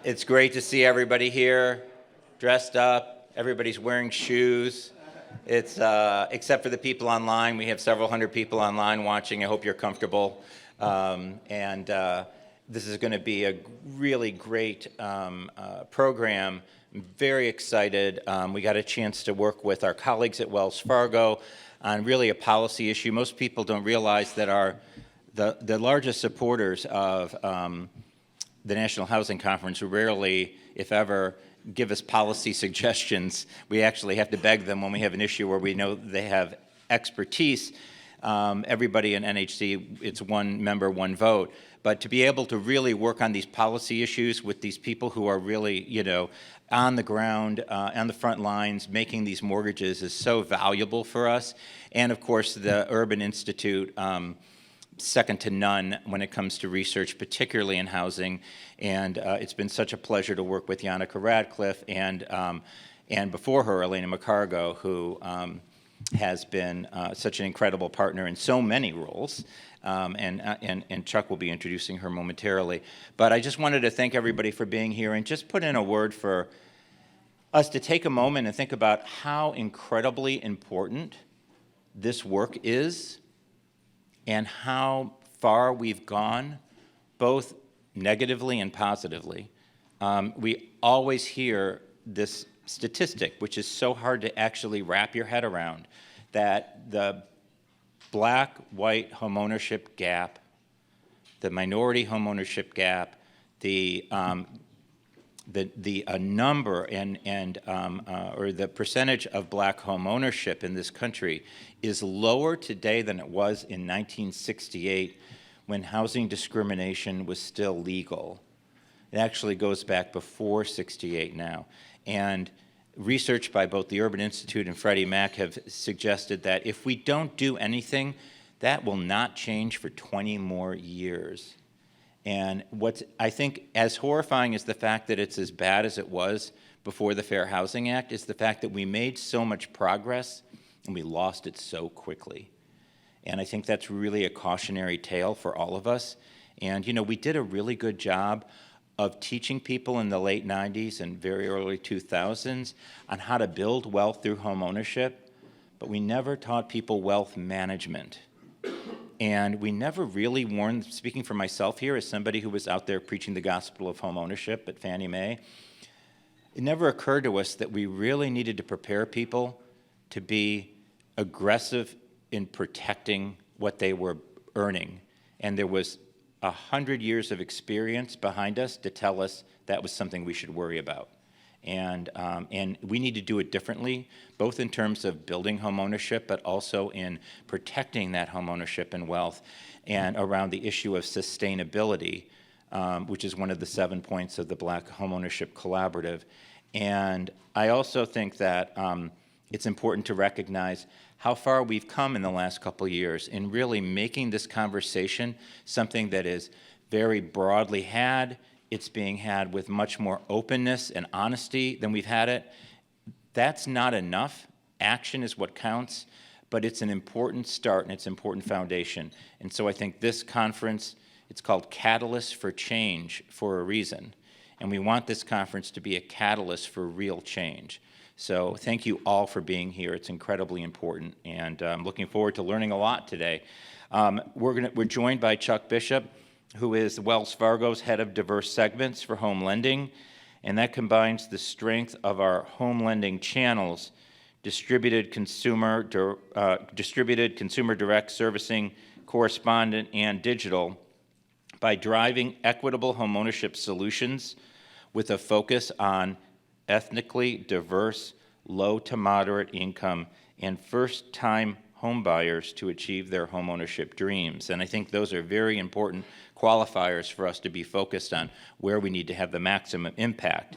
It's great to see everybody here, dressed up. Everybody's wearing shoes. It's except for the people online. We have several hundred people online watching. I hope you're comfortable. This is going to be a really great program. I'm very excited. We got a chance to work with our colleagues at Wells Fargo on really a policy issue. Most people don't realize that the largest supporters of the National Housing Conference rarely, if ever, give us policy suggestions. We actually have to beg them when we have an issue where we know they have expertise. Everybody in NHC, it's one member, one vote. But to be able to really work on these policy issues with these people who are really, on the ground, on the front lines, making these mortgages is so valuable for us. And of course, the Urban Institute, second to none when it comes to research, particularly in housing. And it's been such a pleasure to work with Yannicka Radcliffe and before her, Elena Macargo, who has been such an incredible partner in so many roles. And Chuck will be introducing her momentarily. But I just wanted to thank everybody for being here and just put in a word for us to take a moment and think about how incredibly important this work is and how far we've gone, both negatively and positively. We always hear this statistic, which is so hard to actually wrap your head around, that the black-white homeownership gap, the minority homeownership gap, the number or the percentage of black homeownership in this country is lower today than it was in 1968 when housing discrimination was still legal. It actually goes back before 68 now. And research by both the Urban Institute and Freddie Mac have suggested that if we don't do anything, that will not change for 20 more years. And what's, I think, as horrifying as the fact that it's as bad as it was before the Fair Housing Act is the fact that we made so much progress and we lost it so quickly. And I think that's really a cautionary tale for all of us. And, we did a really good job of teaching people in the late 90s and very early 2000s on how to build wealth through home ownership, but we never taught people wealth management. And we never really warned, speaking for myself here as somebody who was out there preaching the gospel of home ownership at Fannie Mae, it never occurred to us that we really needed to prepare people to be aggressive in protecting what they were earning. And there was 100 years of experience behind us to tell us that was something we should worry about. And we need to do it differently, both in terms of building home ownership, but also in protecting that home ownership and wealth, and around the issue of sustainability, which is one of the 7 points of the Black Homeownership Collaborative. And I also think that it's important to recognize how far we've come in the last couple of years in really making this conversation something that is very broadly had. It's being had with much more openness and honesty than we've had it. That's not enough. Action is what counts, but it's an important start and it's an important foundation. And so I think this conference, it's called Catalyst for Change for a reason. And we want this conference to be a catalyst for real change. So thank you all for being here. It's incredibly important, and I'm looking forward to learning a lot today. We're joined by Chuck Bishop, who is Wells Fargo's head of diverse segments for home lending, and that combines the strength of our home lending channels, distributed consumer direct servicing, correspondent, and digital, by driving equitable homeownership solutions with a focus on ethnically diverse, low to moderate income, and first-time home buyers to achieve their homeownership dreams. And I think those are very important qualifiers for us to be focused on where we need to have the maximum impact.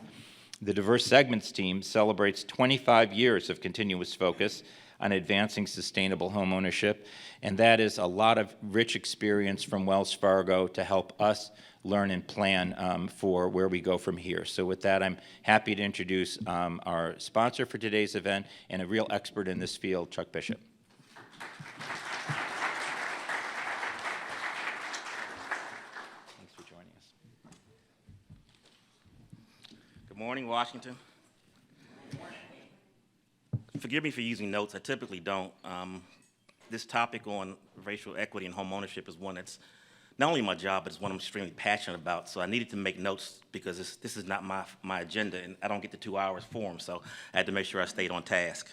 The Diverse Segments team celebrates 25 years of continuous focus on advancing sustainable homeownership, and that is a lot of rich experience from Wells Fargo to help us learn and plan for where we go from here. So with that, I'm happy to introduce our sponsor for today's event and a real expert in this field, Chuck Bishop. Thanks for joining us. morning, Washington. Forgive me for using notes. I typically don't. This topic on racial equity and homeownership is one that's not only my job, but it's one I'm extremely passionate about. So I needed to make notes because this is not my agenda, and I don't get the 2 hours for them. So I had to make sure I stayed on task.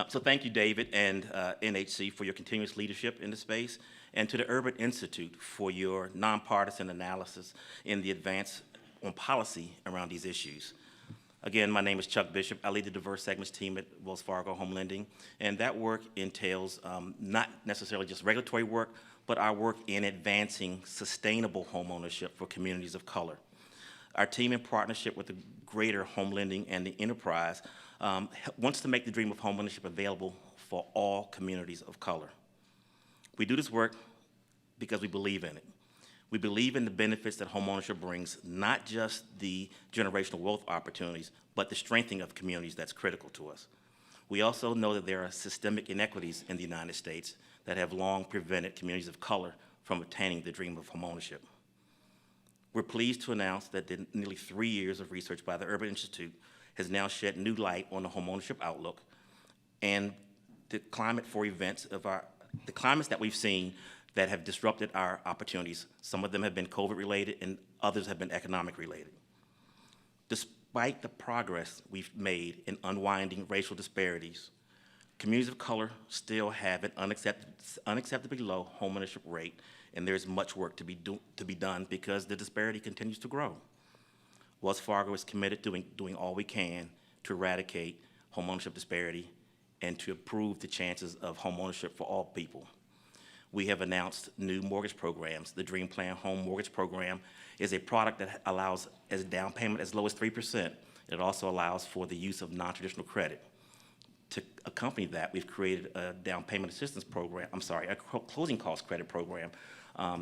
So thank you, David and NHC, for your continuous leadership in the space, and to the Urban Institute for your nonpartisan analysis in the advance on policy around these issues. Again, my name is Chuck Bishop. I lead the diverse segments team at Wells Fargo Home Lending, and that work entails not necessarily just regulatory work, but our work in advancing sustainable homeownership for communities of color. Our team, in partnership with the greater home lending and the enterprise, wants to make the dream of homeownership available for all communities of color. We do this work because we believe in it. We believe in the benefits that homeownership brings, not just the generational wealth opportunities, but the strengthening of communities that's critical to us. We also know that there are systemic inequities in the United States that have long prevented communities of color from attaining the dream of homeownership. We're pleased to announce that the nearly 3 years of research by the Urban Institute has now shed new light on the homeownership outlook and the climate for events of the climates that we've seen that have disrupted our opportunities. Some of them have been COVID-related and others have been economic-related. Despite the progress we've made in unwinding racial disparities, communities of color still have an unacceptably low homeownership rate, and there's much work to be done because the disparity continues to grow. Wells Fargo is committed to doing all we can to eradicate homeownership disparity and to improve the chances of homeownership for all people. We have announced new mortgage programs. The Dream Plan Home Mortgage Program is a product that allows a down payment as low as 3%. It also allows for the use of non-traditional credit. To accompany that, we've created a down payment assistance program, a closing cost credit program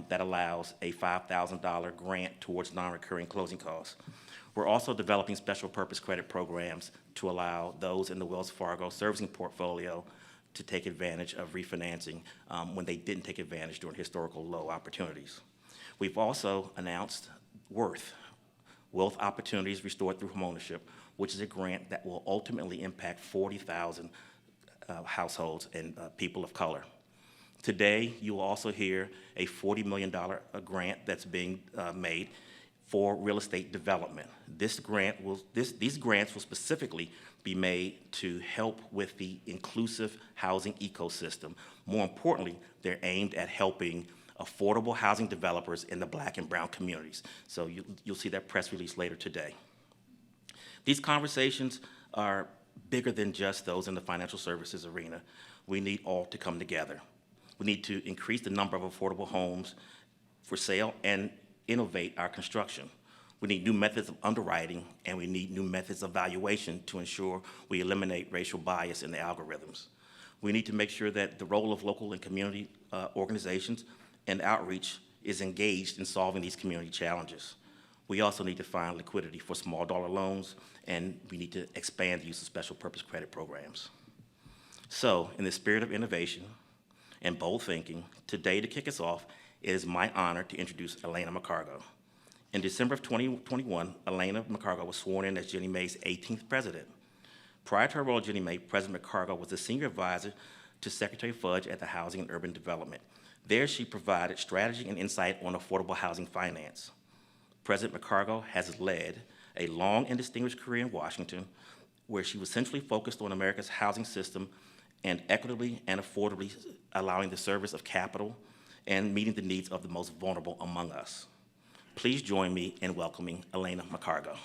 that allows a $5,000 grant towards non-recurring closing costs. We're also developing special purpose credit programs to allow those in the Wells Fargo servicing portfolio to take advantage of refinancing when they didn't take advantage during historical low opportunities. We've also announced Wealth Opportunities Restored Through Homeownership, which is a grant that will ultimately impact 40,000 households and people of color. Today, you will also hear a $40 million grant that's being made for real estate development. These grants will specifically be made to help with the inclusive housing ecosystem. More importantly, they're aimed at helping affordable housing developers in the Black and brown communities. So you'll see that press release later today. These conversations are bigger than just those in the financial services arena. We need all to come together. We need to increase the number of affordable homes for sale and innovate our construction. We need new methods of underwriting, and we need new methods of valuation to ensure we eliminate racial bias in the algorithms. We need to make sure that the role of local and community organizations and outreach is engaged in solving these community challenges. We also need to find liquidity for small dollar loans, and we need to expand the use of special purpose credit programs. So, in the spirit of innovation and bold thinking, today to kick us off, it is my honor to introduce Elena Macargo. In December of 2021, Elena Macargo was sworn in as Ginnie Mae's 18th president. Prior to her role at Ginnie Mae, President Macargo was the senior advisor to Secretary Fudge at the Housing and Urban Development. There, she provided strategy and insight on affordable housing finance. President Macargo has led a long and distinguished career in Washington, where she was centrally focused on America's housing system and equitably and affordably allowing the service of capital and meeting the needs of the most vulnerable among us. Please join me in welcoming Elena Macargo.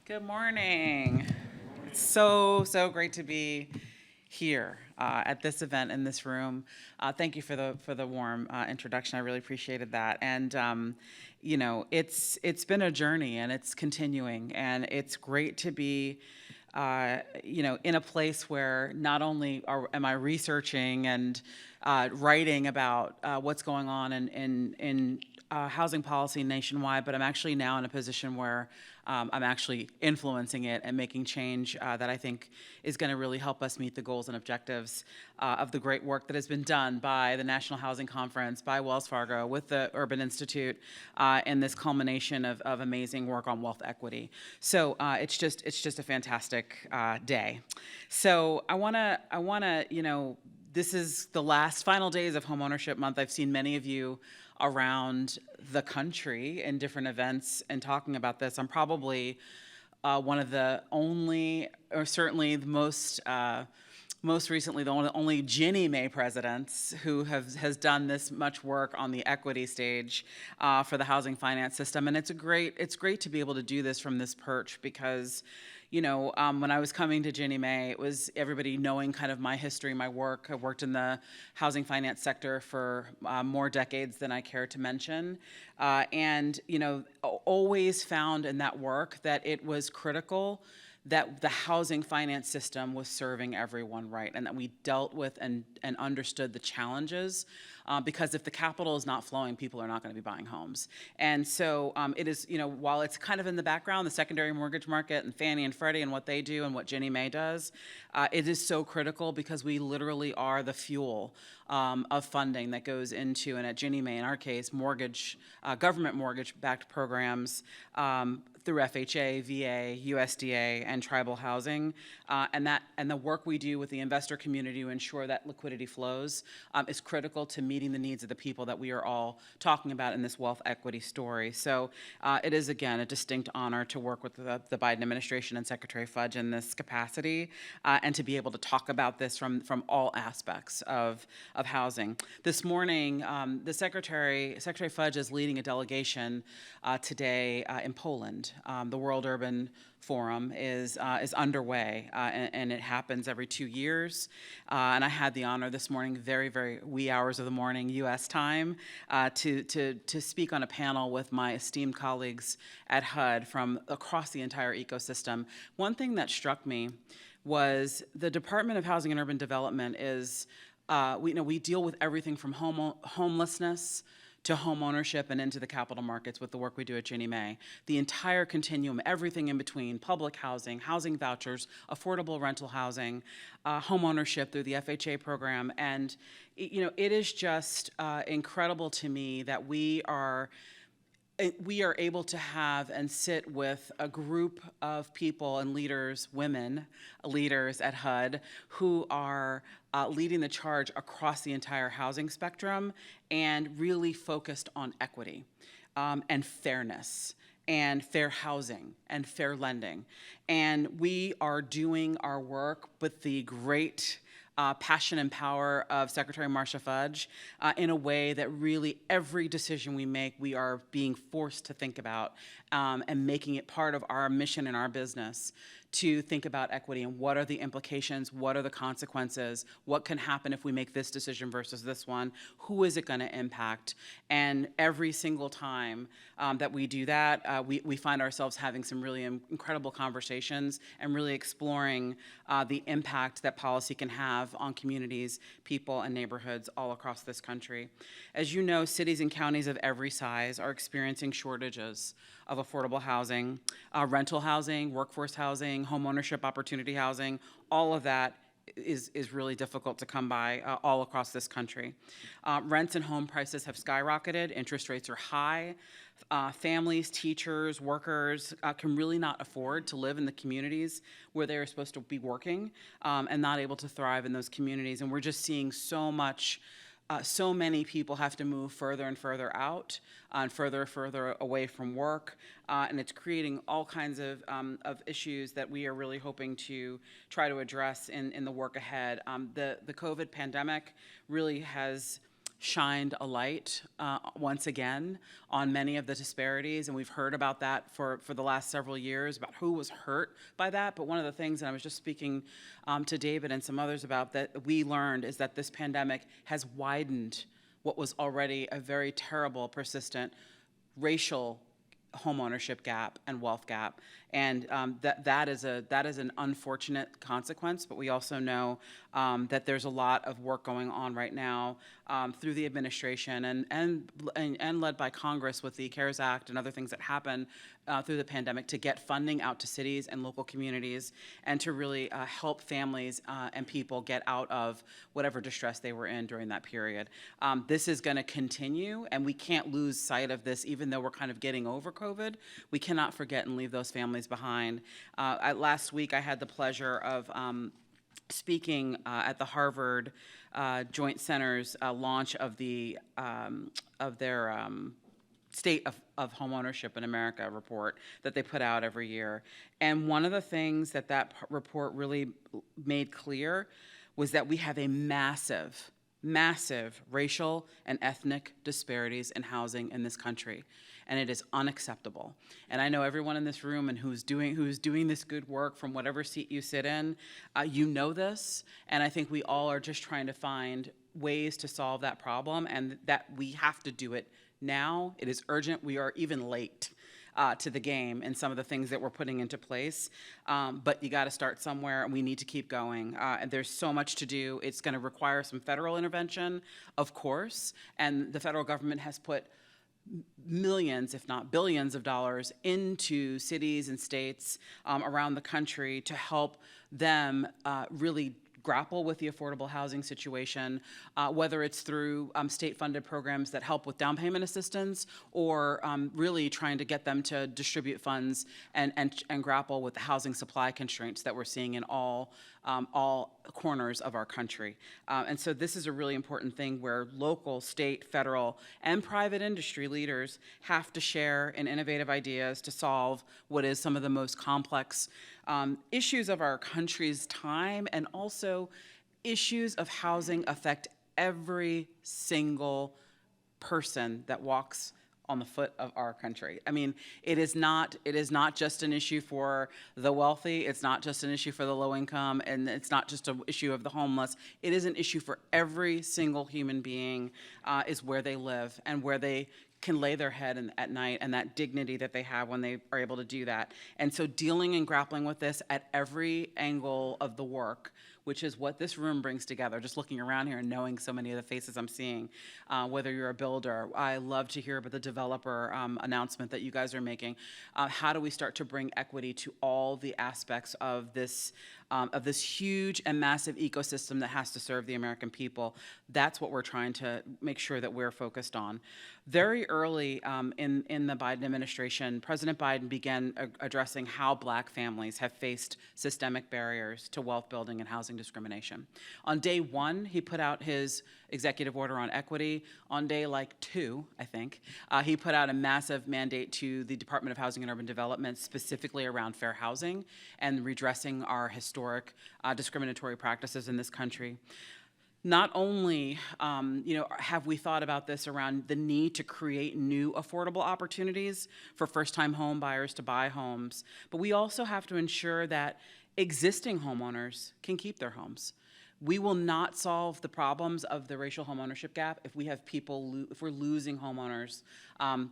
Good morning. It's so great to be here at this event in this room. Thank you for the warm introduction. I really appreciated that. And you know, it's been a journey and it's continuing, and it's great to be you know, in a place where not only am I researching and writing about what's going on in housing policy nationwide, but I'm actually now in a position where I'm actually influencing it and making change that I think is going to really help us meet the goals and objectives of the great work that has been done by the National Housing Conference, by Wells Fargo, with the Urban Institute, and this culmination of amazing work on wealth equity. So it's just a fantastic day. So I wanna, this is the final days of Homeownership Month. I've seen many of you around the country in different events and talking about this. I'm probably one of the only, or certainly the most recently, the only Ginnie May presidents who has done this much work on the equity stage for the housing finance system. And it's great to be able to do this from this perch because, when I was coming to Ginnie Mae, it was everybody knowing kind of my history, my work. I've worked in the housing finance sector for more decades than I care to mention. And, always found in that work that it was critical that the housing finance system was serving everyone right, and that we dealt with and understood the challenges, because if the capital is not flowing, people are not going to be buying homes. And so it is, while it's kind of in the background, the secondary mortgage market and Fannie and Freddie and what they do and what Ginnie Mae does, it is so critical because we literally are the fuel of funding that goes into, and at Ginnie Mae, in our case, government mortgage-backed programs through FHA, VA, USDA, and tribal housing, and the work we do with the investor community to ensure that liquidity flows is critical to meeting the needs of the people that we are all talking about in this wealth equity story. So it is, again, a distinct honor to work with the Biden administration and Secretary Fudge in this capacity, and to be able to talk about this from all aspects of housing. This morning, the Secretary Fudge is leading a delegation today in Poland. The World Urban Forum is underway, and it happens every 2 years. And I had the honor this morning, very, very wee hours of the morning, U.S. time, to speak on a panel with my esteemed colleagues at HUD from across the entire ecosystem. One thing that struck me was the Department of Housing and Urban Development is, we deal with everything from homelessness to home ownership and into the capital markets with the work we do at Ginnie Mae. The entire continuum, everything in between, public housing, housing vouchers, affordable rental housing, home ownership through the FHA program. And, it is just incredible to me that we are able to have and sit with a group of people and leaders, women leaders at HUD, who are leading the charge across the entire housing spectrum and really focused on equity and fairness and fair housing and fair lending. And we are doing our work with the great passion and power of Secretary Marcia Fudge in a way that really every decision we make, we are being forced to think about and making it part of our mission and our business to think about equity and what are the implications, what are the consequences, what can happen if we make this decision versus this one, who is it going to impact? And every single time that we do that, we find ourselves having some really incredible conversations and really exploring the impact that policy can have on communities, people, and neighborhoods all across this country. As you know, cities and counties of every size are experiencing shortages of affordable housing, rental housing, workforce housing, home ownership opportunity housing. All of that is really difficult to come by all across this country. Rents and home prices have skyrocketed. Interest rates are high. Families, teachers, workers can really not afford to live in the communities where they're supposed to be working and not able to thrive in those communities. And we're just seeing so many people have to move further and further out and further away from work, and it's creating all kinds of issues that we are really hoping to try to address in the work ahead. The COVID pandemic really has shined a light once again on many of the disparities, and we've heard about that for the last several years, about who was hurt by that. But one of the things, and I was just speaking to David and some others about, that we learned is that this pandemic has widened what was already a very terrible, persistent racial homeownership gap and wealth gap. And that is an unfortunate consequence, but we also know that there's a lot of work going on right now through the administration and led by Congress with the CARES Act and other things that happen through the pandemic to get funding out to cities and local communities and to really help families and people get out of whatever distress they were in during that period. This is going to continue, and we can't lose sight of this even though we're kind of getting over COVID. We cannot forget and leave those families behind. Last week I had the pleasure of speaking at the Harvard Joint Center's launch of their State of Homeownership in America report that they put out every year. And one of the things that report really made clear was that we have a massive racial and ethnic disparities in housing in this country, and it is unacceptable. And I know everyone in this room and who's doing this good work from whatever seat you sit in, you know this, and I think we all are just trying to find ways to solve that problem, and that we have to do it now. It is urgent. We are even late to the game and some of the things that we're putting into place. But you got to start somewhere, and we need to keep going. And there's so much to do. It's going to require some federal intervention, of course, and the federal government has put millions, if not billions of dollars into cities and states around the country to help them really grapple with the affordable housing situation, whether it's through state-funded programs that help with down payment assistance or really trying to get them to distribute funds and grapple with the housing supply constraints that we're seeing in all corners of our country. And so this is a really important thing where local, state, federal, and private industry leaders have to share in innovative ideas to solve what is some of the most complex issues of our country's time, and also issues of housing affect every single person that walks on the foot of our country. I mean, it is not just an issue for the wealthy, it's not just an issue for the low income, and it's not just an issue of the homeless. It is an issue for every single human being, is where they live and where they can lay their head at night, and that dignity that they have when they are able to do that. And so dealing and grappling with this at every angle of the work, which is what this room brings together, just looking around here and knowing so many of the faces I'm seeing, whether you're a builder. I love to hear about the developer announcement that you guys are making. How do we start to bring equity to all the aspects of this huge and massive ecosystem that has to serve the American people? That's what we're trying to make sure that we're focused on. Very early in the Biden administration, President Biden began addressing how Black families have faced systemic barriers to wealth building and housing discrimination. On day one, he put out his executive order on equity. On day 2, I think, he put out a massive mandate to the Department of Housing and Urban Development, specifically around fair housing and redressing our historic discriminatory practices in this country. Not only have we thought about this around the need to create new affordable opportunities for first-time home buyers to buy homes, but we also have to ensure that existing homeowners can keep their homes. We will not solve the problems of the racial homeownership gap if we have if we're losing homeowners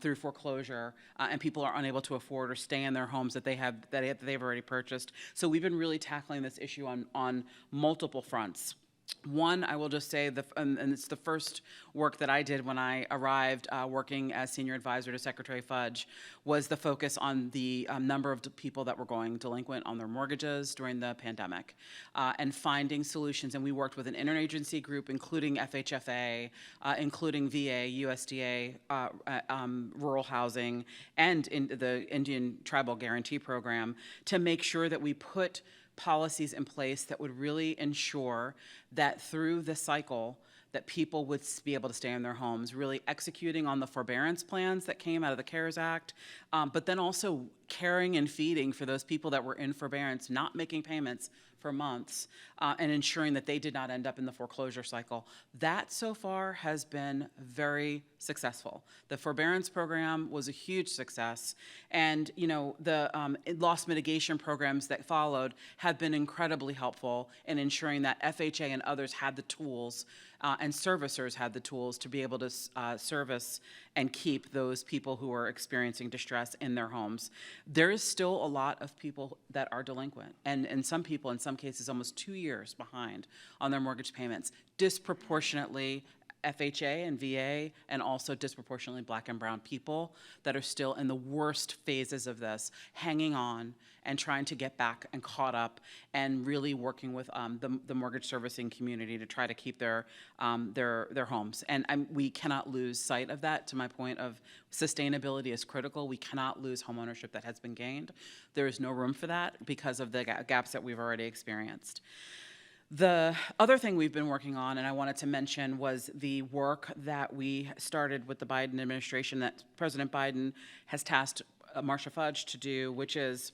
through foreclosure and people are unable to afford or stay in their homes that they've already purchased. So we've been really tackling this issue on multiple fronts. One, I will just say, and it's the first work that I did when I arrived working as senior advisor to Secretary Fudge, was the focus on the number of people that were going delinquent on their mortgages during the pandemic and finding solutions. And we worked with an interagency group, including FHFA, including VA, USDA, rural housing, and in the Indian Tribal Guarantee Program to make sure that we put policies in place that would really ensure that through the cycle that people would be able to stay in their homes, really executing on the forbearance plans that came out of the CARES Act, but then also caring and feeding for those people that were in forbearance, not making payments for months and ensuring that they did not end up in the foreclosure cycle. That so far has been very successful. The forbearance program was a huge success, and the loss mitigation programs that followed have been incredibly helpful in ensuring that FHA and others had the tools and servicers had the tools to be able to service and keep those people who are experiencing distress in their homes. There is still a lot of people that are delinquent, and some people, in some cases, almost 2 years behind on their mortgage payments, disproportionately FHA and VA, and also disproportionately Black and brown people that are still in the worst phases of this, hanging on and trying to get back and caught up, and really working with the mortgage servicing community to try to keep their homes. And we cannot lose sight of that. To my point of sustainability is critical. We cannot lose homeownership that has been gained. There is no room for that because of the gaps that we've already experienced. The other thing we've been working on, and I wanted to mention, was the work that we started with the Biden administration that President Biden has tasked Marcia Fudge to do, which is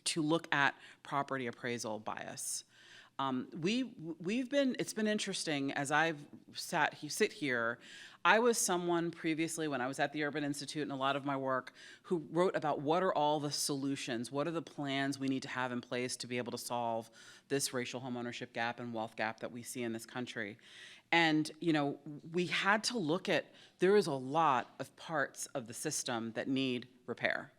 to look at property appraisal bias. It's been interesting as I've sit here. I was someone previously when I was at the Urban Institute and a lot of my work who wrote about what are all the solutions, what are the plans we need to have in place to be able to solve this racial homeownership gap and wealth gap that we see in this country. And, we had to look at, there is a lot of parts of the system that need repair.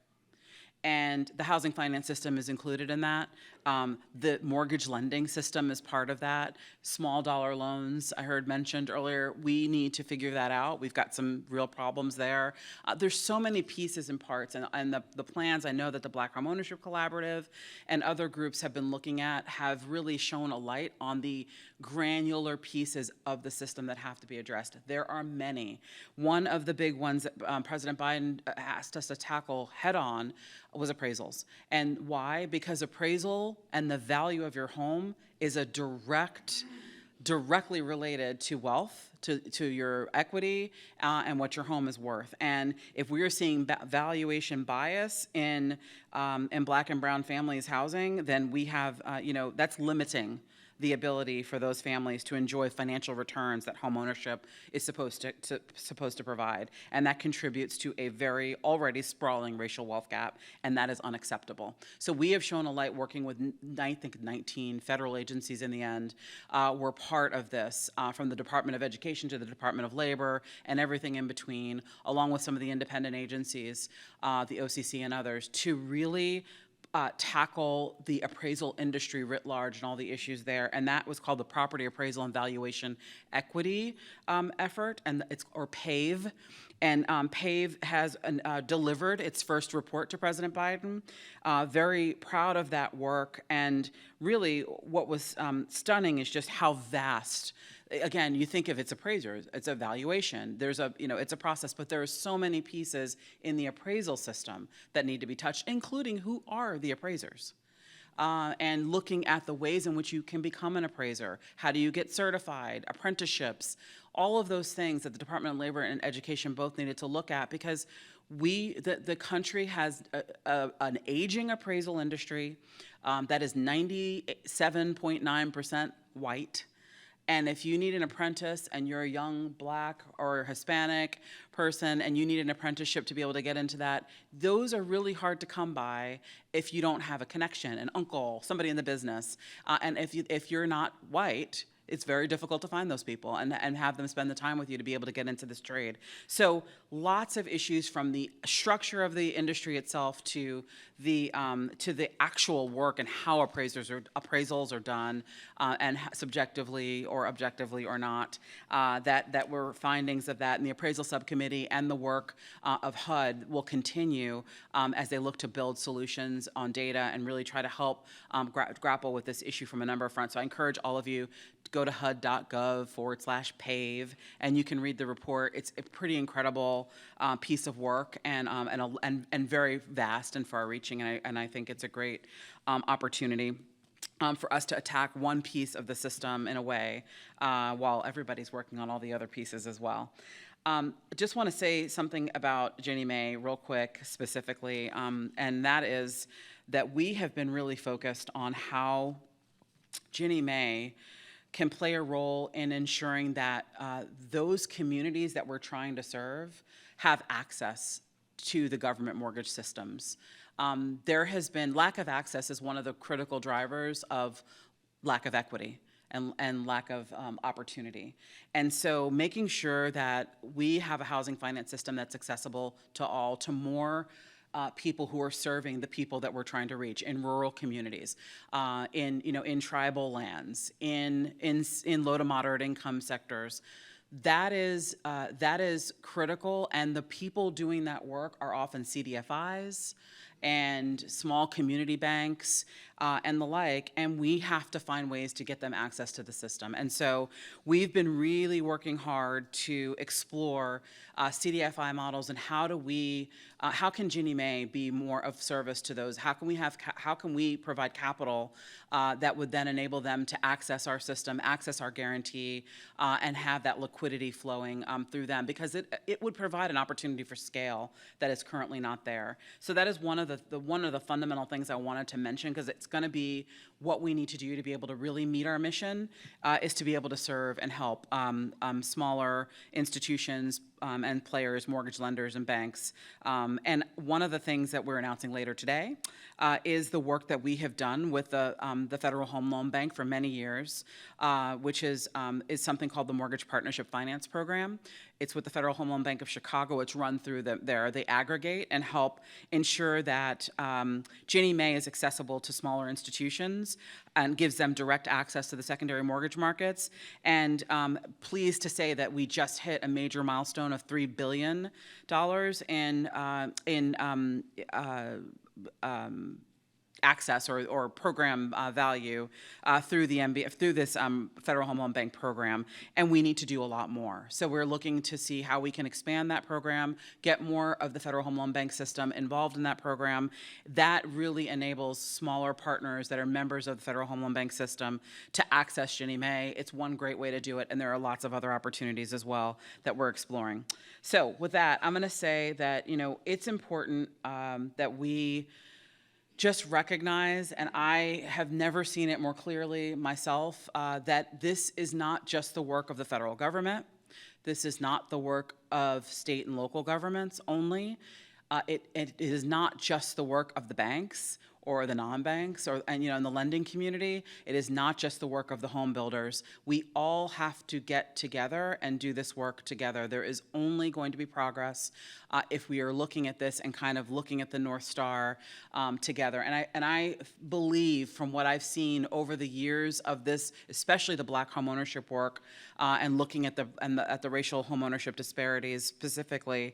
And the housing finance system is included in that. The mortgage lending system is part of that. Small dollar loans, I heard mentioned earlier, we need to figure that out. We've got some real problems there. There's so many pieces and parts, and the plans I know that the Black Homeownership Collaborative and other groups have been looking at have really shown a light on the granular pieces of the system that have to be addressed. There are many. One of the big ones that President Biden asked us to tackle head on was appraisals. And why? Because appraisal and the value of your home is a directly related to wealth, to your equity, and what your home is worth. And if we are seeing valuation bias in Black and brown families' housing, then we have, that's limiting the ability for those families to enjoy financial returns that homeownership is supposed to provide. And that contributes to a very already sprawling racial wealth gap, and that is unacceptable. So we have shown a light working with, I think, 19 federal agencies in the end. We're part of this, from the Department of Education to the Department of Labor and everything in between, along with some of the independent agencies, the OCC and others, to really tackle the appraisal industry writ large and all the issues there, and that was called the Property Appraisal and Valuation Equity effort, or PAVE. And PAVE has delivered its first report to President Biden. Very proud of that work, and really what was stunning is just how vast. Again, you think of its appraisers, it's a valuation. There's it's a process, but there are so many pieces in the appraisal system that need to be touched, including who are the appraisers. And looking at the ways in which you can become an appraiser. How do you get certified? Apprenticeships, all of those things that the Department of Labor and Education both needed to look at, because the country has an aging appraisal industry that is 97.9% white. And if you need an apprentice and you're a young Black or Hispanic person and you need an apprenticeship to be able to get into that, those are really hard to come by if you don't have a connection, an uncle, somebody in the business. And if you're not white, it's very difficult to find those people and have them spend the time with you to be able to get into this trade. So lots of issues, from the structure of the industry itself to the actual work and how appraisals are done, and subjectively or objectively or not, that were findings of that. And the appraisal subcommittee and the work of HUD will continue as they look to build solutions on data and really try to help grapple with this issue from a number of fronts. So I encourage all of you to go to hud.gov/PAVE, and you can read the report. It's a pretty incredible piece of work, and very vast and far-reaching, and I think it's a great opportunity for us to attack one piece of the system in a way, while everybody's working on all the other pieces as well. Just want to say something about Ginnie Mae real quick, specifically, and that is that we have been really focused on how Ginnie Mae can play a role in ensuring that those communities that we're trying to serve have access to the government mortgage systems. There has been lack of access is one of the critical drivers of lack of equity and lack of opportunity. And so making sure that we have a housing finance system that's accessible to all, to more people who are serving the people that we're trying to reach in rural communities, in tribal lands, in low to moderate income sectors. That is critical, and the people doing that work are often CDFIs and small community banks and the like, and we have to find ways to get them access to the system. And so we've been really working hard to explore CDFI models and how can Ginnie Mae be more of service to those? How can we provide capital that would then enable them to access our system, access our guarantee, and have that liquidity flowing through them, because it would provide an opportunity for scale that is currently not there. So that is one of the fundamental things I wanted to mention, because it's going to be what we need to do to be able to really meet our mission, is to be able to serve and help smaller institutions and players, mortgage lenders and banks. And one of the things that we're announcing later today is the work that we have done with the Federal Home Loan Bank for many years, which is something called the Mortgage Partnership Finance Program. It's with the Federal Home Loan Bank of Chicago. It's run through there. They aggregate and help ensure that Ginnie Mae is accessible to smaller institutions and gives them direct access to the secondary mortgage markets. And pleased to say that we just hit a major milestone of $3 billion in access or program value through this Federal Home Loan Bank program, and we need to do a lot more. So we're looking to see how we can expand that program, get more of the Federal Home Loan Bank system involved in that program. That really enables smaller partners that are members of the Federal Home Loan Bank system to access Ginnie Mae. It's one great way to do it, and there are lots of other opportunities as well that we're exploring. So with that, I'm going to say that it's important that we just recognize, and I have never seen it more clearly myself, that this is not just the work of the federal government. This is not the work of state and local governments only. It is not just the work of the banks or the non-banks and in the lending community. It is not just the work of the home builders. We all have to get together and do this work together. There is only going to be progress if we are looking at this and kind of looking at the North Star together. And I believe, from what I've seen over the years of this, especially the Black homeownership work, and looking at the racial homeownership disparities specifically,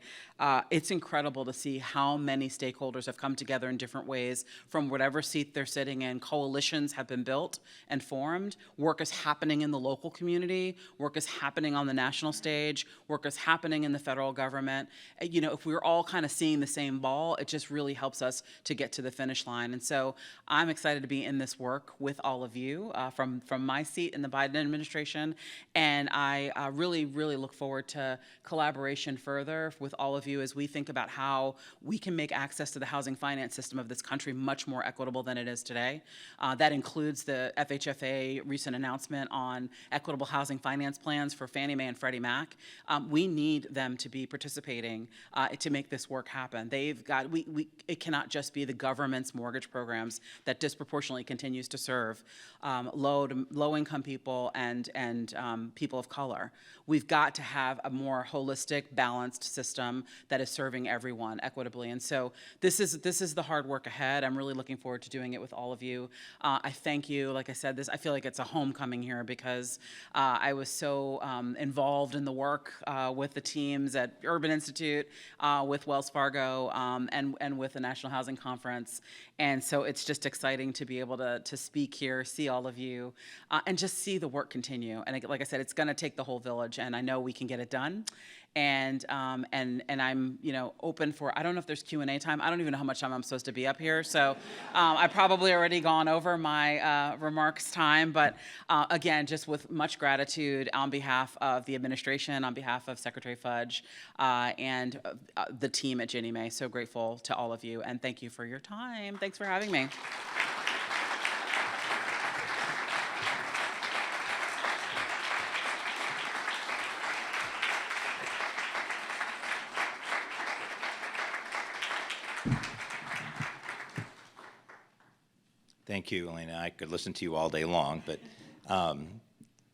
it's incredible to see how many stakeholders have come together in different ways from whatever seat they're sitting in. Coalitions have been built and formed. Work is happening in the local community. Work is happening on the national stage. Work is happening in the federal government. If we're all kind of seeing the same ball, it just really helps us to get to the finish line. And so I'm excited to be in this work with all of you from my seat in the Biden administration. And I really, really look forward to collaboration further with all of you as we think about how we can make access to the housing finance system of this country much more equitable than it is today. That includes the FHFA recent announcement on equitable housing finance plans for Fannie Mae and Freddie Mac. We need them to be participating to make this work happen. It cannot just be the government's mortgage programs that disproportionately continues to serve low-income people and people of color. We've got to have a more holistic, balanced system that is serving everyone equitably. And so this is the hard work ahead. I'm really looking forward to doing it with all of you. I thank you. Like I said, I feel like it's a homecoming here because I was so involved in the work with the teams at Urban Institute, with Wells Fargo, and with the National Housing Conference. And so it's just exciting to be able to speak here, see all of you, and just see the work continue. And like I said, it's going to take the whole village, and I know we can get it done. And I'm open for, I don't know if there's Q&A time. I don't even know how much time I'm supposed to be up here. So I've probably already gone over my remarks time. But again, just with much gratitude on behalf of the administration, on behalf of Secretary Fudge, and the team at Ginnie Mae. So grateful to all of you. And thank you for your time. Thanks for having me. Thank you, Elena. I could listen to you all day long, but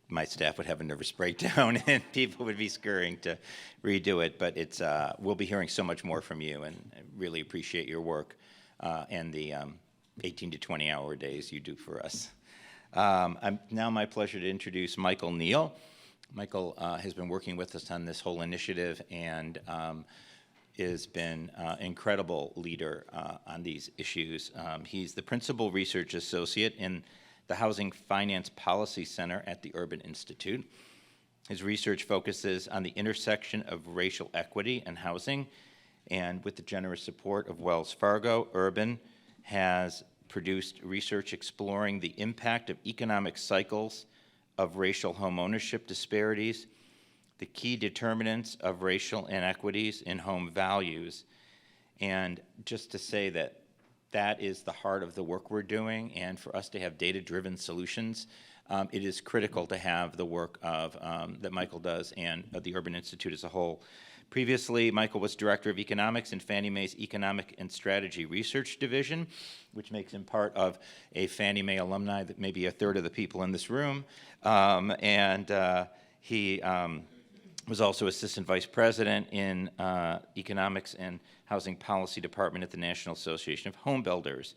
my staff would have a nervous breakdown and people would be scurrying to redo it. But it's we'll be hearing so much more from you, and I really appreciate your work and the 18 to 20-hour days you do for us. Now my pleasure to introduce Michael Neal. Michael has been working with us on this whole initiative and has been an incredible leader on these issues. He's the Principal Research Associate in the Housing Finance Policy Center at the Urban Institute. His research focuses on the intersection of racial equity and housing, and with the generous support of Wells Fargo, Urban has produced research exploring the impact of economic cycles of racial homeownership disparities, the key determinants of racial inequities in home values. And just to say that that is the heart of the work we're doing, and for us to have data-driven solutions, it is critical to have the work of that Michael does and the Urban Institute as a whole. Previously, Michael was Director of Economics in Fannie Mae's Economic and Strategy Research Division, which makes him part of a Fannie Mae alumni that maybe a third of the people in this room. He was also Assistant Vice President in Economics and Housing Policy Department at the National Association of Home Builders.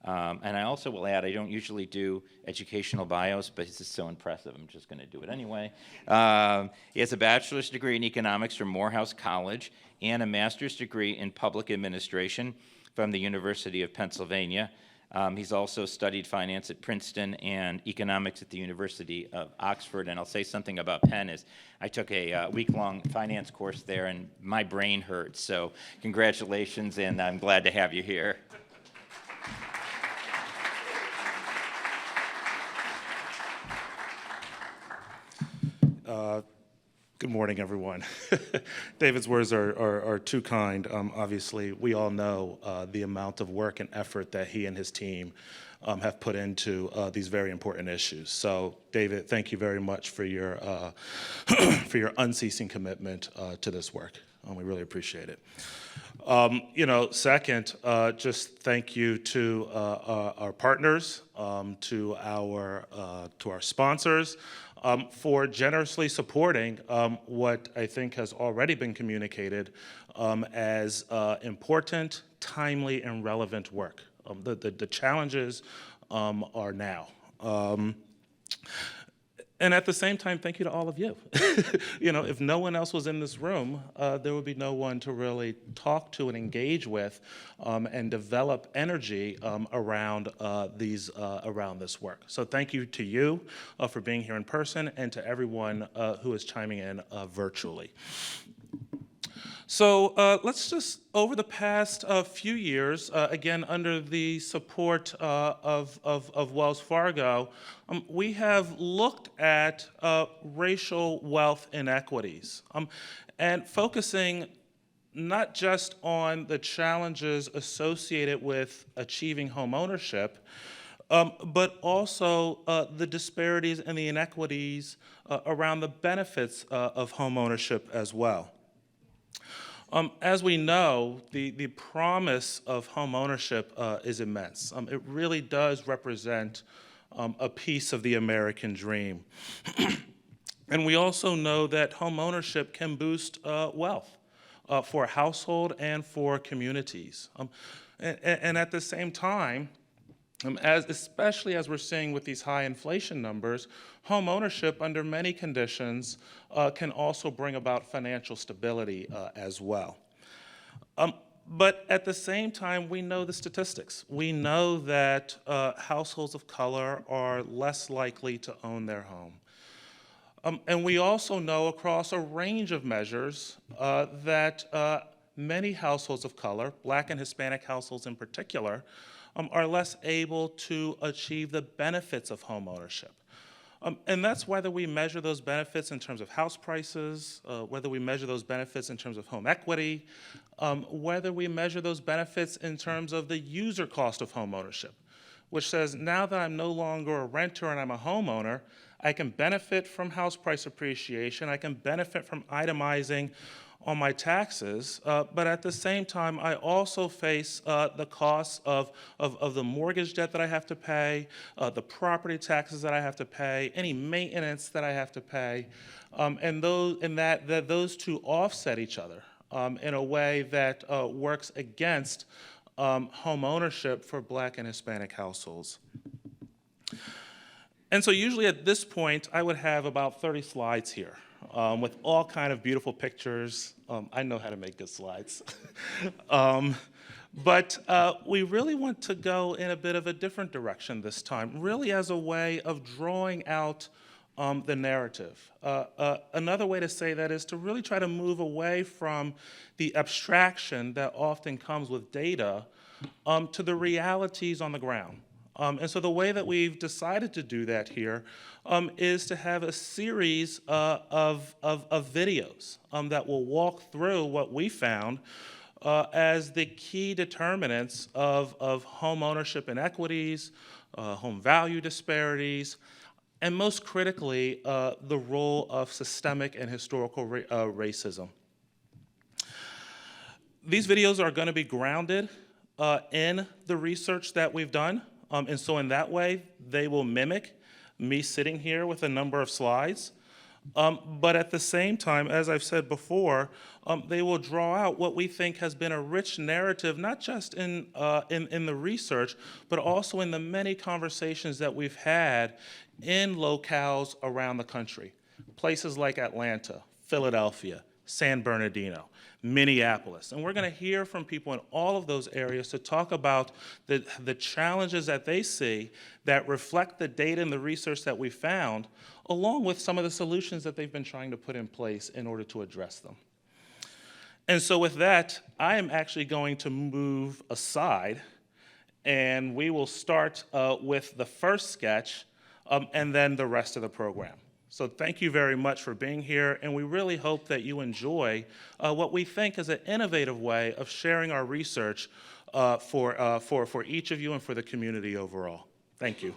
And I also will add, I don't usually do educational bios, but this is so impressive, I'm just going to do it anyway. He has a bachelor's degree in economics from Morehouse College and a master's degree in public administration from the University of Pennsylvania. He's also studied finance at Princeton and economics at the University of Oxford. And I'll say something about Penn is I took a week-long finance course there, and my brain hurts. So congratulations, and I'm glad to have you here. Good morning, everyone. David's words are too kind. Obviously, we all know the amount of work and effort that he and his team have put into these very important issues. So, David, thank you very much for your for your unceasing commitment to this work. We really appreciate it. Second, just thank you to our partners, to our sponsors, for generously supporting what I think has already been communicated as important, timely, and relevant work. The challenges are now. And at the same time, thank you to all of you. If no one else was in this room, there would be no one to really talk to and engage with and develop energy around this work. So thank you to you for being here in person and to everyone who is chiming in virtually. So let's just, over the past few years, again, under the support of Wells Fargo, we have looked at racial wealth inequities and focusing not just on the challenges associated with achieving home ownership, but also the disparities and the inequities around the benefits of home ownership as well. As we know, the promise of home ownership is immense. It really does represent a piece of the American dream. And we also know that home ownership can boost wealth for a household and for communities. And at the same time, especially as we're seeing with these high inflation numbers, home ownership under many conditions can also bring about financial stability as well. But at the same time, we know the statistics. We know that households of color are less likely to own their home. And we also know across a range of measures that many households of color, Black and Hispanic households in particular, are less able to achieve the benefits of home ownership. And that's whether we measure those benefits in terms of house prices, whether we measure those benefits in terms of home equity, whether we measure those benefits in terms of the user cost of home ownership, which says now that I'm no longer a renter and I'm a homeowner, I can benefit from house price appreciation, I can benefit from itemizing on my taxes, but at the same time, I also face the costs of the mortgage debt that I have to pay, the property taxes that I have to pay, any maintenance that I have to pay, and those two offset each other in a way that works against home ownership for Black and Hispanic households. And so usually at this point, I would have about 30 slides here with all kind of beautiful pictures. I know how to make good slides. But we really want to go in a bit of a different direction this time, really as a way of drawing out the narrative. Another way to say that is to really try to move away from the abstraction that often comes with data to the realities on the ground. And so the way that we've decided to do that here is to have a series of videos that will walk through what we found as the key determinants of home ownership inequities, home value disparities, and most critically, the role of systemic and historical racism. These videos are going to be grounded in the research that we've done. And so in that way, they will mimic me sitting here with a number of slides. But at the same time, as I've said before, they will draw out what we think has been a rich narrative, not just in the research, but also in the many conversations that we've had in locales around the country. Places like Atlanta, Philadelphia, San Bernardino, Minneapolis. And we're going to hear from people in all of those areas to talk about the challenges that they see that reflect the data and the research that we found, along with some of the solutions that they've been trying to put in place in order to address them. And so with that, I am actually going to move aside, and we will start with the first sketch and then the rest of the program. So thank you very much for being here, and we really hope that you enjoy what we think is an innovative way of sharing our research for each of you and for the community overall. Thank you.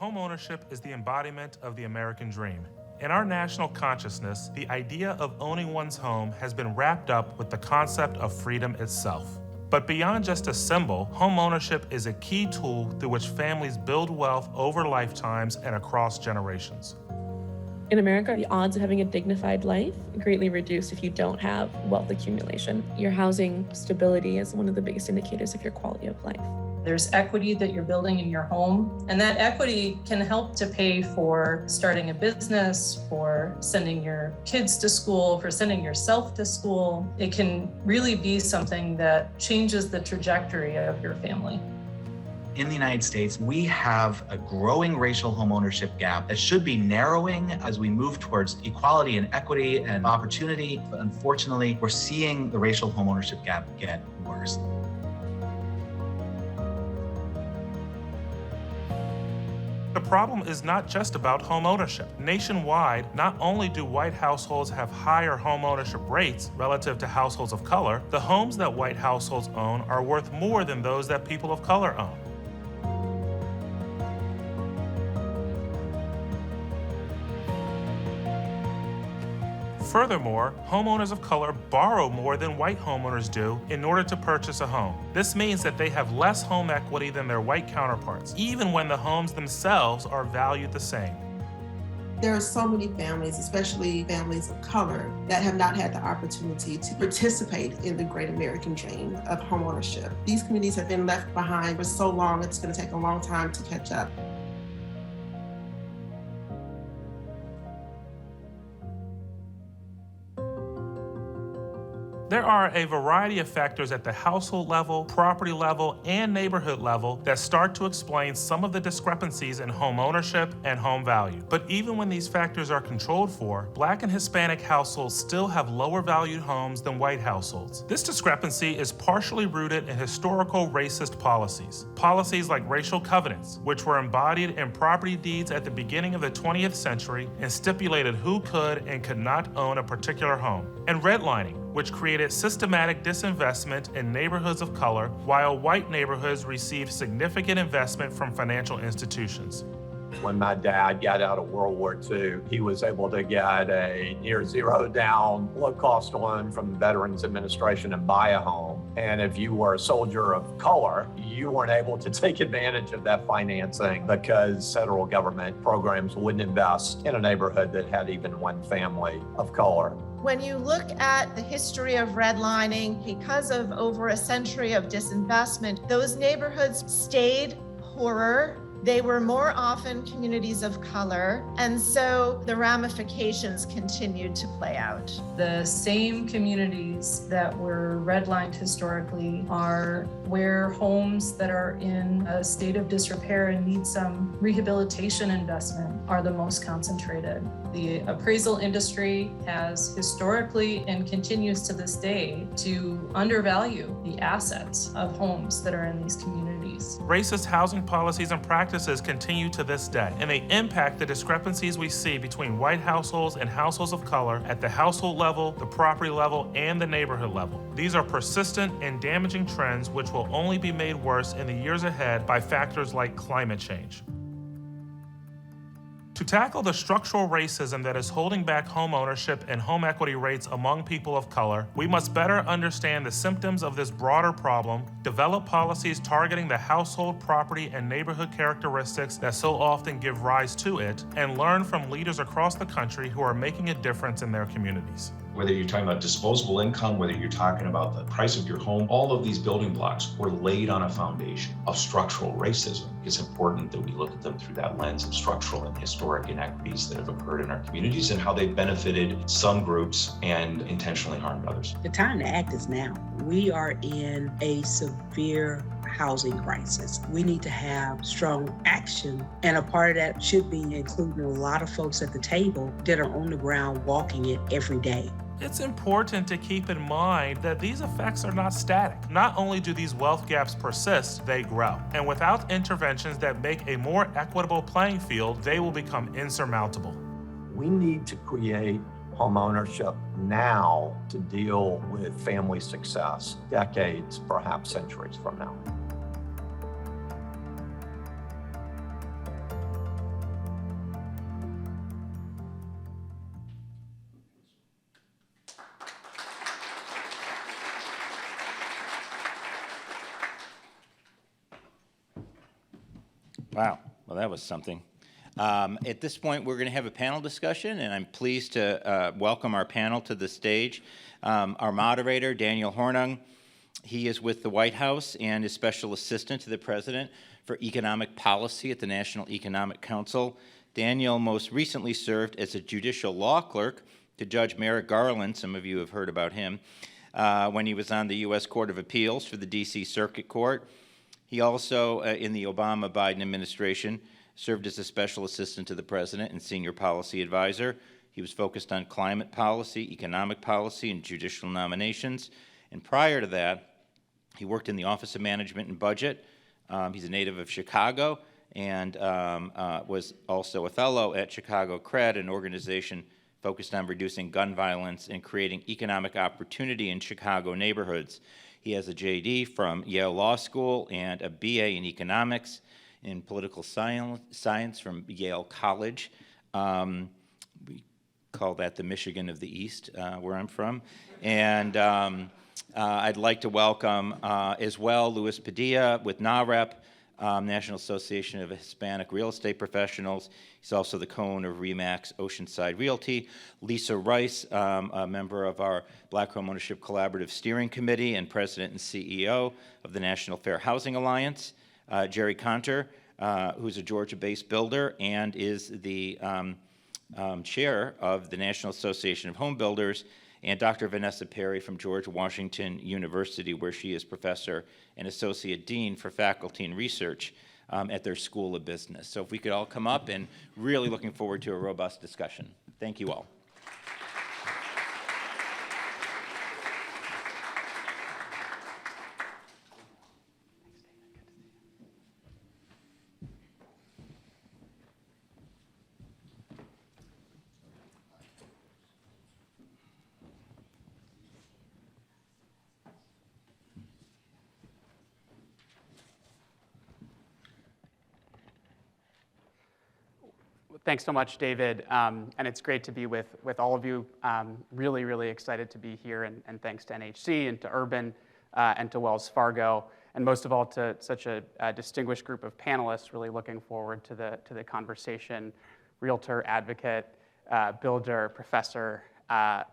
Homeownership is the embodiment of the American dream. In our national consciousness, the idea of owning one's home has been wrapped up with the concept of freedom itself. But beyond just a symbol, homeownership is a key tool through which families build wealth over lifetimes and across generations. In America, the odds of having a dignified life greatly reduce if you don't have wealth accumulation. Your housing stability is one of the biggest indicators of your quality of life. There's equity that you're building in your home, and that equity can help to pay for starting a business, for sending your kids to school, for sending yourself to school. It can really be something that changes the trajectory of your family. In the United States, we have a growing racial homeownership gap that should be narrowing as we move towards equality and equity and opportunity. But unfortunately, we're seeing the racial homeownership gap get worse. The problem is not just about home ownership. Nationwide, not only do white households have higher home ownership rates relative to households of color, the homes that white households own are worth more than those that people of color own. Furthermore, homeowners of color borrow more than white homeowners do in order to purchase a home. This means that they have less home equity than their white counterparts, even when the homes themselves are valued the same. There are so many families, especially families of color, that have not had the opportunity to participate in the great American dream of homeownership. These communities have been left behind for so long, it's going to take a long time to catch up. There are a variety of factors at the household level, property level, and neighborhood level that start to explain some of the discrepancies in home ownership and home value. But even when these factors are controlled for, Black and Hispanic households still have lower valued homes than white households. This discrepancy is partially rooted in historical racist policies. Policies like racial covenants, which were embodied in property deeds at the beginning of the 20th century and stipulated who could and could not own a particular home. And redlining, which created systematic disinvestment in neighborhoods of color, while white neighborhoods received significant investment from financial institutions. When my dad got out of World War II, he was able to get a near zero down, low cost loan from the Veterans Administration and buy a home. And if you were a soldier of color, you weren't able to take advantage of that financing because federal government programs wouldn't invest in a neighborhood that had even one family of color. When you look at the history of redlining, because of over a century of disinvestment, those neighborhoods stayed poorer. They were more often communities of color, and so the ramifications continued to play out. The same communities that were redlined historically are where homes that are in a state of disrepair and need some rehabilitation investment are the most concentrated. The appraisal industry has historically and continues to this day to undervalue the assets of homes that are in these communities. Racist housing policies and practices continue to this day, and they impact the discrepancies we see between white households and households of color at the household level, the property level, and the neighborhood level. These are persistent and damaging trends which will only be made worse in the years ahead by factors like climate change. To tackle the structural racism that is holding back home ownership and home equity rates among people of color, we must better understand the symptoms of this broader problem, develop policies targeting the household, property, and neighborhood characteristics that so often give rise to it, and learn from leaders across the country who are making a difference in their communities. Whether you're talking about disposable income, whether you're talking about the price of your home, all of these building blocks were laid on a foundation of structural racism. It's important that we look at them through that lens of structural and historic inequities that have occurred in our communities and how they've benefited some groups and intentionally harmed others. The time to act is now. We are in a severe housing crisis. We need to have strong action, and a part of that should be including a lot of folks at the table that are on the ground walking it every day. It's important to keep in mind that these effects are not static. Not only do these wealth gaps persist, they grow. And without interventions that make a more equitable playing field, they will become insurmountable. We need to create home ownership now to deal with family success decades, perhaps centuries from now. Wow, well, that was something. At this point, we're going to have a panel discussion, and I'm pleased to welcome our panel to the stage. Our moderator, Daniel Hornung, he is with the White House and is Special Assistant to the President for Economic Policy at the National Economic Council. Daniel most recently served as a judicial law clerk to Judge Merrick Garland, some of you have heard about him, when he was on the U.S. Court of Appeals for the DC Circuit Court. He also, in the Obama-Biden administration, served as a special assistant to the president and senior policy advisor. He was focused on climate policy, economic policy, and judicial nominations. And prior to that, he worked in the Office of Management and Budget. He's a native of Chicago and was also a fellow at Chicago CRED, an organization focused on reducing gun violence and creating economic opportunity in Chicago neighborhoods. He has a JD from Yale Law School and a BA in economics in political science from Yale College. We call that the Michigan of the East, where I'm from. And I'd like to welcome as well Luis Padilla with NAREP, National Association of Hispanic Real Estate Professionals. He's also the co-owner of RE/MAX Oceanside Realty. Lisa Rice, a member of our Black Homeownership Collaborative Steering Committee and president and CEO of the National Fair Housing Alliance. Jerry Conter, who's a Georgia-based builder and is the chair of the National Association of Home Builders, and Dr. Vanessa Perry from George Washington University, where she is professor and associate dean for faculty and research at their School of Business. So if we could all come up, and really looking forward to a robust discussion. Thank you all. Thanks so much, David. And it's great to be with all of you. Really, really excited to be here. And thanks to NHC and to Urban and to Wells Fargo. And most of all, to such a distinguished group of panelists. Really looking forward to the conversation. Realtor, advocate, builder, professor,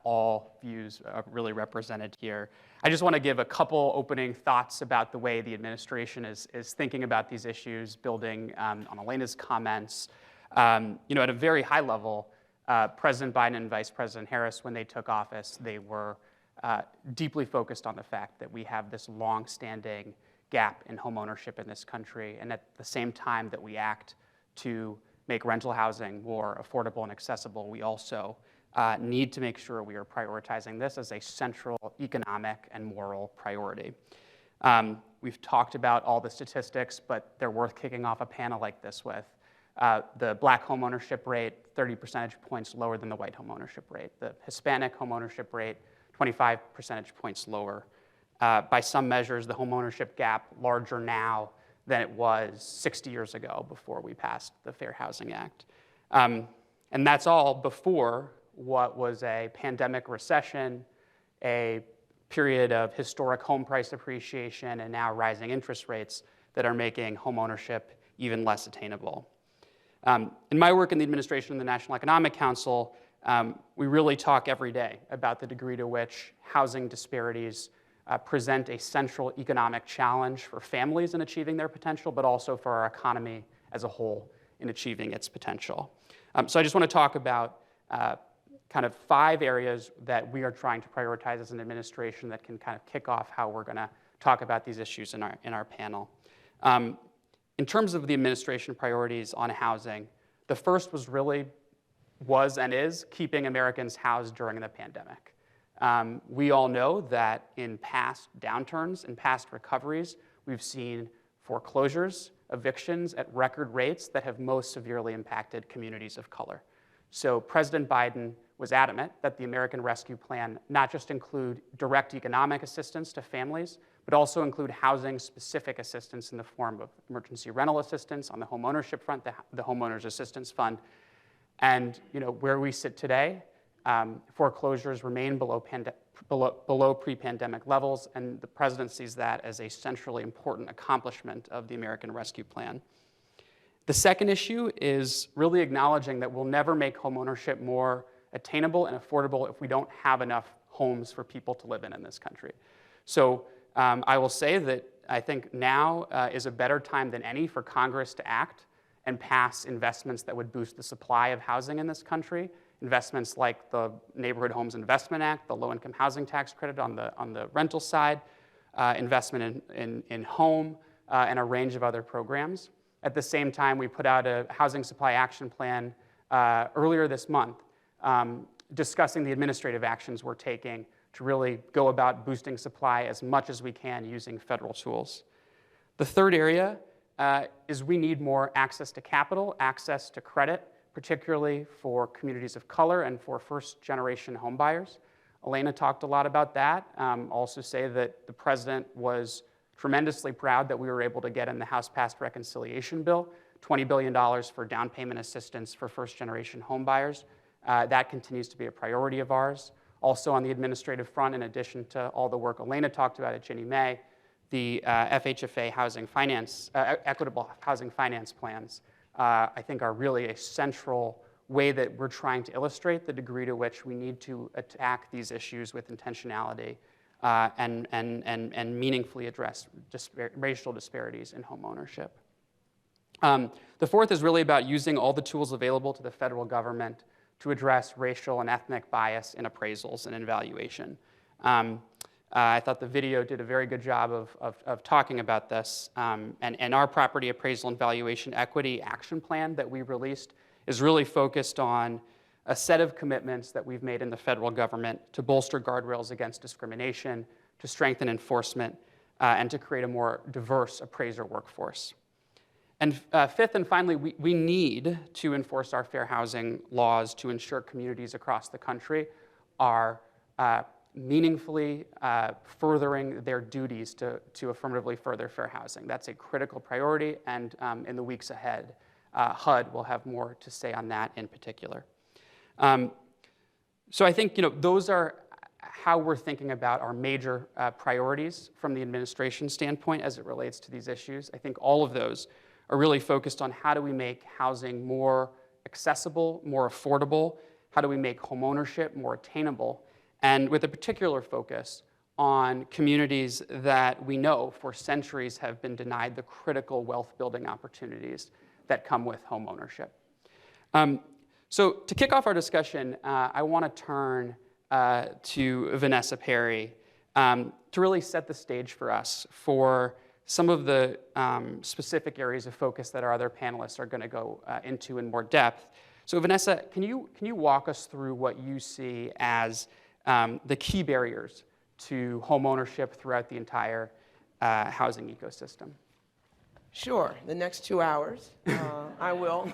all views really represented here. I just want to give a couple opening thoughts about the way the administration is thinking about these issues, building on Elena's comments. At a very high level, President Biden and Vice President Harris, when they took office, they were deeply focused on the fact that we have this long-standing gap in homeownership in this country, and at the same time that we act to make rental housing more affordable and accessible, we also need to make sure we are prioritizing this as a central economic and moral priority. We've talked about all the statistics, but they're worth kicking off a panel like this with. The Black homeownership rate, 30 percentage points lower than the white homeownership rate. The Hispanic homeownership rate, 25 percentage points lower. By some measures, the homeownership gap larger now than it was 60 years ago before we passed the Fair Housing Act. And that's all before what was a pandemic recession, a period of historic home price appreciation, and now rising interest rates that are making homeownership even less attainable. In my work in the administration of the National Economic Council, we really talk every day about the degree to which housing disparities present a central economic challenge for families in achieving their potential, but also for our economy as a whole in achieving its potential. So I just want to talk about kind of 5 areas that we are trying to prioritize as an administration that can kind of kick off how we're going to talk about these issues in our panel. In terms of the administration priorities on housing, the first was and is keeping Americans housed during the pandemic. We all know that in past downturns, in past recoveries, we've seen foreclosures, evictions at record rates that have most severely impacted communities of color. So President Biden was adamant that the American Rescue Plan not just include direct economic assistance to families, but also include housing-specific assistance in the form of emergency rental assistance on the homeownership front, the Homeowners Assistance Fund. And where we sit today, foreclosures remain below pre-pandemic levels, and the president sees that as a centrally important accomplishment of the American Rescue Plan. The second issue is really acknowledging that we'll never make homeownership more attainable and affordable if we don't have enough homes for people to live in this country. So I will say that I think now is a better time than any for Congress to act and pass investments that would boost the supply of housing in this country. Investments like the Neighborhood Homes Investment Act, the low-income housing tax credit on the rental side, investment in home, and a range of other programs. At the same time, we put out a housing supply action plan earlier this month discussing the administrative actions we're taking to really go about boosting supply as much as we can using federal tools. The third area is we need more access to capital, access to credit, particularly for communities of color and for first-generation homebuyers. Elena talked a lot about that. Also say that the president was tremendously proud that we were able to get in the House-passed reconciliation bill, $20 billion for down payment assistance for first-generation homebuyers. That continues to be a priority of ours. Also on the administrative front, in addition to all the work Elena talked about at Ginnie Mae, the FHFA housing finance, equitable housing finance plans, I think are really a central way that we're trying to illustrate the degree to which we need to attack these issues with intentionality and meaningfully address racial disparities in homeownership. The fourth is really about using all the tools available to the federal government to address racial and ethnic bias in appraisals and in valuation. I thought the video did a very good job of talking about this. And our property appraisal and valuation equity action plan that we released is really focused on a set of commitments that we've made in the federal government to bolster guardrails against discrimination, to strengthen enforcement, and to create a more diverse appraiser workforce. And fifth and finally, we need to enforce our fair housing laws to ensure communities across the country are meaningfully furthering their duties to affirmatively further fair housing. That's a critical priority, and in the weeks ahead, HUD will have more to say on that in particular. So I think those are how we're thinking about our major priorities from the administration standpoint as it relates to these issues. I think all of those are really focused on how do we make housing more accessible, more affordable, how do we make homeownership more attainable, and with a particular focus on communities that we know for centuries have been denied the critical wealth-building opportunities that come with homeownership. So to kick off our discussion, I want to turn to Vanessa Perry to really set the stage for us for some of the specific areas of focus that our other panelists are going to go into in more depth. So Vanessa, can you walk us through what you see as the key barriers to homeownership throughout the entire housing ecosystem? Sure, the next 2 hours, I will.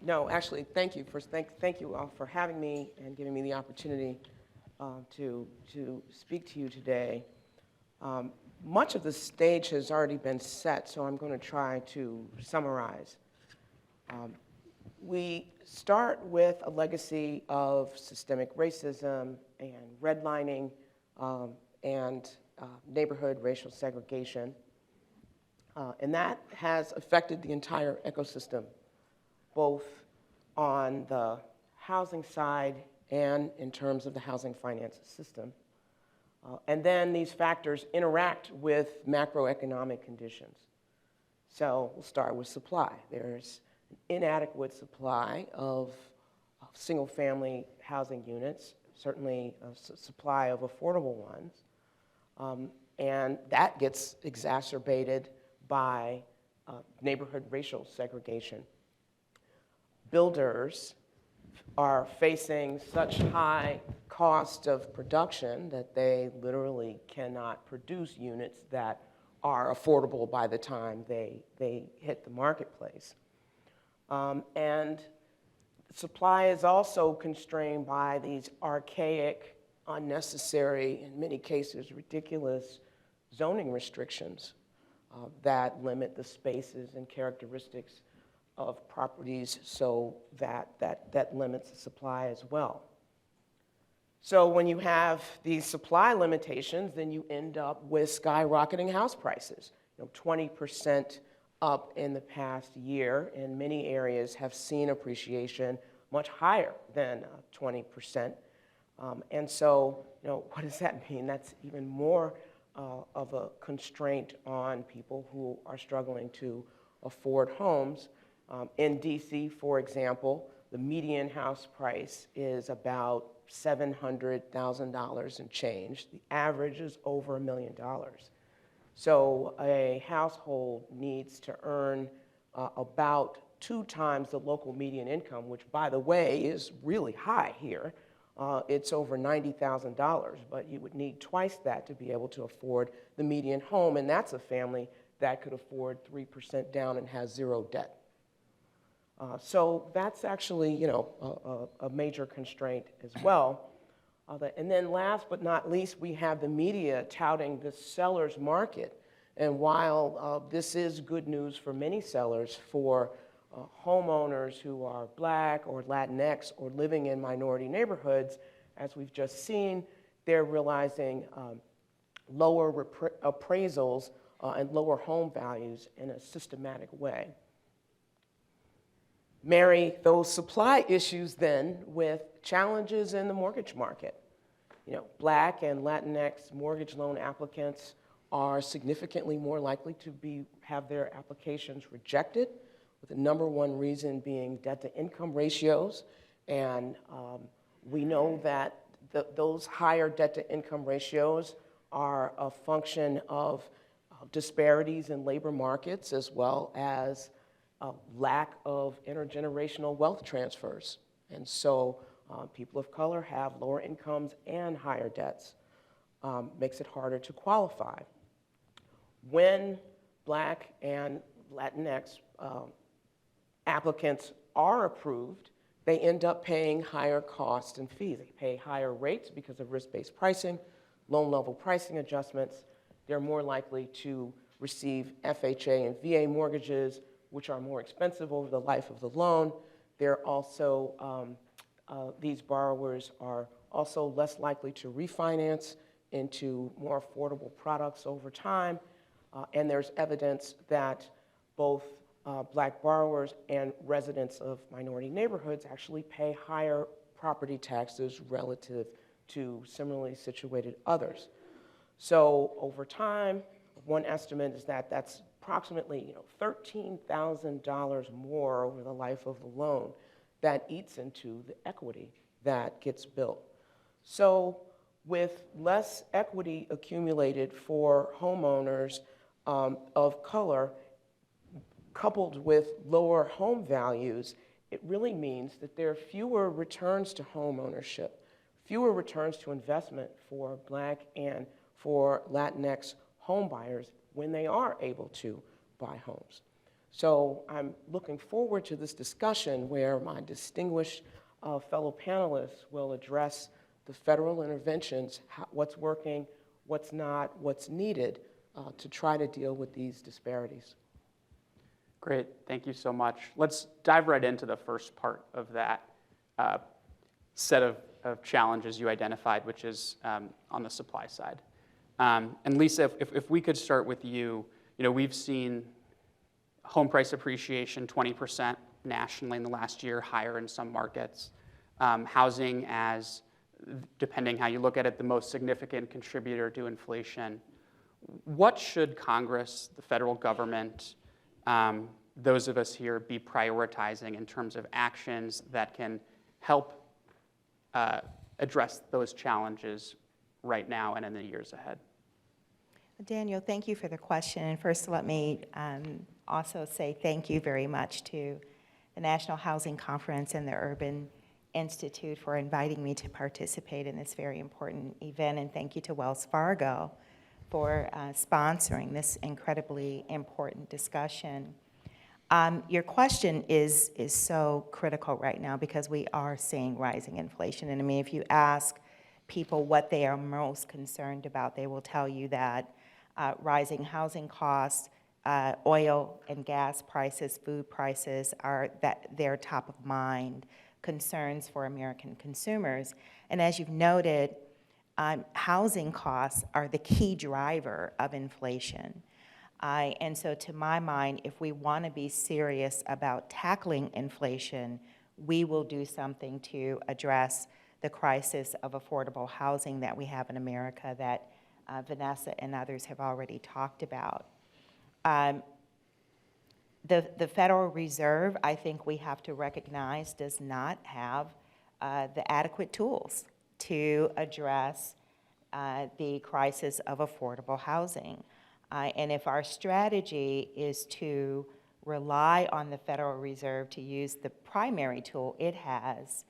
No, actually, thank you all for having me and giving me the opportunity to speak to you today. Much of the stage has already been set, so I'm going to try to summarize. We start with a legacy of systemic racism and redlining and neighborhood racial segregation. And that has affected the entire ecosystem, both on the housing side and in terms of the housing finance system. And then these factors interact with macroeconomic conditions. So we'll start with supply. There's an inadequate supply of single-family housing units, certainly a supply of affordable ones. And that gets exacerbated by neighborhood racial segregation. Builders are facing such high cost of production that they literally cannot produce units that are affordable by the time they hit the marketplace. And supply is also constrained by these archaic, unnecessary, in many cases ridiculous zoning restrictions that limit the spaces and characteristics of properties, so that limits the supply as well. So when you have these supply limitations, then you end up with skyrocketing house prices. 20% up in the past year, and many areas have seen appreciation much higher than 20%. And so, what does that mean? That's even more of a constraint on people who are struggling to afford homes. In DC, for example, the median house price is about $700,000 and change. The average is over $1 million. So a household needs to earn about 2 times the local median income, which, by the way, is really high here. It's over $90,000, but you would need twice that to be able to afford the median home, and that's a family that could afford 3% down and has 0 debt. So that's actually, a major constraint as well. And then last but not least, we have the media touting the seller's market. And while this is good news for many sellers, for homeowners who are Black or Latinx or living in minority neighborhoods, as we've just seen, they're realizing lower appraisals and lower home values in a systematic way. Marry those supply issues then with challenges in the mortgage market. Black and Latinx mortgage loan applicants are significantly more likely to have their applications rejected, with the #1 reason being debt-to-income ratios. And we know that those higher debt-to-income ratios are a function of disparities in labor markets, as well as lack of intergenerational wealth transfers. And so people of color have lower incomes and higher debts. Makes it harder to qualify. When Black and Latinx applicants are approved, they end up paying higher costs and fees. They pay higher rates because of risk-based pricing, loan-level pricing adjustments. They're more likely to receive FHA and VA mortgages, which are more expensive over the life of the loan. They're also, these borrowers are also less likely to refinance into more affordable products over time. And there's evidence that both Black borrowers and residents of minority neighborhoods actually pay higher property taxes relative to similarly situated others. So over time, one estimate is that that's approximately $13,000 more over the life of the loan that eats into the equity that gets built. So with less equity accumulated for homeowners of color, coupled with lower home values, it really means that there are fewer returns to home ownership, fewer returns to investment for Black and for Latinx home buyers when they are able to buy homes. So I'm looking forward to this discussion where my distinguished fellow panelists will address the federal interventions, what's working, what's not, what's needed to try to deal with these disparities. Great, thank you so much. Let's dive right into the first part of that set of challenges you identified, which is on the supply side. And Lisa, if we could start with you, we've seen home price appreciation 20% nationally in the last year, higher in some markets. Housing as, depending how you look at it, the most significant contributor to inflation. What should Congress, the federal government, those of us here be prioritizing in terms of actions that can help address those challenges right now and in the years ahead? Daniel, thank you for the question. And first, let me also say thank you very much to the National Housing Conference and the Urban Institute for inviting me to participate in this very important event. And thank you to Wells Fargo for sponsoring this incredibly important discussion. Your question is so critical right now because we are seeing rising inflation. And I mean, if you ask people what they are most concerned about, they will tell you that rising housing costs, oil and gas prices, food prices they're top of mind concerns for American consumers. And as you've noted, housing costs are the key driver of inflation. And so to my mind, if we want to be serious about tackling inflation, we will do something to address the crisis of affordable housing that we have in America that Vanessa and others have already talked about. The Federal Reserve, I think we have to recognize, does not have the adequate tools to address the crisis of affordable housing. And if our strategy is to rely on the Federal Reserve to use the primary tool it has,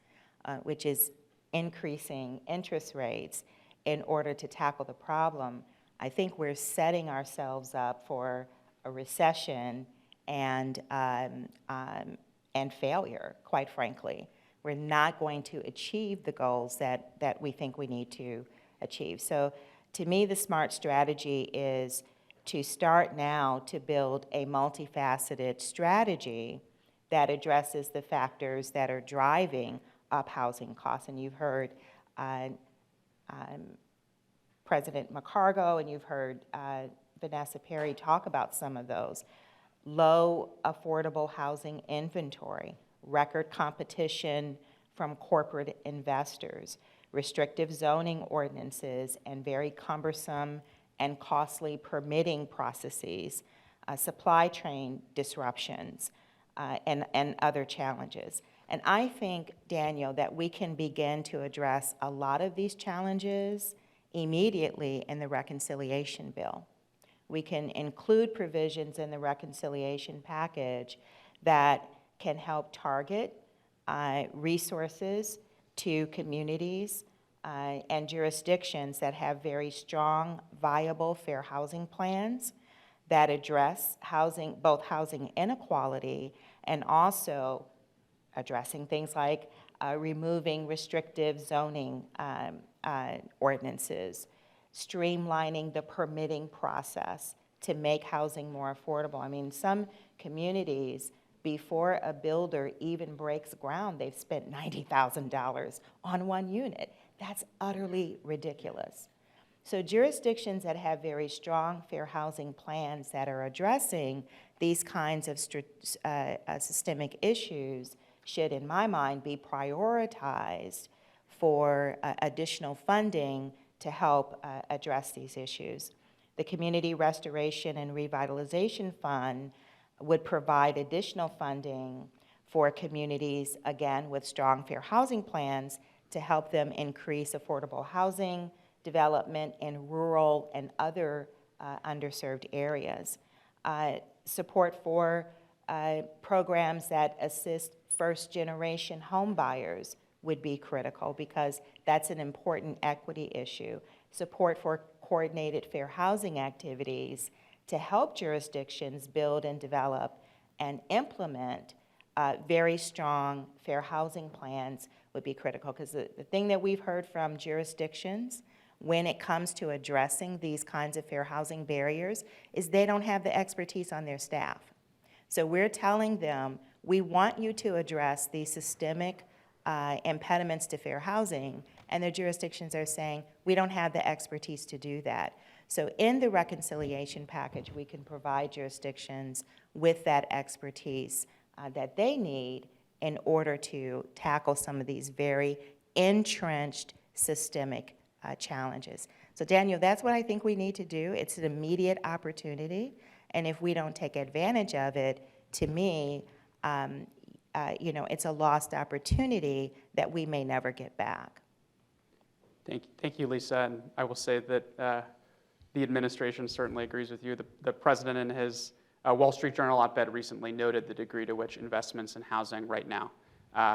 which is increasing interest rates in order to tackle the problem, I think we're setting ourselves up for a recession and failure, quite frankly. We're not going to achieve the goals that we think we need to achieve. So to me, the smart strategy is to start now to build a multifaceted strategy that addresses the factors that are driving up housing costs. And you've heard President McCargo and you've heard Vanessa Perry talk about some of those. Low affordable housing inventory, record competition from corporate investors, restrictive zoning ordinances, and very cumbersome and costly permitting processes, supply chain disruptions, and other challenges. And I think, Daniel, that we can begin to address a lot of these challenges immediately in the reconciliation bill. We can include provisions in the reconciliation package that can help target resources to communities and jurisdictions that have very strong, viable, fair housing plans that address housing, both housing inequality and also addressing things like removing restrictive zoning ordinances, streamlining the permitting process, to make housing more affordable. I mean, some communities, before a builder even breaks ground, they've spent $90,000 on one unit. That's utterly ridiculous. So jurisdictions that have very strong fair housing plans that are addressing these kinds of systemic issues should, in my mind, be prioritized for additional funding to help address these issues. The Community Restoration and Revitalization Fund would provide additional funding for communities, again, with strong fair housing plans to help them increase affordable housing development in rural and other underserved areas. Support for programs that assist first-generation home buyers would be critical because that's an important equity issue. Support for coordinated fair housing activities to help jurisdictions build and develop and implement very strong fair housing plans would be critical, because the thing that we've heard from jurisdictions when it comes to addressing these kinds of fair housing barriers is they don't have the expertise on their staff. So we're telling them, we want you to address these systemic impediments to fair housing, and their jurisdictions are saying, we don't have the expertise to do that. So in the reconciliation package, we can provide jurisdictions with that expertise that they need in order to tackle some of these very entrenched systemic challenges. So Daniel, that's what I think we need to do. It's an immediate opportunity, and if we don't take advantage of it, to me, it's a lost opportunity that we may never get back. Thank you, Lisa. And I will say that the administration certainly agrees with you. The president in his Wall Street Journal op-ed recently noted the degree to which investments in housing right now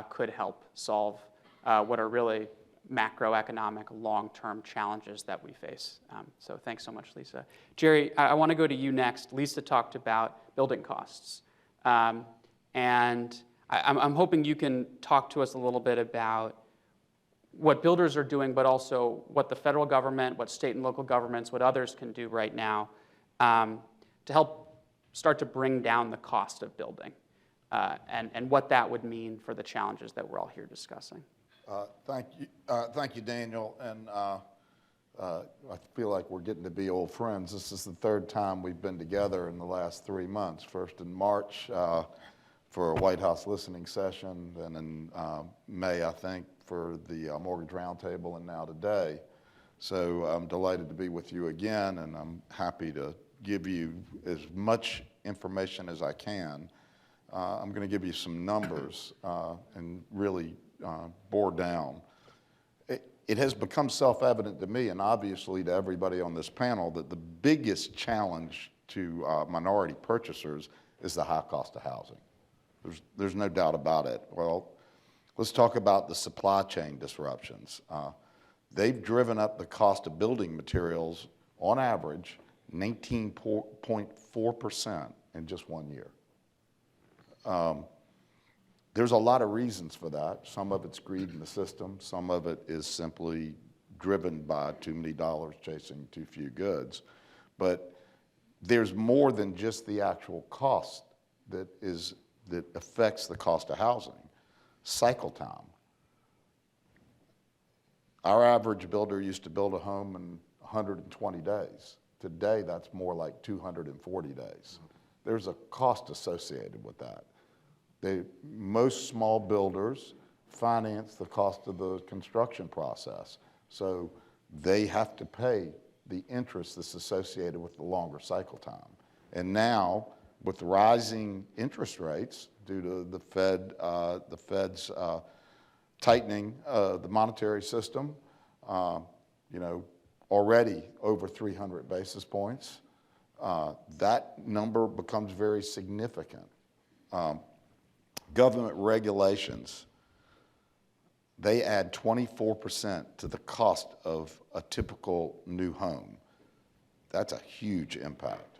could help solve what are really macroeconomic long-term challenges that we face. So thanks so much, Lisa. Jerry, I want to go to you next. Lisa talked about building costs. And I'm hoping you can talk to us a little bit about what builders are doing, but also what the federal government, what state and local governments, what others can do right now to help start to bring down the cost of building and what that would mean for the challenges that we're all here discussing. Thank you, Daniel. And I feel like we're getting to be old friends. This is the third time we've been together in the last 3 months. First in March for a White House listening session, then in May, I think, for the Mortgage Roundtable, and now today. So I'm delighted to be with you again, and I'm happy to give you as much information as I can. I'm going to give you some numbers and really bore down. It has become self-evident to me and obviously to everybody on this panel that the biggest challenge to minority purchasers is the high cost of housing. There's no doubt about it. Well, let's talk about the supply chain disruptions. They've driven up the cost of building materials on average 19.4% in just 1 year. There's a lot of reasons for that. Some of it's greed in the system. Some of it is simply driven by too many dollars chasing too few goods. But there's more than just the actual cost that affects the cost of housing. Cycle time. Our average builder used to build a home in 120 days. Today, that's more like 240 days. There's a cost associated with that. Most small builders finance the cost of the construction process. So they have to pay the interest that's associated with the longer cycle time. And now, with rising interest rates due to the Fed's tightening the monetary system, already over 300 basis points, that number becomes very significant. Government regulations, they add 24% to the cost of a typical new home. That's a huge impact.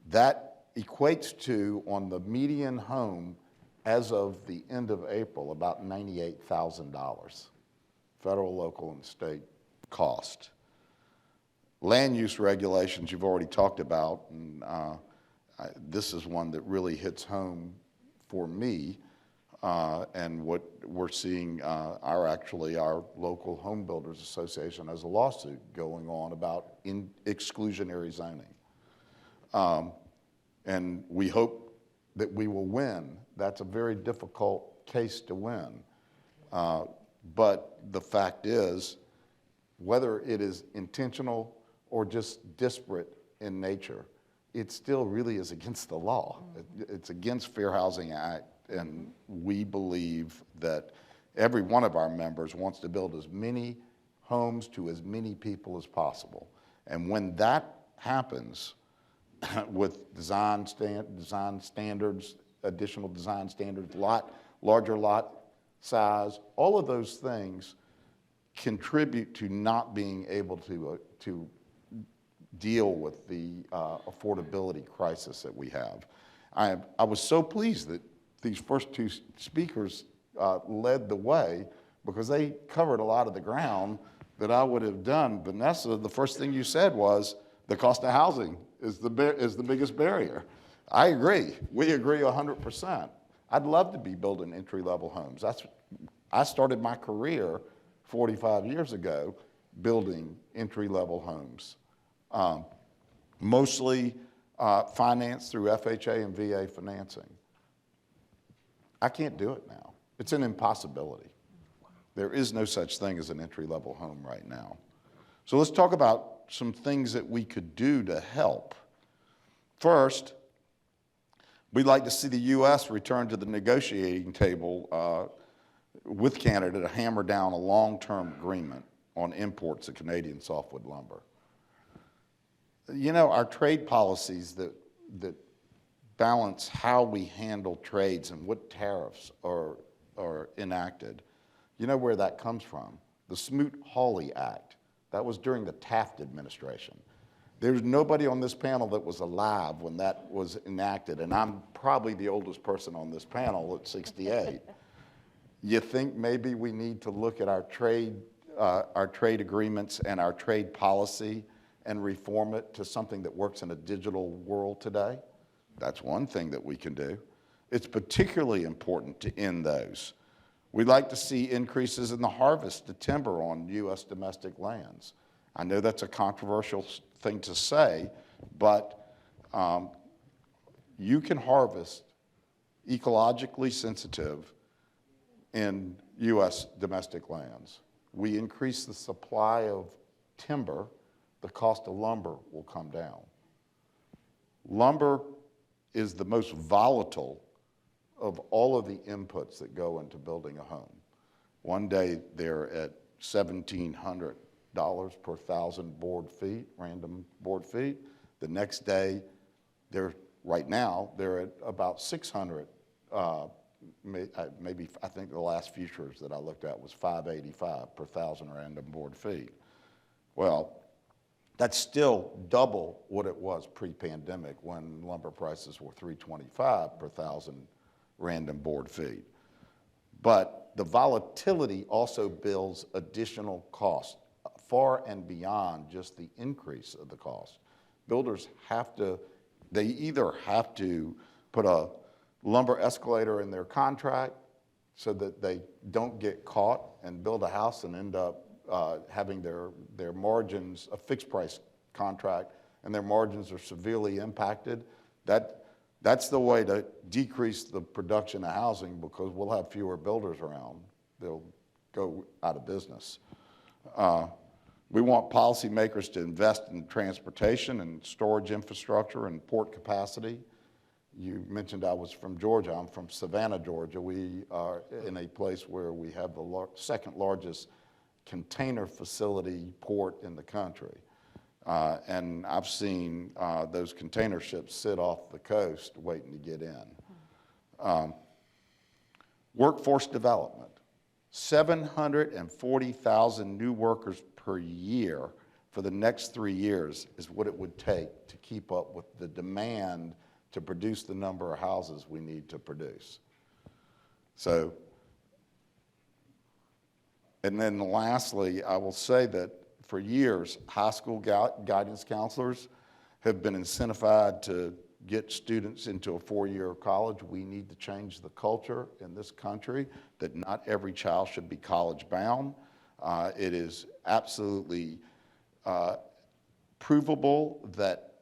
That equates to, on the median home, as of the end of April, about $98,000, federal, local, and state cost. Land use regulations you've already talked about, and this is one that really hits home for me, and what we're seeing, our local home builders association has a lawsuit going on about exclusionary zoning. And we hope that we will win. That's a very difficult case to win. But the fact is, whether it is intentional or just disparate in nature, it still really is against the law. It's against Fair Housing Act, and we believe that every one of our members wants to build as many homes to as many people as possible. And when that happens, with design standards, additional design standards, larger lot size, all of those things contribute to not being able to deal with the affordability crisis that we have. I was so pleased that these first two speakers led the way, because they covered a lot of the ground that I would have done. Vanessa, the first thing you said was the cost of housing is the biggest barrier. I agree. We agree 100%. I'd love to be building entry-level homes. I started my career 45 years ago building entry-level homes, mostly financed through FHA and VA financing. I can't do it now. It's an impossibility. There is no such thing as an entry-level home right now. So let's talk about some things that we could do to help. First, we'd like to see the U.S. return to the negotiating table with Canada to hammer down a long-term agreement on imports of Canadian softwood lumber. You know, our trade policies that balance how we handle trades and what tariffs are enacted, you know where that comes from? The Smoot-Hawley Act. That was during the Taft administration. There's nobody on this panel that was alive when that was enacted, and I'm probably the oldest person on this panel at 68. You think maybe we need to look at our trade agreements and our trade policy and reform it to something that works in a digital world today? That's one thing that we can do. It's particularly important to end those. We'd like to see increases in the harvest of timber on U.S. domestic lands. I know that's a controversial thing to say, but you can harvest ecologically sensitive in U.S. domestic lands. We increase the supply of timber, the cost of lumber will come down. Lumber is the most volatile of all of the inputs that go into building a home. One day they're at $1,700 per 1,000 board feet, random board feet. The next day, right now, they're at about 600. Maybe, I think the last futures that I looked at was 585 per 1,000 random board feet. Well, that's still double what it was pre-pandemic when lumber prices were 325 per 1,000 random board feet. But the volatility also builds additional cost far and beyond just the increase of the cost. Builders they either have to put a lumber escalator in their contract so that they don't get caught and build a house and end up having their margins, a fixed price contract, and their margins are severely impacted. That's the way to decrease the production of housing, because we'll have fewer builders around. They'll go out of business. We want policymakers to invest in transportation and storage infrastructure and port capacity. You mentioned I was from Georgia. I'm from Savannah, Georgia. We are in a place where we have the second largest container facility port in the country. And I've seen those container ships sit off the coast waiting to get in. Workforce development. 740,000 new workers per year for the next 3 years is what it would take to keep up with the demand to produce the number of houses we need to produce. So, and then lastly, I will say that for years, high school guidance counselors have been incentivized to get students into a four-year college. We need to change the culture in this country that not every child should be college bound. It is absolutely provable that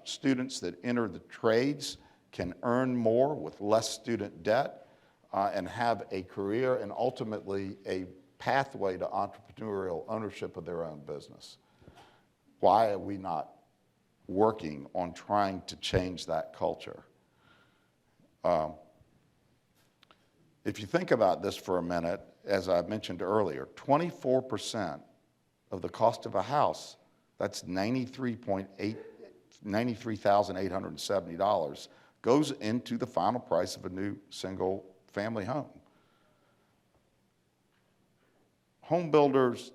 students that enter the trades can earn more with less student debt and have a career and ultimately a pathway to entrepreneurial ownership of their own business. Why are we not working on trying to change that culture? If you think about this for a minute, as I mentioned earlier, 24% of the cost of a house, that's $93,870, goes into the final price of a new single-family home. Home builders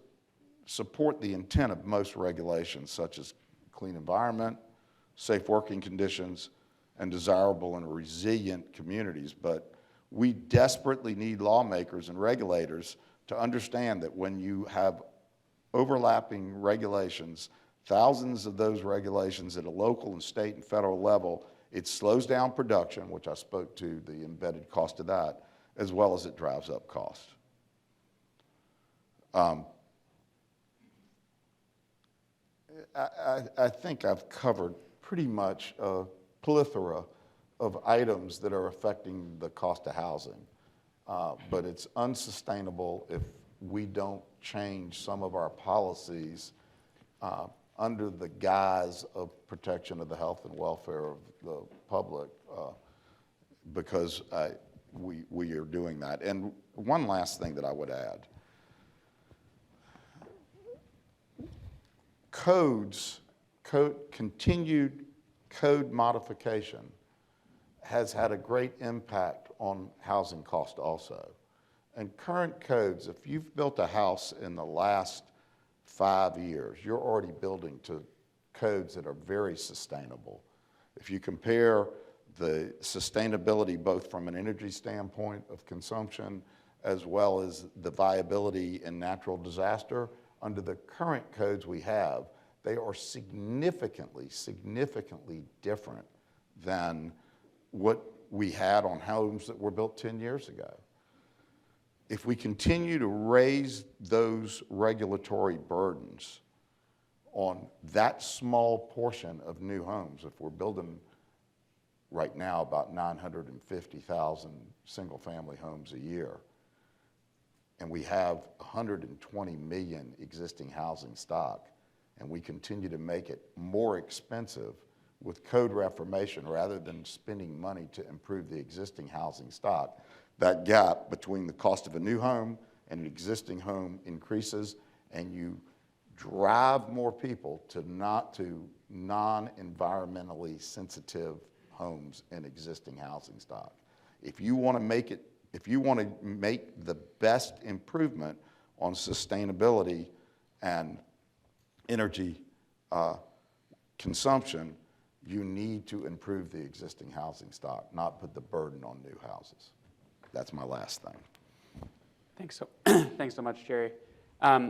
support the intent of most regulations, such as clean environment, safe working conditions, and desirable and resilient communities. But we desperately need lawmakers and regulators to understand that when you have overlapping regulations, thousands of those regulations at a local and state and federal level, it slows down production, which I spoke to the embedded cost of that, as well as it drives up cost. I think I've covered pretty much a plethora of items that are affecting the cost of housing, but it's unsustainable if we don't change some of our policies under the guise of protection of the health and welfare of the public, because we are doing that. And one last thing that I would add. Continued code modification has had a great impact on housing cost also. And current codes, if you've built a house in the last 5 years, you're already building to codes that are very sustainable. If you compare the sustainability both from an energy standpoint of consumption as well as the viability in natural disaster, under the current codes we have, they are significantly different than what we had on homes that were built 10 years ago. If we continue to raise those regulatory burdens on that small portion of new homes, if we're building right now about 950,000 single-family homes a year, and we have 120 million existing housing stock, and we continue to make it more expensive with code reformation rather than spending money to improve the existing housing stock, that gap between the cost of a new home and an existing home increases, and you drive more people to non-environmentally sensitive homes in existing housing stock. If you want to make the best improvement on sustainability and energy consumption, you need to improve the existing housing stock, not put the burden on new houses. That's my last thing. Thanks so much, Jerry.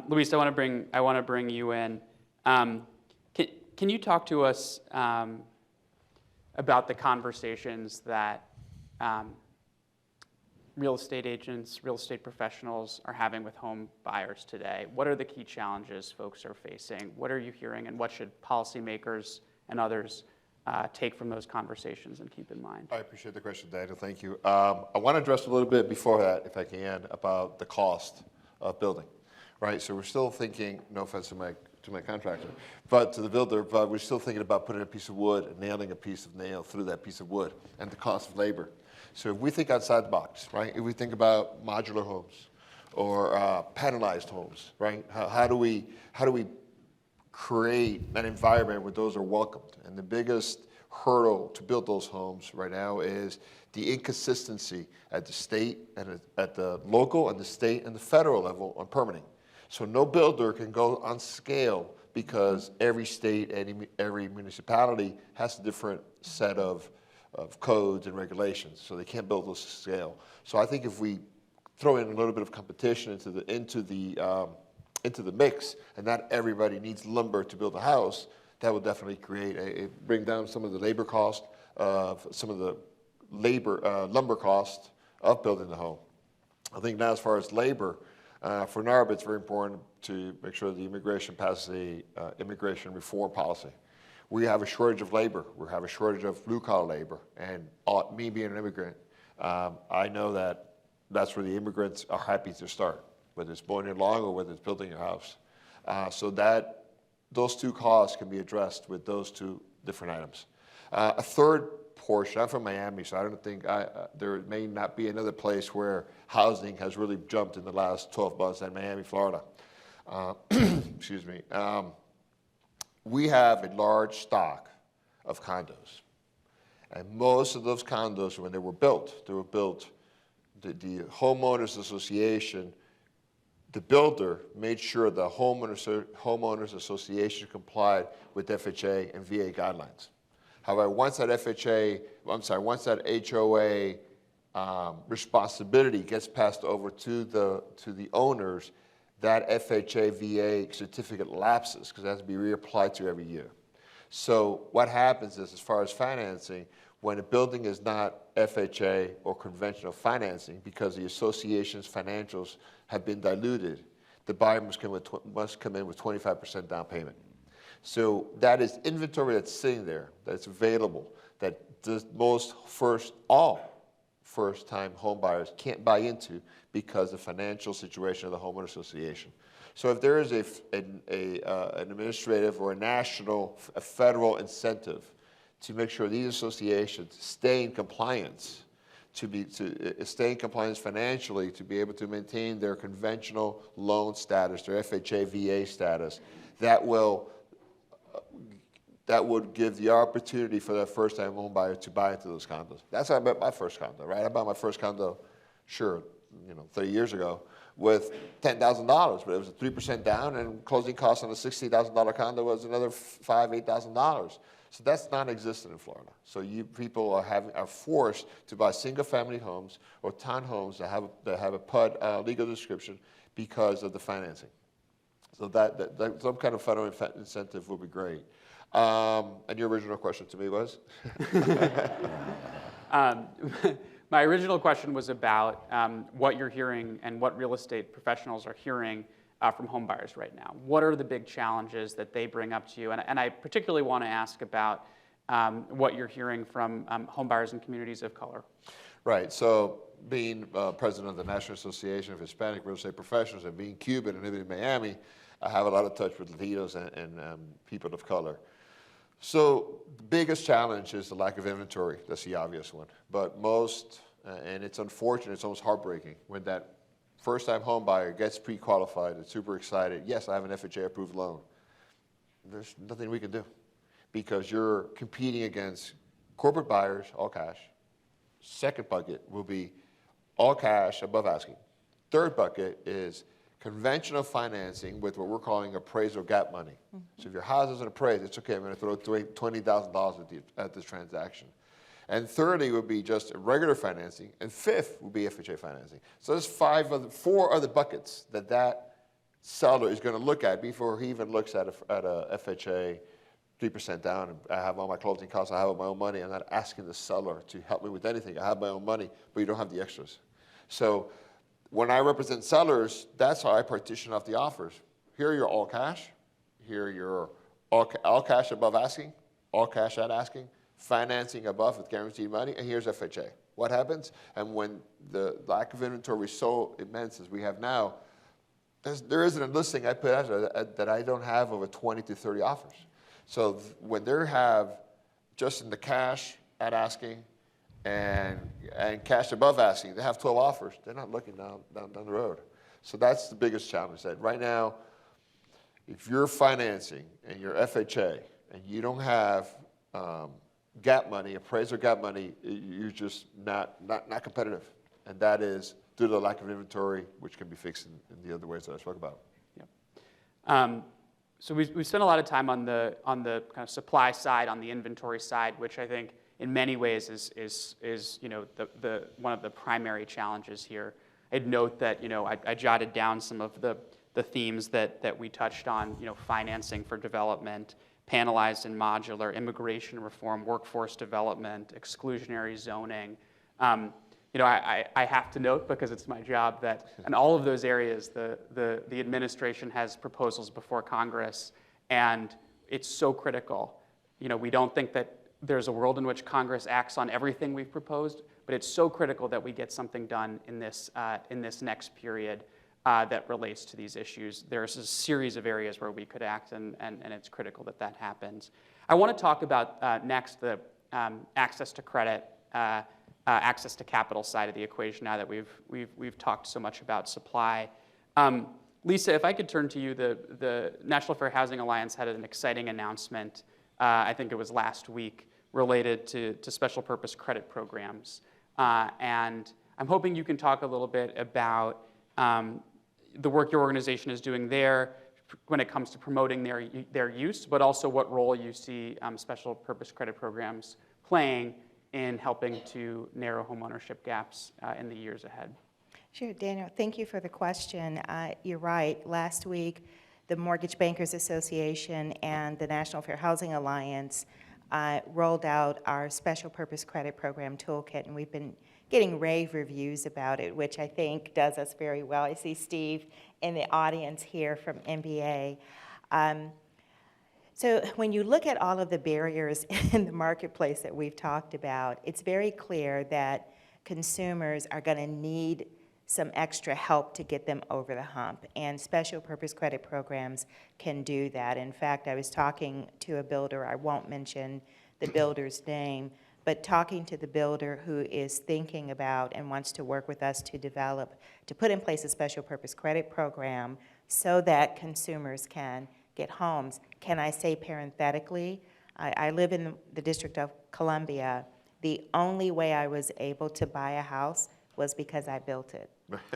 Luis, I want to bring you in. Can you talk to us about the conversations that real estate agents, real estate professionals are having with home buyers today? What are the key challenges folks are facing? What are you hearing, and what should policymakers and others take from those conversations and keep in mind? I appreciate the question, Daniel. Thank you. I want to address a little bit before that, if I can, about the cost of building, right? So we're still thinking, no offense to my contractor, but to the builder, but we're still thinking about putting a piece of wood and nailing a piece of nail through that piece of wood and the cost of labor. So if we think outside the box, right? If we think about modular homes or panelized homes, right? How do we create an environment where those are welcomed? And the biggest hurdle to build those homes right now is the inconsistency at the state and at the local and the state and the federal level on permitting. So no builder can go on scale because every state and every municipality has a different set of codes and regulations, so they can't build those to scale. So I think if we throw in a little bit of competition into into the mix, and not everybody needs lumber to build a house, that will definitely bring down some of the labor cost of some of the lumber cost of building the home. I think now as far as labor, for NARB, it's very important to make sure the immigration passes the immigration reform policy. We have a shortage of labor. We have a shortage of blue-collar labor. And me being an immigrant, I know that that's where the immigrants are happy to start, whether it's mowing your lawn or whether it's building your house. So that those two costs can be addressed with those two different items. A third portion, I'm from Miami, so I don't think there may not be another place where housing has really jumped in the last 12 months than Miami, Florida. Excuse me. We have a large stock of condos. And most of those condos, when they were built, the homeowners association, the builder made sure the homeowners association complied with FHA and VA guidelines. However, once that HOA responsibility gets passed over to the owners, that FHA VA certificate lapses because it has to be reapplied to every year. So what happens is, as far as financing, when a building is not FHA or conventional financing because the association's financials have been diluted, the buyer must come in with 25% down payment. So that is inventory that's sitting there, that's available, that all first-time home buyers can't buy into because of the financial situation of the homeowner association. So if there is an administrative or a federal incentive to make sure these associations stay in compliance, stay in compliance financially, to be able to maintain their conventional loan status, their FHA VA status, that would give the opportunity for that first-time home buyer to buy into those condos. That's how I bought my first condo, right? I bought my first condo, 30 years ago, with $10,000, but it was a 3% down, and closing costs on a $60,000 condo was another $5,000, $8,000. So that's non-existent in Florida. So people are forced to buy single-family homes or townhomes that have a PUD legal description because of the financing. So that some kind of federal incentive would be great. And your original question to me was? My original question was about what you're hearing and what real estate professionals are hearing from home buyers right now. What are the big challenges that they bring up to you? And I particularly want to ask about what you're hearing from home buyers in communities of color. Right. So being president of the National Association of Hispanic Real Estate Professionals and being Cuban and living in Miami, I have a lot of touch with Latinos and people of color. So the biggest challenge is the lack of inventory. That's the obvious one. But and it's unfortunate, it's almost heartbreaking, when that first-time home buyer gets pre-qualified and super excited, yes, I have an FHA-approved loan. There's nothing we can do because you're competing against corporate buyers, all cash. Second bucket will be all cash above asking. Third bucket is conventional financing with what we're calling appraisal gap money. Mm-hmm. So if your house isn't appraised, it's okay, I'm going to throw $20,000 at this transaction. And thirdly would be just regular financing, and fifth would be FHA financing. So there's four other buckets that seller is going to look at before he even looks at a FHA 3% down. And I have all my closing costs, I have my own money. I'm not asking the seller to help me with anything. I have my own money, but you don't have the extras. So when I represent sellers, that's how I partition off the offers. Here you're all cash. Here you're all cash above asking, all cash at asking, financing above with guaranteed money, and here's FHA. What happens? And when the lack of inventory is so immense as we have now, there isn't a listing I put out that I don't have over 20 to 30 offers. So when they have just in the cash at asking and cash above asking, they have 12 offers. They're not looking down the road. So that's the biggest challenge. That right now, if you're financing and you're FHA and you don't have gap money, appraiser gap money, you're just not competitive. And that is due to the lack of inventory, which can be fixed in the other ways that I spoke about. Yep. So we spent a lot of time on the kind of supply side, on the inventory side, which I think in many ways is one of the primary challenges here. I'd note that I jotted down some of the the themes that we touched on, financing for development, panelized and modular, immigration reform, workforce development, exclusionary zoning. I have to note, because it's my job, that in all of those areas, the administration has proposals before Congress, and it's so critical. We don't think that there's a world in which Congress acts on everything we've proposed, but it's so critical that we get something done in this next period that relates to these issues. There's a series of areas where we could act, and it's critical that that happens. I want to talk about next the access to credit, access to capital side of the equation now that we've talked so much about supply. Lisa, if I could turn to you, the National Fair Housing Alliance had an exciting announcement, I think it was last week, related to special purpose credit programs. And I'm hoping you can talk a little bit about the work your organization is doing there when it comes to promoting their use, but also what role you see special purpose credit programs playing in helping to narrow homeownership gaps in the years ahead. Sure, Daniel, thank you for the question. You're right. Last week, the Mortgage Bankers Association and the National Fair Housing Alliance rolled out our special purpose credit program toolkit, and we've been getting rave reviews about it, which I think does us very well. I see Steve in the audience here from MBA. So when you look at all of the barriers in the marketplace that we've talked about, it's very clear that consumers are going to need some extra help to get them over the hump, and special purpose credit programs can do that. In fact, I was talking to a builder, I won't mention the builder's name, but talking to the builder who is thinking about and wants to work with us to put in place a special purpose credit program so that consumers can get homes. Can I say parenthetically, I live in the District of Columbia. The only way I was able to buy a house was because I built it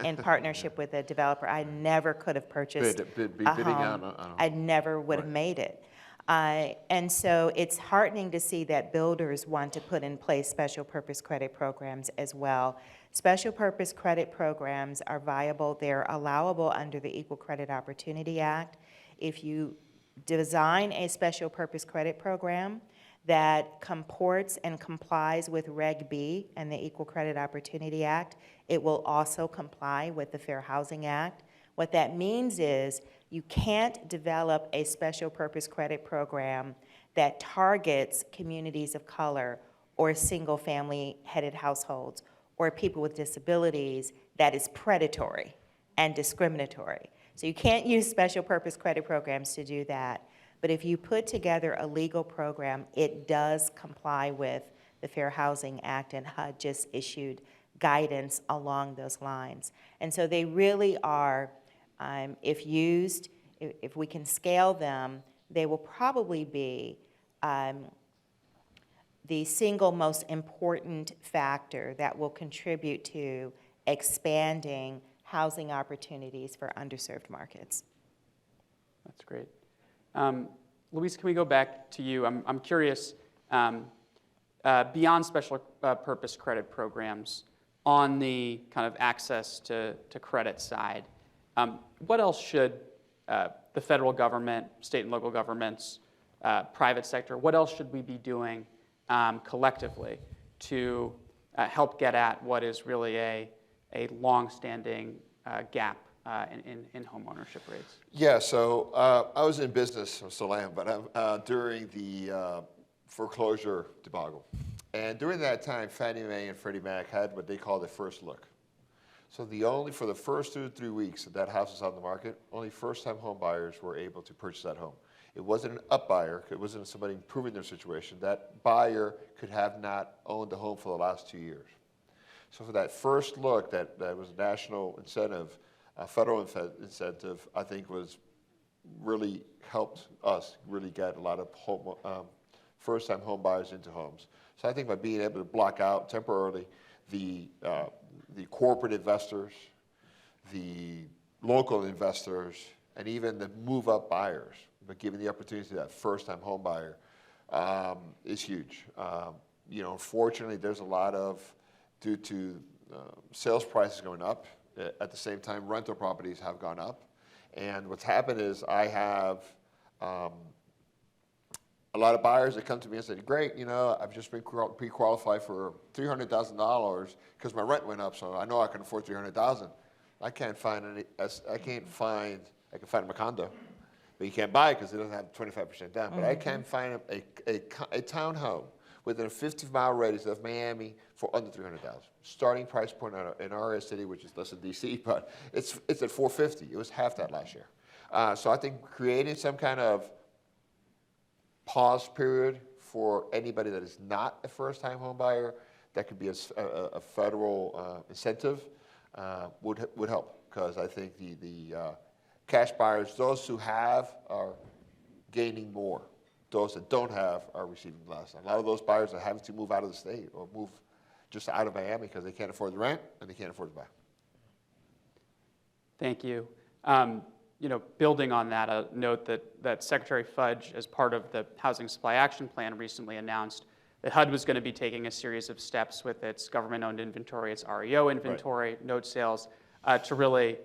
in partnership with a developer. I never could have purchased a home. I never would have made it. And so it's heartening to see that builders want to put in place special purpose credit programs as well. Special purpose credit programs are viable. They're allowable under the Equal Credit Opportunity Act. If you design a special purpose credit program that comports and complies with Reg B and the Equal Credit Opportunity Act, it will also comply with the Fair Housing Act. What that means is you can't develop a special purpose credit program that targets communities of color or single family headed households or people with disabilities that is predatory and discriminatory. So you can't use special purpose credit programs to do that. But if you put together a legal program, it does comply with the Fair Housing Act, and HUD just issued guidance along those lines. And so they really are, if used, if we can scale them, they will probably be the single most important factor that will contribute to expanding housing opportunities for underserved markets. That's great. Luis, can we go back to you? I'm curious, beyond special purpose credit programs, on the kind of access to credit side, what else should the federal government, state and local governments, private sector, what else should we be doing collectively to help get at what is really a long-standing gap in home ownership rates? Yeah, so I was in business, I still am, but during the foreclosure debacle. And during that time, Fannie Mae and Freddie Mac had what they call the first look. So for the first 2 to 3 weeks that house was on the market, only first-time home buyers were able to purchase that home. It wasn't an up buyer, it wasn't somebody improving their situation. That buyer could have not owned a home for the last 2 years. So for that first look, that was a national incentive, federal incentive, I think really helped us really get a lot of first-time home buyers into homes. So I think by being able to block out temporarily the corporate investors, the local investors, and even the move-up buyers, but giving the opportunity to that first-time home buyer is huge. Unfortunately, there's a lot of, due to sales prices going up, at the same time, rental properties have gone up. And what's happened is I have a lot of buyers that come to me and say, great, I've just been pre-qualified for $300,000 because my rent went up, so I know I can afford $300,000. I can find them a condo, but you can't buy it because it doesn't have 25% down. But I can find a townhome within a 50-mile radius of Miami for under $300,000. Starting price point in our city, which is less than DC, but it's at $450,000. It was half that last year. So I think creating some kind of pause period for anybody that is not a first-time home buyer, that could be a federal incentive, would help, because I think the cash buyers, those who have, are gaining more. Those that don't have are receiving less. A lot of those buyers are having to move out of the state or move just out of Miami because they can't afford the rent and they can't afford to buy. Thank you. Building on that, a note that Secretary Fudge, as part of the Housing Supply Action Plan, recently announced that HUD was going to be taking a series of steps with its government-owned inventory, its REO inventory, note sales, to really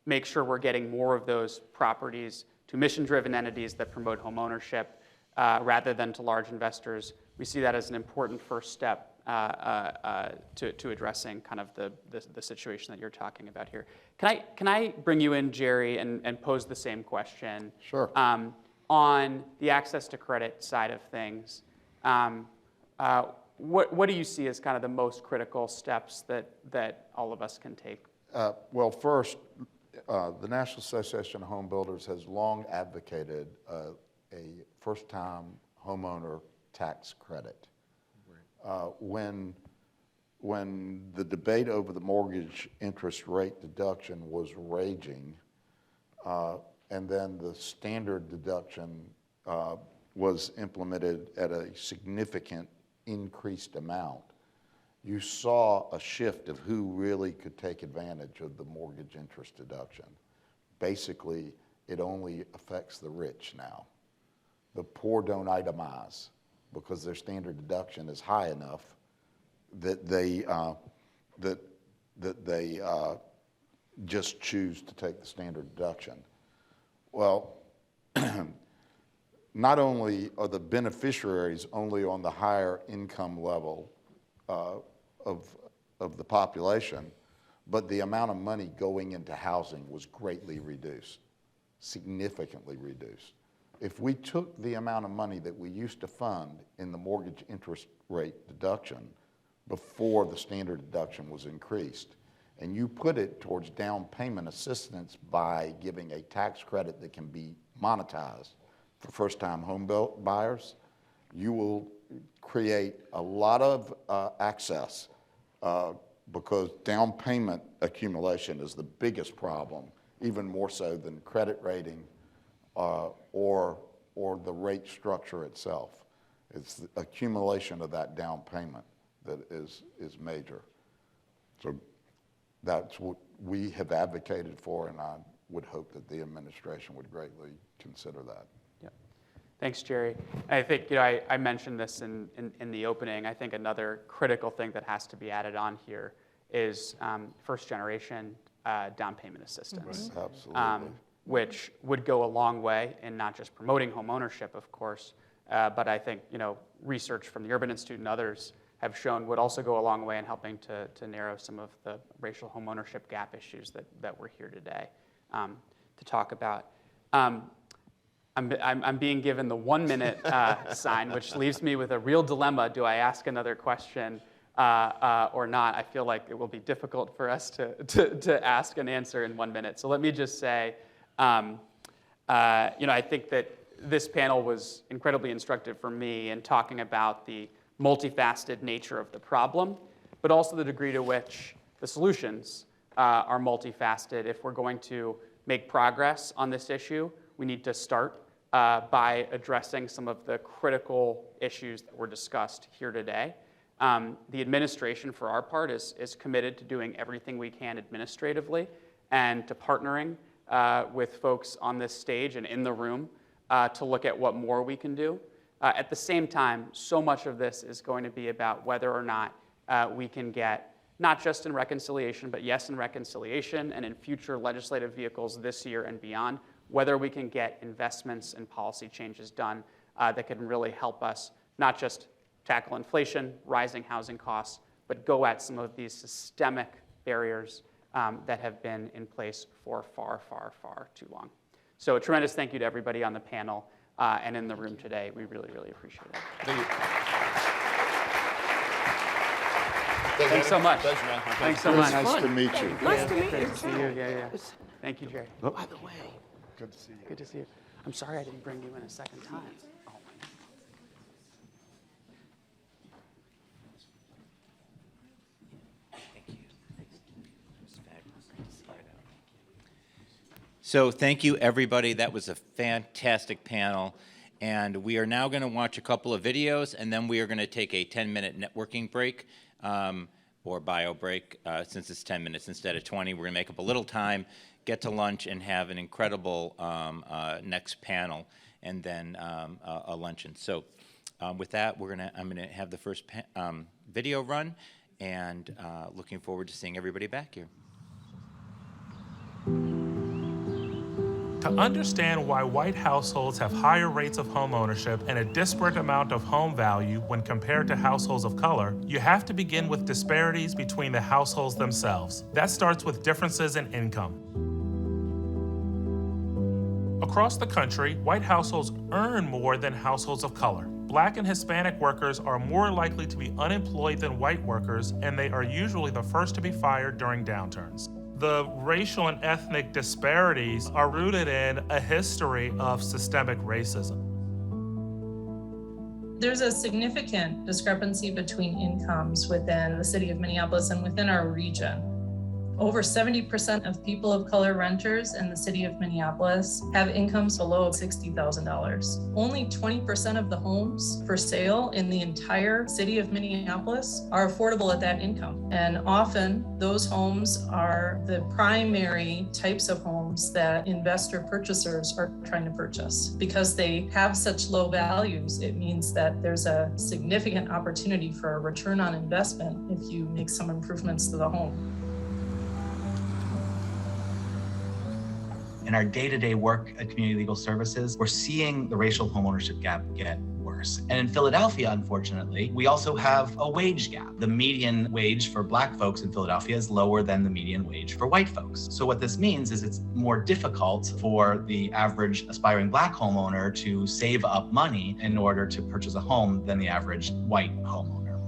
make sure we're getting more of those properties to mission-driven entities that promote home ownership rather than to large investors. We see that as an important first step to addressing kind of the situation that you're talking about here. Can I bring you in, Jerry, and pose the same question? Sure. On the access to credit side of things, what do you see as kind of the most critical steps that all of us can take? Well, first, the National Association of Home Builders has long advocated a first-time homeowner tax credit. When the debate over the mortgage interest rate deduction was raging, and then the standard deduction was implemented at a significant increased amount, you saw a shift of who really could take advantage of the mortgage interest deduction. Basically, it only affects the rich now. The poor don't itemize because their standard deduction is high enough that they just choose to take the standard deduction. Well, not only are the beneficiaries only on the higher income level of the population, but the amount of money going into housing was greatly reduced, significantly reduced. If we took the amount of money that we used to fund in the mortgage interest rate deduction before the standard deduction was increased, and you put it towards down payment assistance by giving a tax credit that can be monetized for first-time home buyers, you will create a lot of access because down payment accumulation is the biggest problem, even more so than credit rating or the rate structure itself. It's the accumulation of that down payment that is major. So that's what we have advocated for, and I would hope that the administration would greatly consider that. Thanks, Jerry. I think I mentioned this in the opening. I think another critical thing that has to be added on here is first-generation down payment assistance. Right. Absolutely. Which would go a long way in not just promoting home ownership, of course, but I think research from the Urban Institute and others have shown would also go a long way in helping to narrow some of the racial homeownership gap issues that we're here today to talk about. I'm being given the 1 minute sign, which leaves me with a real dilemma. Do I ask another question or not? I feel like it will be difficult for us to ask and answer in 1 minute. So let me just say, I think that this panel was incredibly instructive for me in talking about the multifaceted nature of the problem, but also the degree to which the solutions are multifaceted. If we're going to make progress on this issue, we need to start by addressing some of the critical issues that were discussed here today. The administration, for our part, is committed to doing everything we can administratively and to partnering with folks on this stage and in the room to look at what more we can do. At the same time, so much of this is going to be about whether or not we can get not just in reconciliation, but yes, in reconciliation and in future legislative vehicles this year and beyond, whether we can get investments and policy changes done that can really help us not just tackle inflation, rising housing costs, but go at some of these systemic barriers that have been in place for far, far, far too long. So a tremendous thank you to everybody on the panel and in the room today. We really, really appreciate it. Thank you. Thanks so much. Pleasure, man. Thanks so much. Nice to meet you. Nice to meet you. Great to see you. Yeah. Thank you, Jerry. By the way, Good to see you. Good to see you. I'm sorry I didn't bring you in a second time. Oh, So thank you, everybody. That was a fantastic panel. And we are now going to watch a couple of videos, and then we are going to take a 10-minute networking break or bio break. Since it's 10 minutes instead of 20, we're going to make up a little time, get to lunch, and have an incredible next panel, and then a luncheon. So with that, I'm going to have the first video run, and looking forward to seeing everybody back here. To understand why white households have higher rates of home ownership and a disparate amount of home value when compared to households of color, you have to begin with disparities between the households themselves. That starts with differences in income. Across the country, white households earn more than households of color. Black and Hispanic workers are more likely to be unemployed than white workers, and they are usually the first to be fired during downturns. The racial and ethnic disparities are rooted in a history of systemic racism. There's a significant discrepancy between incomes within the city of Minneapolis and within our region. Over 70% of people of color renters in the city of Minneapolis have incomes below $60,000. Only 20% of the homes for sale in the entire city of Minneapolis are affordable at that income. And often those homes are the primary types of homes that investor purchasers are trying to purchase. Because they have such low values, it means that there's a significant opportunity for a return on investment if you make some improvements to the home. In our day-to-day work at Community Legal Services, we're seeing the racial homeownership gap get worse. And in Philadelphia, unfortunately, we also have a wage gap. The median wage for Black folks in Philadelphia is lower than the median wage for white folks. So what this means is it's more difficult for the average aspiring Black homeowner to save up money in order to purchase a home than the average white homeowner.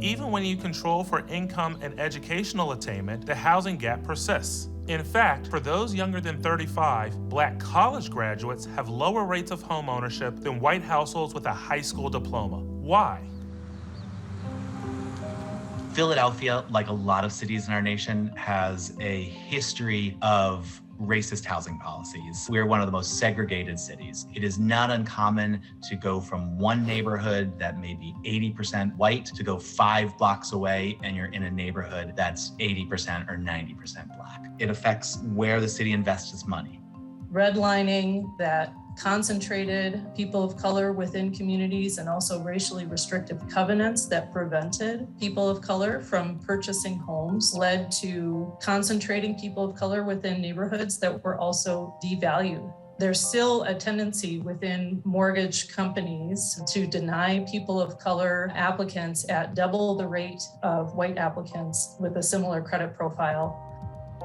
Even when you control for income and educational attainment, the housing gap persists. In fact, for those younger than 35, Black college graduates have lower rates of home ownership than white households with a high school diploma. Why? Philadelphia, like a lot of cities in our nation, has a history of racist housing policies. We're one of the most segregated cities. It is not uncommon to go from one neighborhood that may be 80% white to go 5 blocks away and you're in a neighborhood that's 80% or 90% Black. It affects where the city invests its money. Redlining that concentrated people of color within communities and also racially restrictive covenants that prevented people of color from purchasing homes led to concentrating people of color within neighborhoods that were also devalued. There's still a tendency within mortgage companies to deny people of color applicants at double the rate of white applicants with a similar credit profile.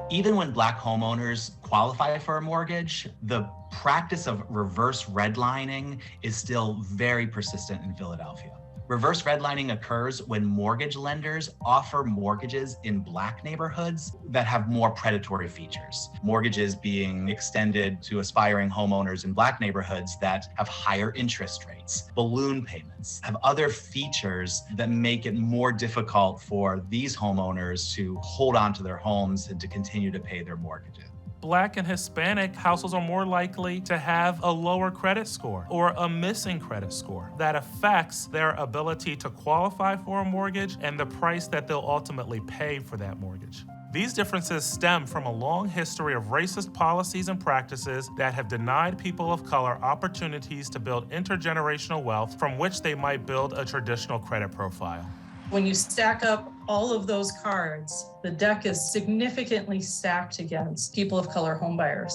Even when Black homeowners qualify for a mortgage, the practice of reverse redlining is still very persistent in Philadelphia. Reverse redlining occurs when mortgage lenders offer mortgages in Black neighborhoods that have more predatory features. Mortgages being extended to aspiring homeowners in Black neighborhoods that have higher interest rates. Balloon payments have other features that make it more difficult for these homeowners to hold on to their homes and to continue to pay their mortgages. Black and Hispanic households are more likely to have a lower credit score or a missing credit score that affects their ability to qualify for a mortgage and the price that they'll ultimately pay for that mortgage. These differences stem from a long history of racist policies and practices that have denied people of color opportunities to build intergenerational wealth from which they might build a traditional credit profile. When you stack up all of those cards, the deck is significantly stacked against people of color homebuyers.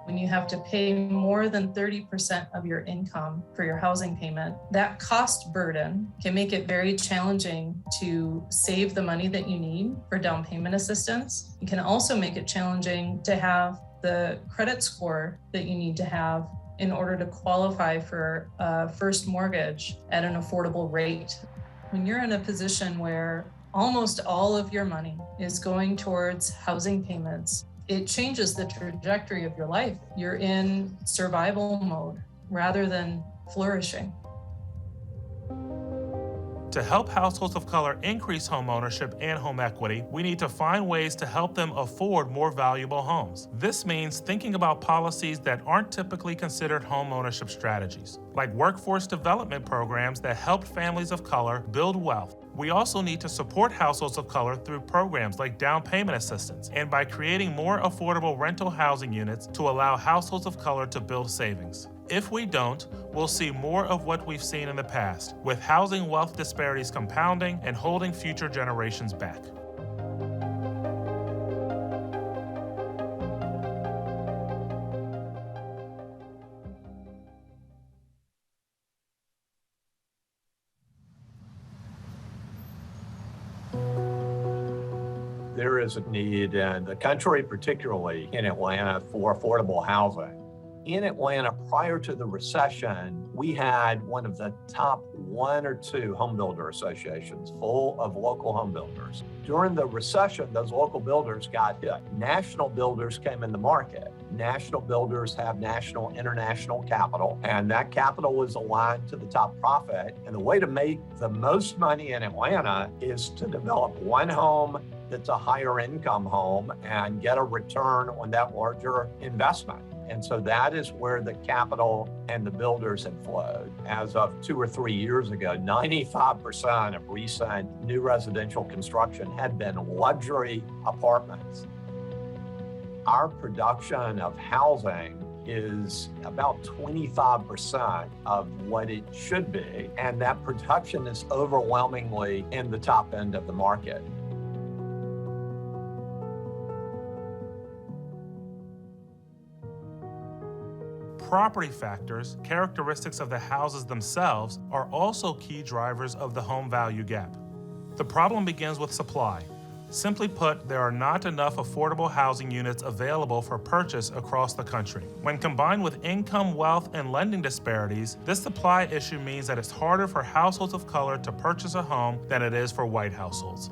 When you have to pay more than 30% of your income for your housing payment, that cost burden can make it very challenging to save the money that you need for down payment assistance. It can also make it challenging to have the credit score that you need to have in order to qualify for a first mortgage at an affordable rate. When you're in a position where almost all of your money is going towards housing payments, it changes the trajectory of your life. You're in survival mode rather than flourishing. To help households of color increase home ownership and home equity, we need to find ways to help them afford more valuable homes. This means thinking about policies that aren't typically considered home ownership strategies, like workforce development programs that help families of color build wealth. We also need to support households of color through programs like down payment assistance and by creating more affordable rental housing units to allow households of color to build savings. If we don't, we'll see more of what we've seen in the past, with housing wealth disparities compounding and holding future generations back. There is a need in the country, particularly in Atlanta, for affordable housing. In Atlanta, prior to the recession, we had one of the top 1 or 2 home builder associations full of local home builders. During the recession, those local builders got hit. National builders came in the market. National builders have national, international capital, and that capital is aligned to the top profit. And the way to make the most money in Atlanta is to develop one home that's a higher income home and get a return on that larger investment. And so that is where the capital and the builders have flowed. As of 2 or 3 years ago, 95% of recent new residential construction had been luxury apartments. Our production of housing is about 25% of what it should be, and that production is overwhelmingly in the top end of the market. Property factors, characteristics of the houses themselves, are also key drivers of the home value gap. The problem begins with supply. Simply put, there are not enough affordable housing units available for purchase across the country. When combined with income, wealth, and lending disparities, this supply issue means that it's harder for households of color to purchase a home than it is for white households.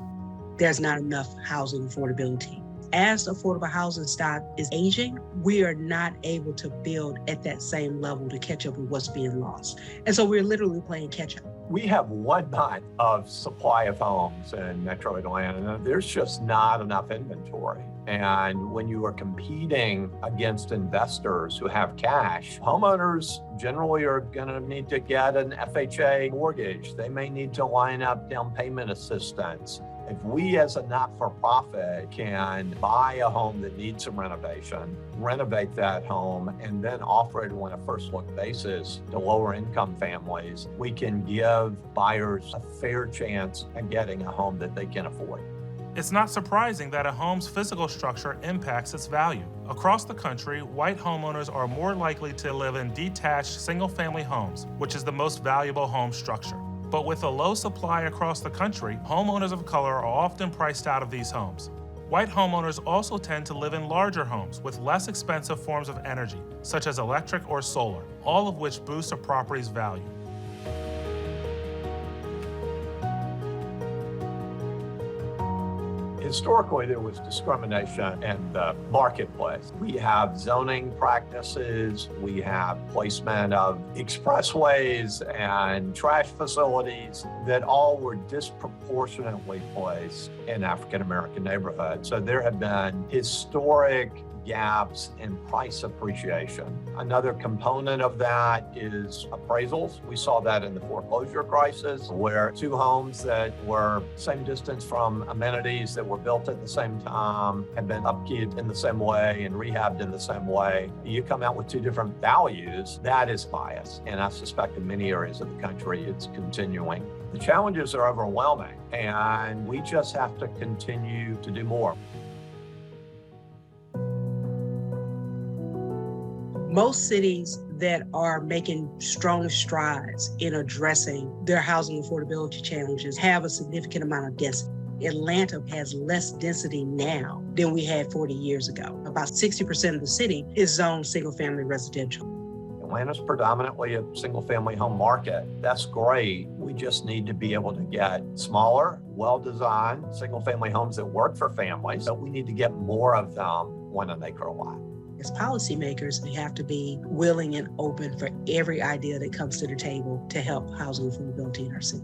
There's not enough housing affordability. As affordable housing stock is aging, we are not able to build at that same level to catch up with what's being lost. And so we're literally playing catch up. We have 1 month of supply of homes in Metro Atlanta. There's just not enough inventory. And when you are competing against investors who have cash, homeowners generally are going to need to get an FHA mortgage. They may need to line up down payment assistance. If we as a not-for-profit can buy a home that needs some renovation, renovate that home, and then offer it on a first-look basis to lower-income families, we can give buyers a fair chance at getting a home that they can afford. It's not surprising that a home's physical structure impacts its value. Across the country, white homeowners are more likely to live in detached single-family homes, which is the most valuable home structure. But with a low supply across the country, homeowners of color are often priced out of these homes. White homeowners also tend to live in larger homes with less expensive forms of energy, such as electric or solar, all of which boost a property's value. Historically, there was discrimination in the marketplace. We have zoning practices, we have placement of expressways and trash facilities that all were disproportionately placed in African-American neighborhoods. So there have been historic gaps in price appreciation. Another component of that is appraisals. We saw that in the foreclosure crisis, where 2 homes that were same distance from amenities that were built at the same time have been upkeeped in the same way and rehabbed in the same way. You come out with 2 different values, that is bias. And I suspect in many areas of the country, it's continuing. The challenges are overwhelming, and we just have to continue to do more. Most cities that are making strong strides in addressing their housing affordability challenges have a significant amount of density. Atlanta has less density now than we had 40 years ago. About 60% of the city is zoned single-family residential. Atlanta's predominantly a single-family home market. That's great. We just need to be able to get smaller, well-designed single-family homes that work for families, but we need to get more of them 1 acre wide. As policymakers, we have to be willing and open for every idea that comes to the table to help housing affordability in our city.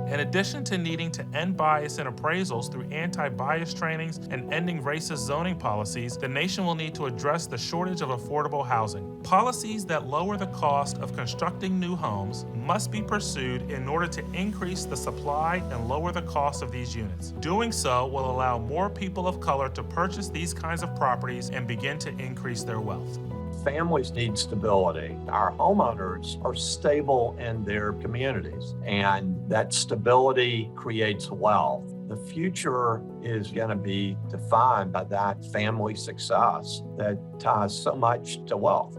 In addition to needing to end bias in appraisals through anti-bias trainings and ending racist zoning policies, the nation will need to address the shortage of affordable housing. Policies that lower the cost of constructing new homes must be pursued in order to increase the supply and lower the cost of these units. Doing so will allow more people of color to purchase these kinds of properties and begin to increase their wealth. Families need stability. Our homeowners are stable in their communities, and that stability creates wealth. The future is going to be defined by that family success that ties so much to wealth.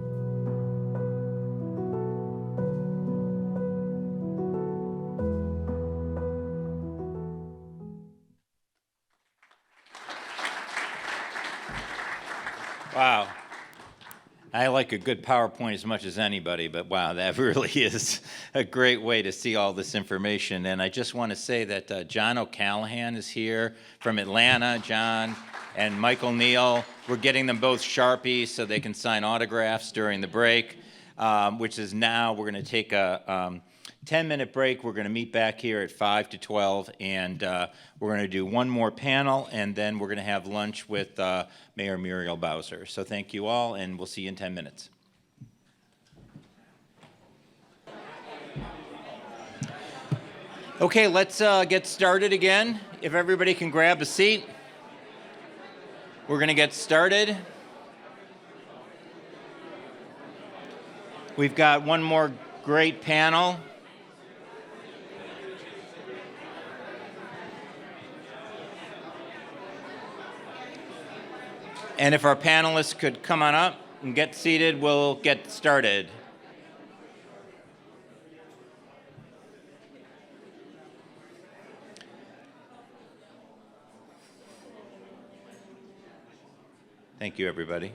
Wow. I like a good PowerPoint as much as anybody, but wow, that really is a great way to see all this information. And I just want to say that John O'Callahan is here from Atlanta. John and Michael Neal, we're getting them both Sharpies so they can sign autographs during the break, which is now we're going to take a 10-minute break. We're going to meet back here at 5 to 12, and we're going to do one more panel, and then we're going to have lunch with Mayor Muriel Bowser. So thank you all, and we'll see you in 10 minutes. Okay, let's get started again. If everybody can grab a seat, we're going to get started. We've got one more great panel. And if our panelists could come on up and get seated, we'll get started. Thank you, everybody.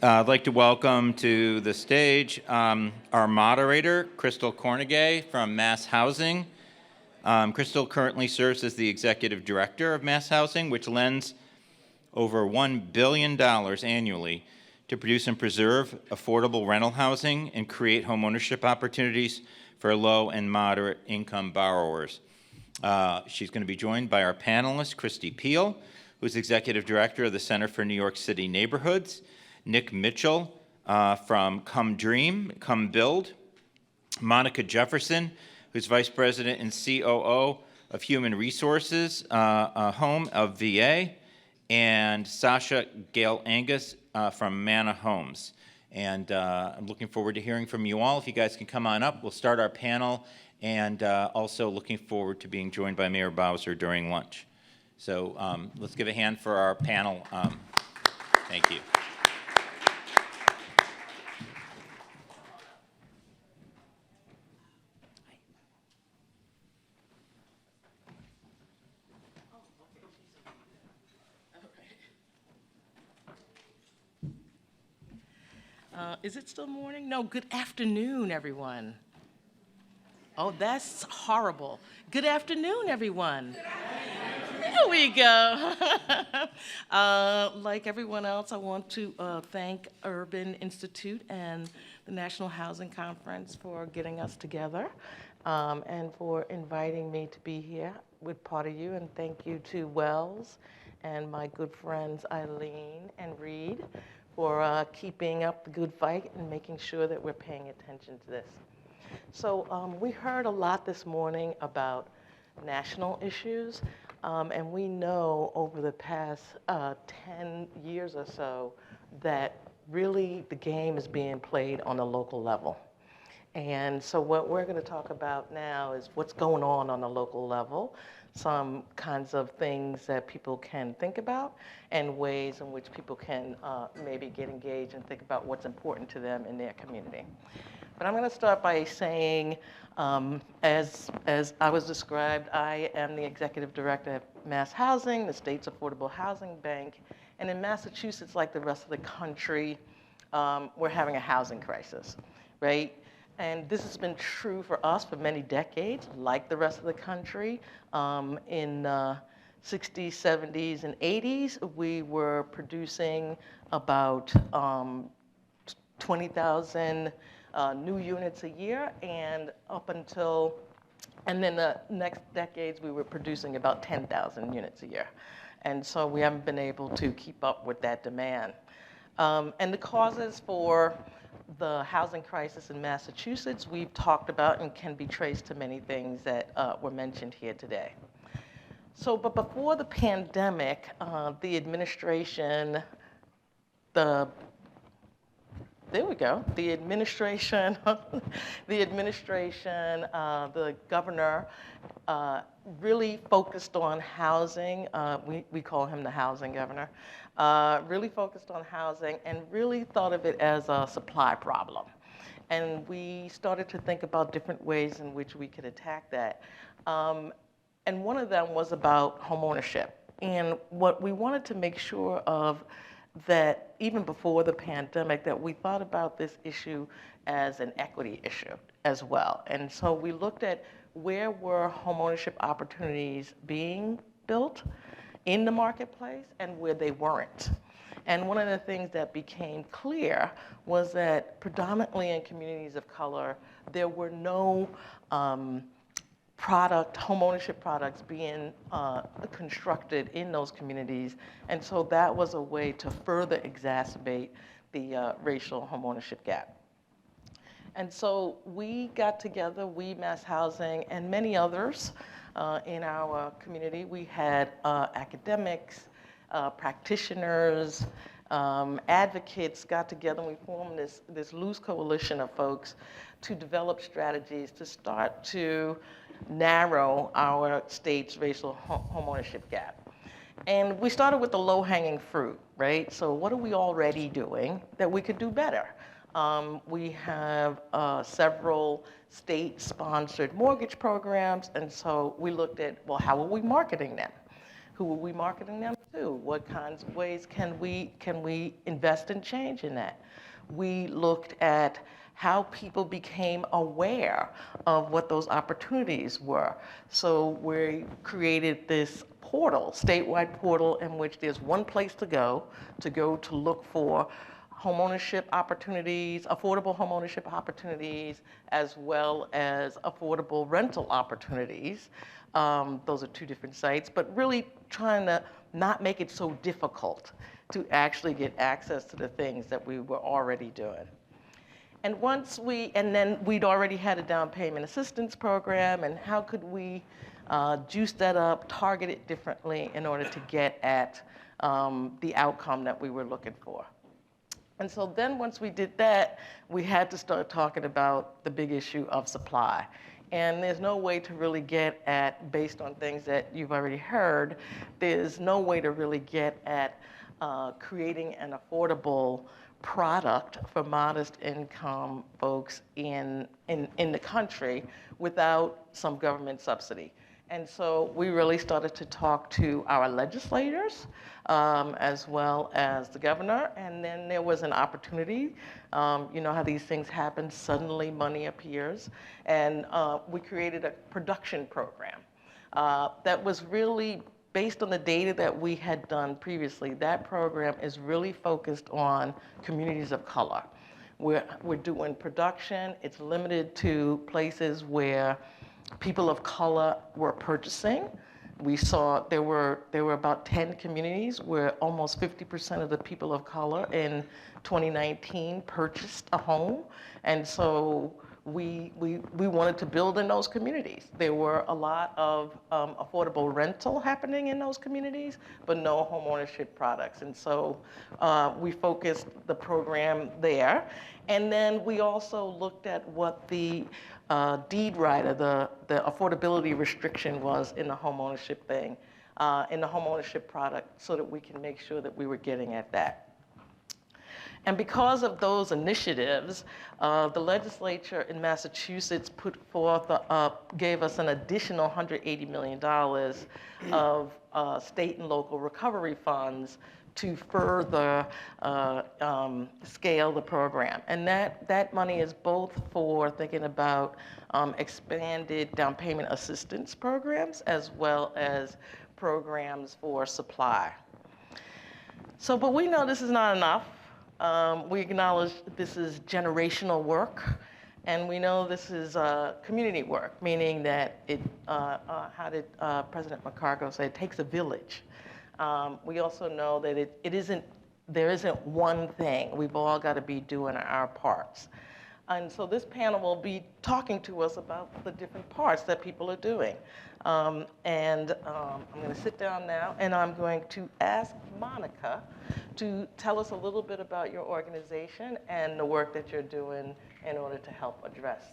I'd like to welcome to the stage our moderator, Crystal Cornegay from Mass Housing. Crystal currently serves as the Executive Director of Mass Housing, which lends over $1 billion annually to produce and preserve affordable rental housing and create homeownership opportunities for low and moderate income borrowers. She's going to be joined by our panelist, Christy Peel, who's Executive Director of the Center for New York City Neighborhoods, Nick Mitchell from Come Dream, Come Build, Monica Jefferson, who's Vice President and COO of Human Resources, Home of VA, and Sasha Gale Angus from Manna Homes. And I'm looking forward to hearing from you all. If you guys can come on up, we'll start our panel, and also looking forward to being joined by Mayor Bowser during lunch. So let's give a hand for our panel. Thank you. Is it still morning? No, good afternoon, everyone. Oh, that's horrible. Good afternoon, everyone. There we go. Like everyone else, I want to thank Urban Institute and the National Housing Conference for getting us together and for inviting me to be here with part of you. And thank you to Wells and my good friends Eileen and Reed for keeping up the good fight and making sure that we're paying attention to this. So we heard a lot this morning about national issues, and we know over the past 10 years or so that really the game is being played on a local level. And so what we're going to talk about now is what's going on the local level, some kinds of things that people can think about, and ways in which people can maybe get engaged and think about what's important to them in their community. But I'm going to start by saying, as I was described, I am the executive director of Mass Housing, the state's affordable housing bank. And in Massachusetts, like the rest of the country, we're having a housing crisis, right? And this has been true for us for many decades, like the rest of the country. In 60s, 70s, and 80s, we were producing about 20,000 new units a year, and then the next decades, we were producing about 10,000 units a year. And so we haven't been able to keep up with that demand. And the causes for the housing crisis in Massachusetts, we've talked about and can be traced to many things that were mentioned here today. So, but before the pandemic, the administration, the governor really focused on housing. We call him the housing governor. Really focused on housing and really thought of it as a supply problem. And we started to think about different ways in which we could attack that. And one of them was about homeownership. And what we wanted to make sure of that even before the pandemic, that we thought about this issue as an equity issue as well. And so we looked at where were homeownership opportunities being built in the marketplace and where they weren't. And one of the things that became clear was that predominantly in communities of color, there were no homeownership products being constructed in those communities. And so that was a way to further exacerbate the racial homeownership gap. And so we got together, we, Mass Housing, and many others in our community. We had academics, practitioners, advocates got together, and we formed this loose coalition of folks to develop strategies to start to narrow our state's racial homeownership gap. And we started with the low-hanging fruit, right? So what are we already doing that we could do better? We have several state-sponsored mortgage programs, and so we looked at, well, how are we marketing them? Who are we marketing them to? What kinds of ways can we invest in change in that? We looked at how people became aware of what those opportunities were. So we created this portal, statewide portal, in which there's one place to go to look for homeownership opportunities, affordable homeownership opportunities, as well as affordable rental opportunities. Those are two different sites, but really trying to not make it so difficult to actually get access to the things that we were already doing. And then we'd already had a down payment assistance program, and how could we juice that up, target it differently in order to get at the outcome that we were looking for. And so then once we did that, we had to start talking about the big issue of supply. And there's no way to really get at, based on things that you've already heard, there's no way to really get at creating an affordable product for modest income folks in the country without some government subsidy. And so we really started to talk to our legislators as well as the governor. And then there was an opportunity. You know how these things happen, suddenly money appears. And we created a production program that was really based on the data that we had done previously, that program is really focused on communities of color. We're doing production. It's limited to places where people of color were purchasing. We saw there were about 10 communities where almost 50% of the people of color in 2019 purchased a home. And so we wanted to build in those communities. There were a lot of affordable rental happening in those communities, but no homeownership products. And so we focused the program there. And then we also looked at what the deed rider, the affordability restriction was in the homeownership thing, in the homeownership product, so that we can make sure that we were getting at that. And because of those initiatives, the legislature in Massachusetts put forth, gave us an additional $180 million of state and local recovery funds to further scale the program. And that money is both for thinking about expanded down payment assistance programs as well as programs for supply. So, but we know this is not enough. We acknowledge this is generational work, and we know this is community work, meaning that how did President McCargo say, it takes a village. We also know that there isn't one thing. We've all got to be doing our parts. And so this panel will be talking to us about the different parts that people are doing. I'm going to sit down now, and I'm going to ask Monica to tell us a little bit about your organization and the work that you're doing in order to help address.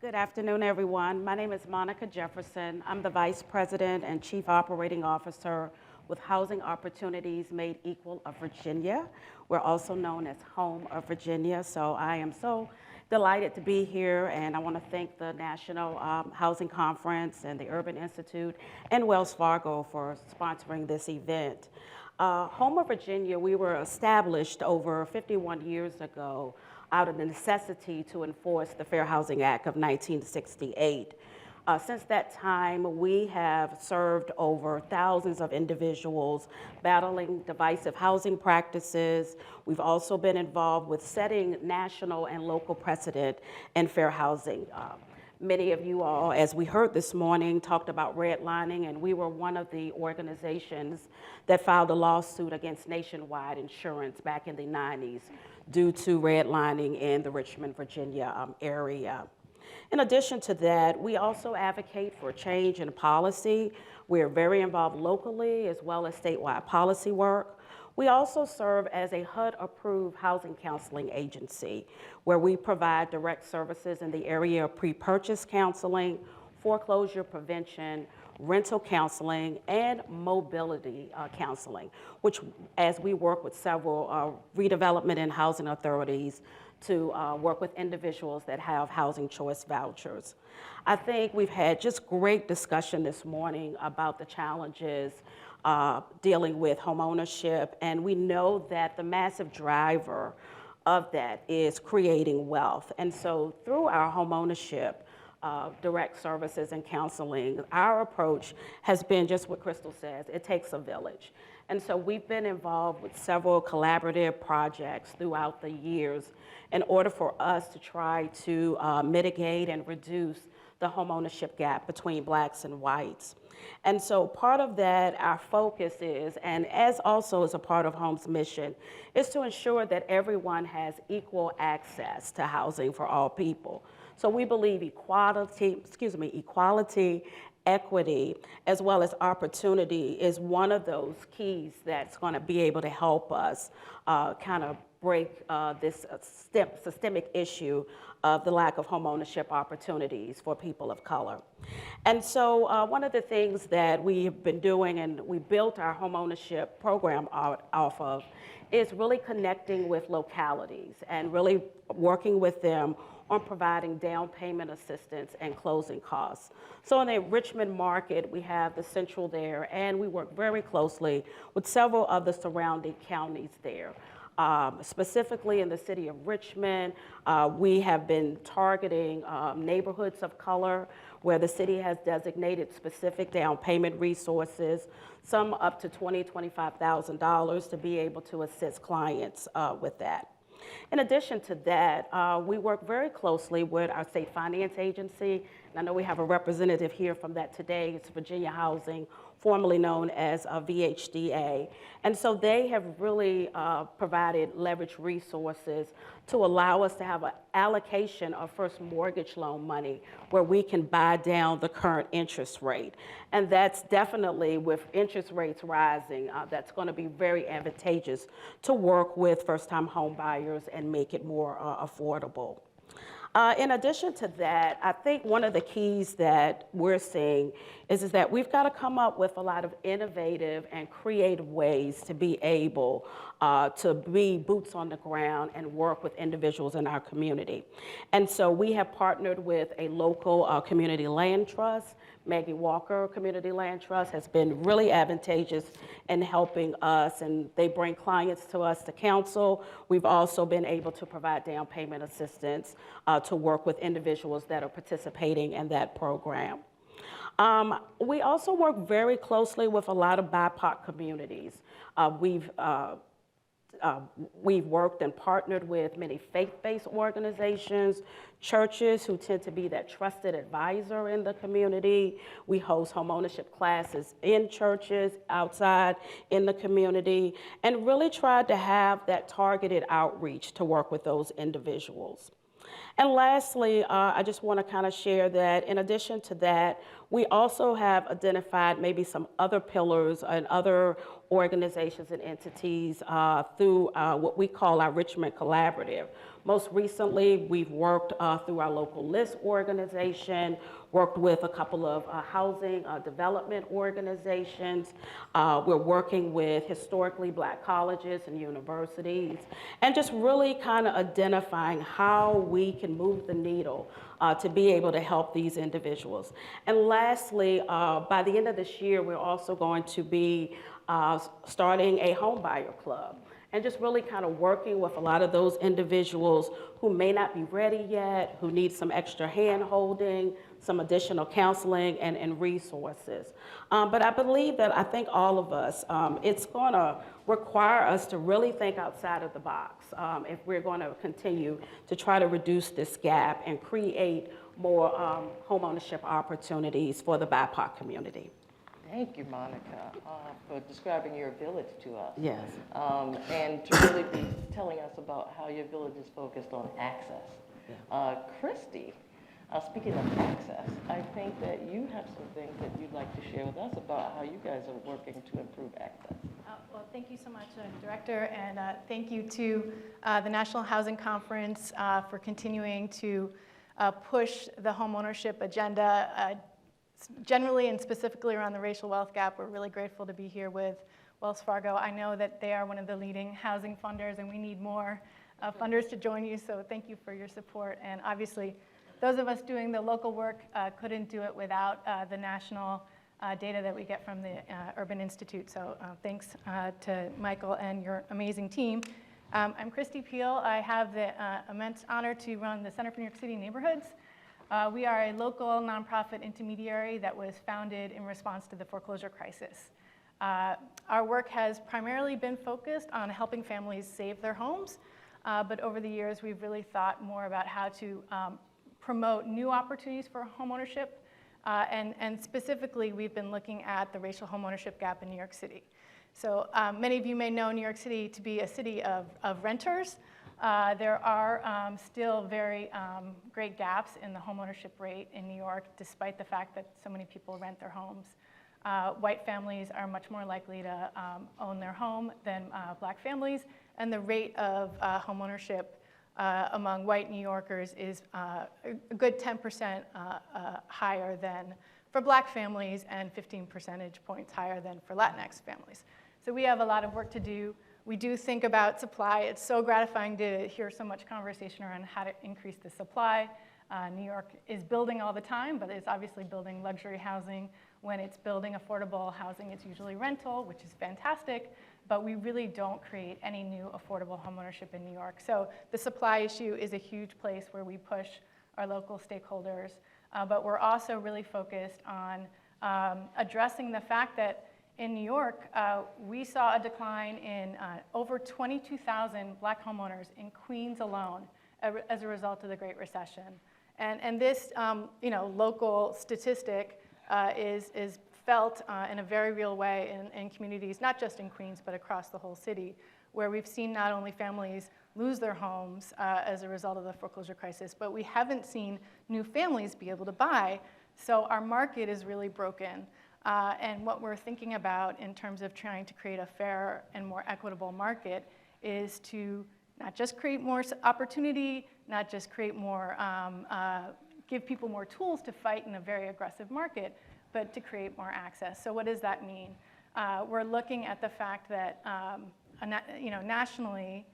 Good afternoon, everyone. My name is Monica Jefferson. I'm the Vice President and Chief Operating Officer with Housing Opportunities Made Equal of Virginia. We're also known as Home of Virginia. So I am so delighted to be here, and I want to thank the National Housing Conference and the Urban Institute and Wells Fargo for sponsoring this event. Home of Virginia, we were established over 51 years ago out of the necessity to enforce the Fair Housing Act of 1968. Since that time, we have served over thousands of individuals battling divisive housing practices. We've also been involved with setting national and local precedent in fair housing. Many of you all, as we heard this morning, talked about redlining, and we were one of the organizations that filed a lawsuit against Nationwide Insurance back in the 90s due to redlining in the Richmond, Virginia area. In addition to that, we also advocate for change in policy. We're very involved locally as well as statewide policy work. We also serve as a HUD-approved housing counseling agency where we provide direct services in the area of pre-purchase counseling, foreclosure prevention, rental counseling, and mobility counseling, which as we work with several redevelopment and housing authorities to work with individuals that have housing choice vouchers. I think we've had just great discussion this morning about the challenges dealing with homeownership, and we know that the massive driver of that is creating wealth. And so through our homeownership direct services and counseling, our approach has been just what Crystal says, it takes a village. And so we've been involved with several collaborative projects throughout the years in order for us to try to mitigate and reduce the homeownership gap between Blacks and whites. And so part of that, our focus is, and as also as a part of Home's mission, is to ensure that everyone has equal access to housing for all people. So we believe equality, equity, as well as opportunity is one of those keys that's going to be able to help us kind of break this systemic issue of the lack of homeownership opportunities for people of color. And so one of the things that we have been doing, and we built our homeownership program off of, is really connecting with localities and really working with them on providing down payment assistance and closing costs. So in the Richmond market, we have the Central there, and we work very closely with several of the surrounding counties there. Specifically in the city of Richmond, we have been targeting neighborhoods of color where the city has designated specific down payment resources, some up to $20,000, $25,000 to be able to assist clients with that. In addition to that, we work very closely with our state finance agency. And I know we have a representative here from that today. It's Virginia Housing, formerly known as VHDA. And so they have really provided leverage resources to allow us to have an allocation of first mortgage loan money where we can buy down the current interest rate. And that's definitely, with interest rates rising, that's going to be very advantageous to work with first-time home buyers and make it more affordable. In addition to that, I think one of the keys that we're seeing is that we've got to come up with a lot of innovative and creative ways to be able to be boots on the ground and work with individuals in our community. And so we have partnered with a local community land trust. Maggie Walker Community Land Trust has been really advantageous in helping us, and they bring clients to us to counsel. We've also been able to provide down payment assistance to work with individuals that are participating in that program. We also work very closely with a lot of BIPOC communities. We've worked and partnered with many faith-based organizations, churches who tend to be that trusted advisor in the community. We host homeownership classes in churches, outside in the community, and really tried to have that targeted outreach to work with those individuals. And lastly, I just want to kind of share that in addition to that, we also have identified maybe some other pillars and other organizations and entities through what we call our Richmond Collaborative. Most recently, we've worked through our local list organization, worked with a couple of housing development organizations. We're working with historically Black colleges and universities, and just really kind of identifying how we can move the needle to be able to help these individuals. And lastly, by the end of this year, we're also going to be starting a home buyer club, and just really kind of working with a lot of those individuals who may not be ready yet, who need some extra hand-holding, some additional counseling and resources. But I believe that I think all of us, it's going to require us to really think outside of the box if we're going to continue to try to reduce this gap and create more homeownership opportunities for the BIPOC community. Thank you, Monica, for describing your village to us. Yes. And to really be telling us about how your village is focused on access. Yeah. Christy, speaking of access, I think that you have some things that you'd like to share with us about how you guys are working to improve access. Well, thank you so much, Director, and thank you to the National Housing Conference for continuing to push the homeownership agenda. Generally and specifically around the racial wealth gap, we're really grateful to be here with Wells Fargo. I know that they are one of the leading housing funders, and we need more funders to join you, so thank you for your support. And obviously, those of us doing the local work couldn't do it without the national data that we get from the Urban Institute. So thanks to Michael and your amazing team. I'm Christy Peel. I have the immense honor to run the Center for New York City Neighborhoods. We are a local nonprofit intermediary that was founded in response to the foreclosure crisis. Our work has primarily been focused on helping families save their homes, but over the years we've really thought more about how to promote new opportunities for homeownership, and specifically we've been looking at the racial homeownership gap in New York City. So many of you may know New York City to be a city of renters. There are still very great gaps in the homeownership rate in New York, despite the fact that so many people rent their homes. White families are much more likely to own their home than Black families, and the rate of homeownership among white New Yorkers is a good 10% higher than for Black families and 15 percentage points higher than for Latinx families. So we have a lot of work to do. We do think about supply. It's so gratifying to hear so much conversation around how to increase the supply. New York is building all the time, but it's obviously building luxury housing. When it's building affordable housing, it's usually rental, which is fantastic. but we really don't create any new affordable homeownership in New York. So the supply issue is a huge place where we push our local stakeholders, but we're also really focused on addressing the fact that in New York, we saw a decline in over 22,000 Black homeowners in Queens alone as a result of the Great Recession. And this local statistic is felt in a very real way in communities, not just in Queens, but across the whole city, where we've seen not only families lose their homes as a result of the foreclosure crisis, but we haven't seen new families be able to buy. So our market is really broken. And what we're thinking about in terms of trying to create a fair and more equitable market is to not just create more opportunity, not just create more, give people more tools to fight in a very aggressive market, but to create more access. So what does that mean? We're looking at the fact that nationally,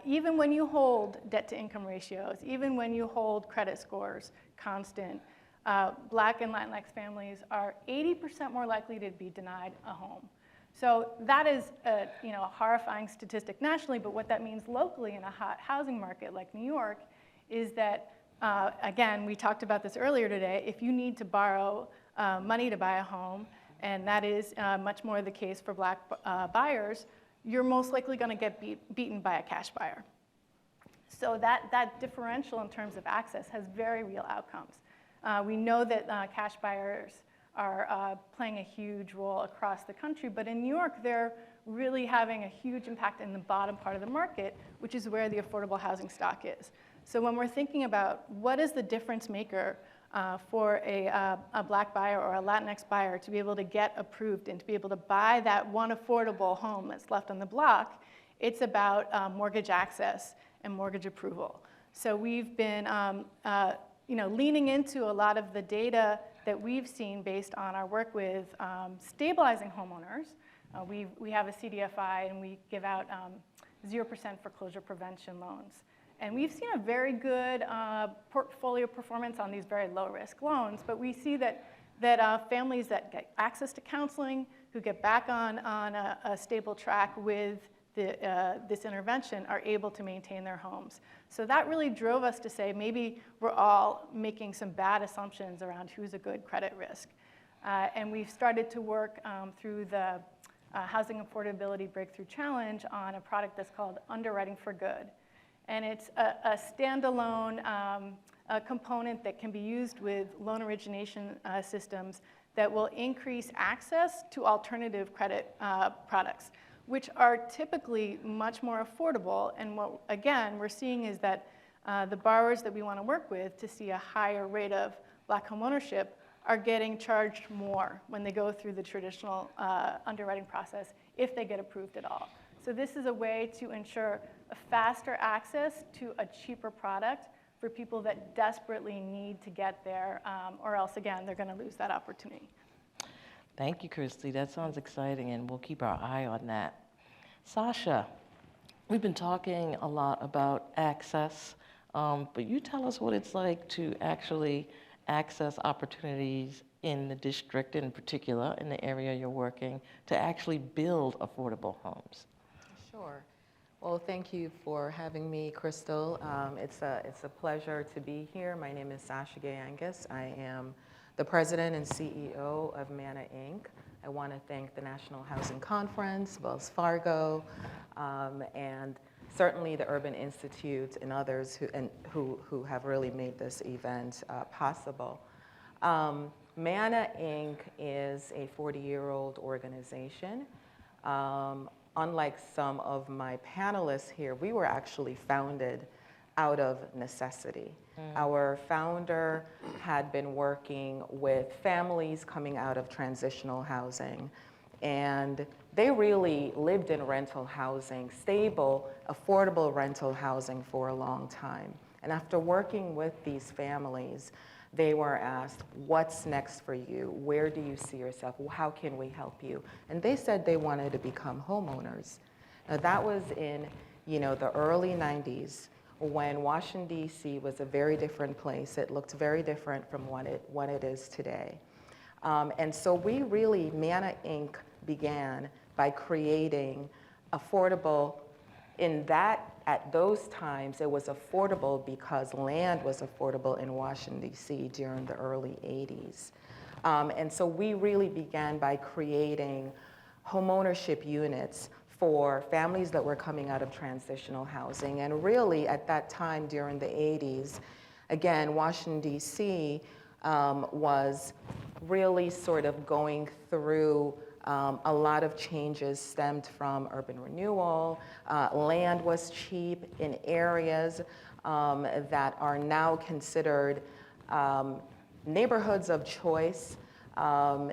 even when you hold debt-to-income ratios, even when you hold credit scores constant, Black and Latinx families are 80% more likely to be denied a home. So that is a horrifying statistic nationally, but what that means locally in a hot housing market like New York is that, again, we talked about this earlier today, if you need to borrow money to buy a home, and that is much more the case for Black buyers, you're most likely going to get beaten by a cash buyer. So that differential in terms of access has very real outcomes. We know that cash buyers are playing a huge role across the country, but in New York, they're really having a huge impact in the bottom part of the market, which is where the affordable housing stock is. So when we're thinking about what is the difference maker for a Black buyer or a Latinx buyer to be able to get approved and to be able to buy that one affordable home that's left on the block, it's about mortgage access and mortgage approval. So we've been leaning into a lot of the data that we've seen based on our work with stabilizing homeowners. We have a CDFI and we give out 0% foreclosure prevention loans. And we've seen a very good portfolio performance on these very low-risk loans, but we see that families that get access to counseling, who get back on a stable track with this intervention, are able to maintain their homes. So that really drove us to say maybe we're all making some bad assumptions around who's a good credit risk. And we've started to work through the Housing Affordability Breakthrough Challenge on a product that's called Underwriting for Good. And it's a standalone component that can be used with loan origination systems that will increase access to alternative credit products, which are typically much more affordable. And what, again, we're seeing is that the borrowers that we want to work with to see a higher rate of Black homeownership are getting charged more when they go through the traditional underwriting process, if they get approved at all. So this is a way to ensure a faster access to a cheaper product for people that desperately need to get there, or else, again, they're going to lose that opportunity. Thank you, Christy. That sounds exciting, and we'll keep our eye on that. Sasha, we've been talking a lot about access, but you tell us what it's like to actually access opportunities in the district, in particular, in the area you're working, to actually build affordable homes. Sure. Well, thank you for having me, Crystal. It's a pleasure to be here. My name is Sasha Gay-Angus. I am the president and CEO of MANA Inc. I want to thank the National Housing Conference, Wells Fargo, and certainly the Urban Institute and others who have really made this event possible. MANA Inc. is a 40-year-old organization. Unlike some of my panelists here, we were actually founded out of necessity. Our founder had been working with families coming out of transitional housing, and they really lived in rental housing, stable, affordable rental housing for a long time. And after working with these families, they were asked, what's next for you? Where do you see yourself? How can we help you? And they said they wanted to become homeowners. Now that was in, the early 90s, when Washington, D.C. was a very different place. It looked very different from what it is today. And so we really, MANA Inc. began by creating affordable. At those times, it was affordable because land was affordable in Washington, D.C. during the early 80s. And so we really began by creating homeownership units for families that were coming out of transitional housing. And really, at that time during the 80s, again, Washington, D.C. Was really sort of going through a lot of changes stemmed from urban renewal. Land was cheap in areas that are now considered neighborhoods of choice,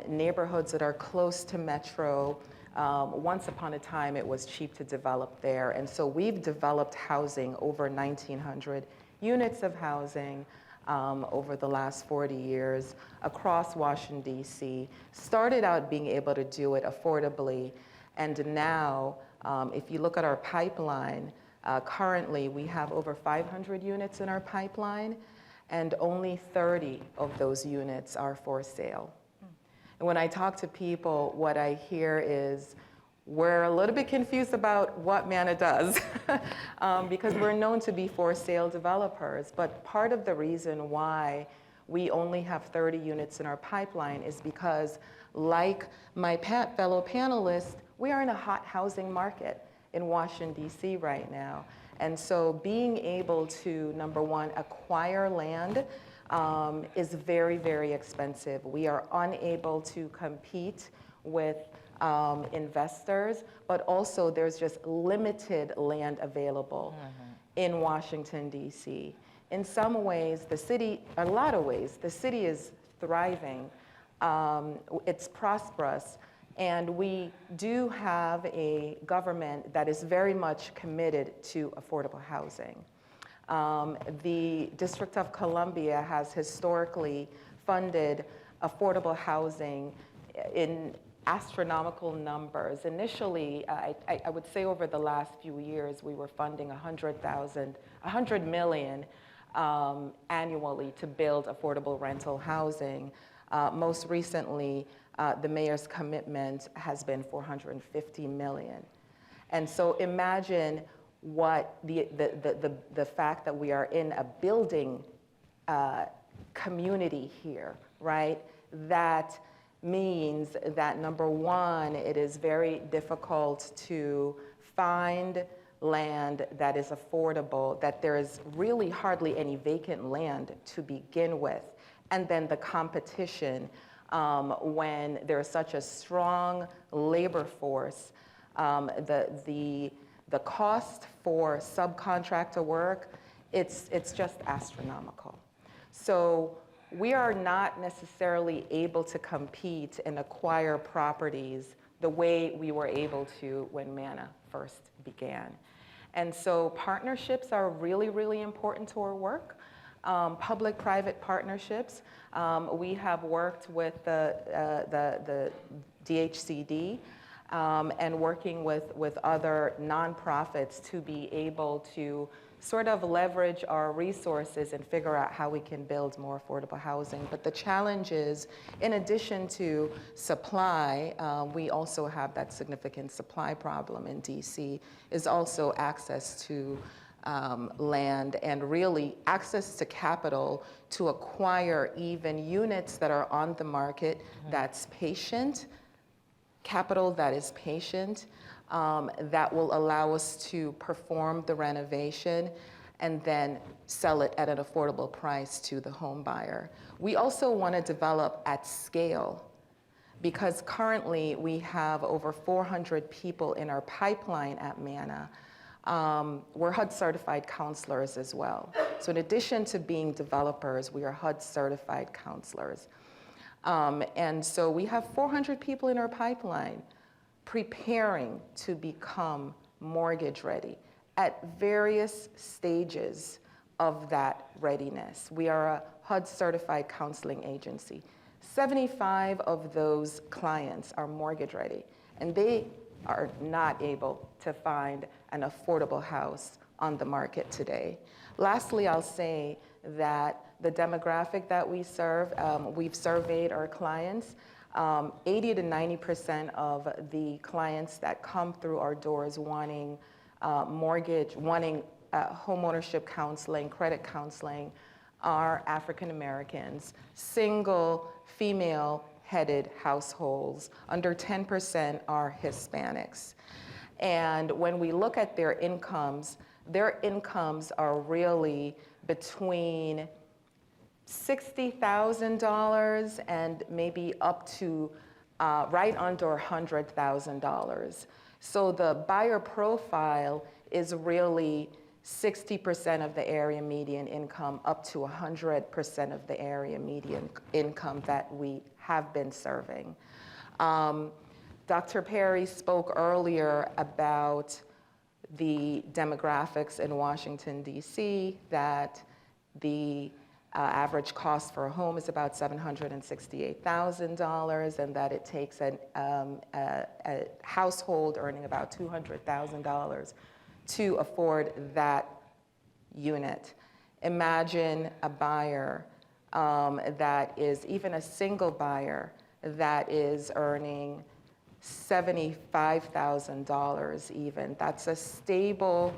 neighborhoods that are close to metro. Once upon a time, it was cheap to develop there. And so we've developed housing, over 1,900 units of housing over the last 40 years across Washington, D.C. Started out being able to do it affordably. And now, if you look at our pipeline, currently we have over 500 units in our pipeline, and only 30 of those units are for sale. And when I talk to people, what I hear is, we're a little bit confused about what MANA does because we're known to be for sale developers. But part of the reason why we only have 30 units in our pipeline is because, like my fellow panelists, we are in a hot housing market in Washington, D.C. right now. And so being able to, number one, acquire land is very, very expensive. We are unable to compete with investors, but also there's just limited land available in Washington, D.C. In some ways, a lot of ways, the city is thriving. It's prosperous. And we do have a government that is very much committed to affordable housing. The District of Columbia has historically funded affordable housing in astronomical numbers. Initially, I would say over the last few years, we were funding $100 million annually to build affordable rental housing. Most recently, the mayor's commitment has been $450 million. And so imagine what the fact that we are in a building community here, right? That means that, number one, it is very difficult to find land that is affordable, that there is really hardly any vacant land to begin with. And then the competition, when there's such a strong labor force, the cost for subcontractor work, it's just astronomical. So we are not necessarily able to compete and acquire properties the way we were able to when MANA first began. And so partnerships are really, really important to our work. Public-private partnerships. We have worked with the DHCD and working with other nonprofits to be able to sort of leverage our resources and figure out how we can build more affordable housing. But the challenge is, in addition to supply, we also have that significant supply problem in DC, is also access to land and really access to capital to acquire even units that are on the market that's patient, capital that is patient, that will allow us to perform the renovation and then sell it at an affordable price to the home buyer. We also want to develop at scale, because currently we have over 400 people in our pipeline at MANA. We're HUD certified counselors as well. So in addition to being developers, we are HUD certified counselors. And so we have 400 people in our pipeline preparing to become mortgage ready at various stages of that readiness. We are a HUD certified counseling agency. 75 of those clients are mortgage ready, and they are not able to find an affordable house on the market today. Lastly, I'll say that the demographic that we serve, we've surveyed our clients. 80 to 90% of the clients that come through our doors wanting home ownership counseling, credit counseling, are African Americans, single female-headed households. Under 10% are Hispanics. And when we look at their incomes are really between $60,000 and maybe up to right under $100,000. So the buyer profile is really 60% of the area median income up to 100% of the area median income that we have been serving. Dr. Perry spoke earlier about the demographics in Washington, D.C., that the average cost for a home is about $768,000, and that it takes a household earning about $200,000 to afford that unit. Imagine a buyer that is, even a single buyer, that is earning $75,000 even. That's a stable,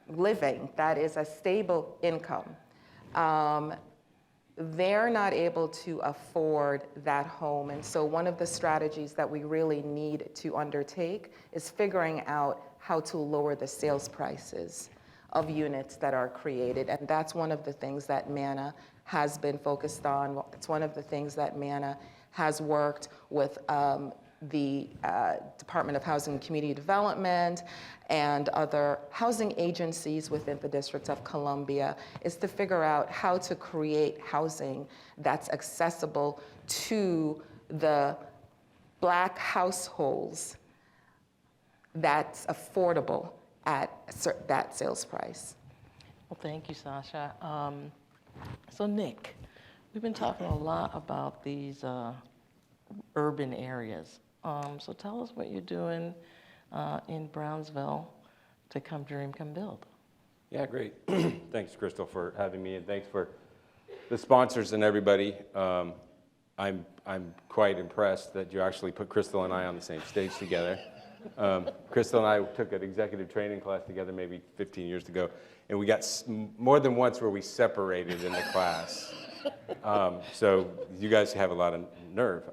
living. That is a stable income. They're not able to afford that home. And so one of the strategies that we really need to undertake is figuring out how to lower the sales prices of units that are created. And that's one of the things that MANA has been focused on. It's one of the things that MANA has worked with the Department of Housing and Community Development and other housing agencies within the District of Columbia, is to figure out how to create housing that's accessible to the Black households, that's affordable at that sales price. Well, thank you, Sasha. So Nick, we've been talking a lot about these urban areas. So tell us what you're doing in Brownsville to Come Dream, Come Build. Yeah, great. Thanks, Crystal, for having me, and thanks for the sponsors and everybody. I'm quite impressed that you actually put Crystal and I on the same stage together. Crystal and I took an executive training class together maybe 15 years ago, and we got more than once where we separated in the class. So you guys have a lot of nerve.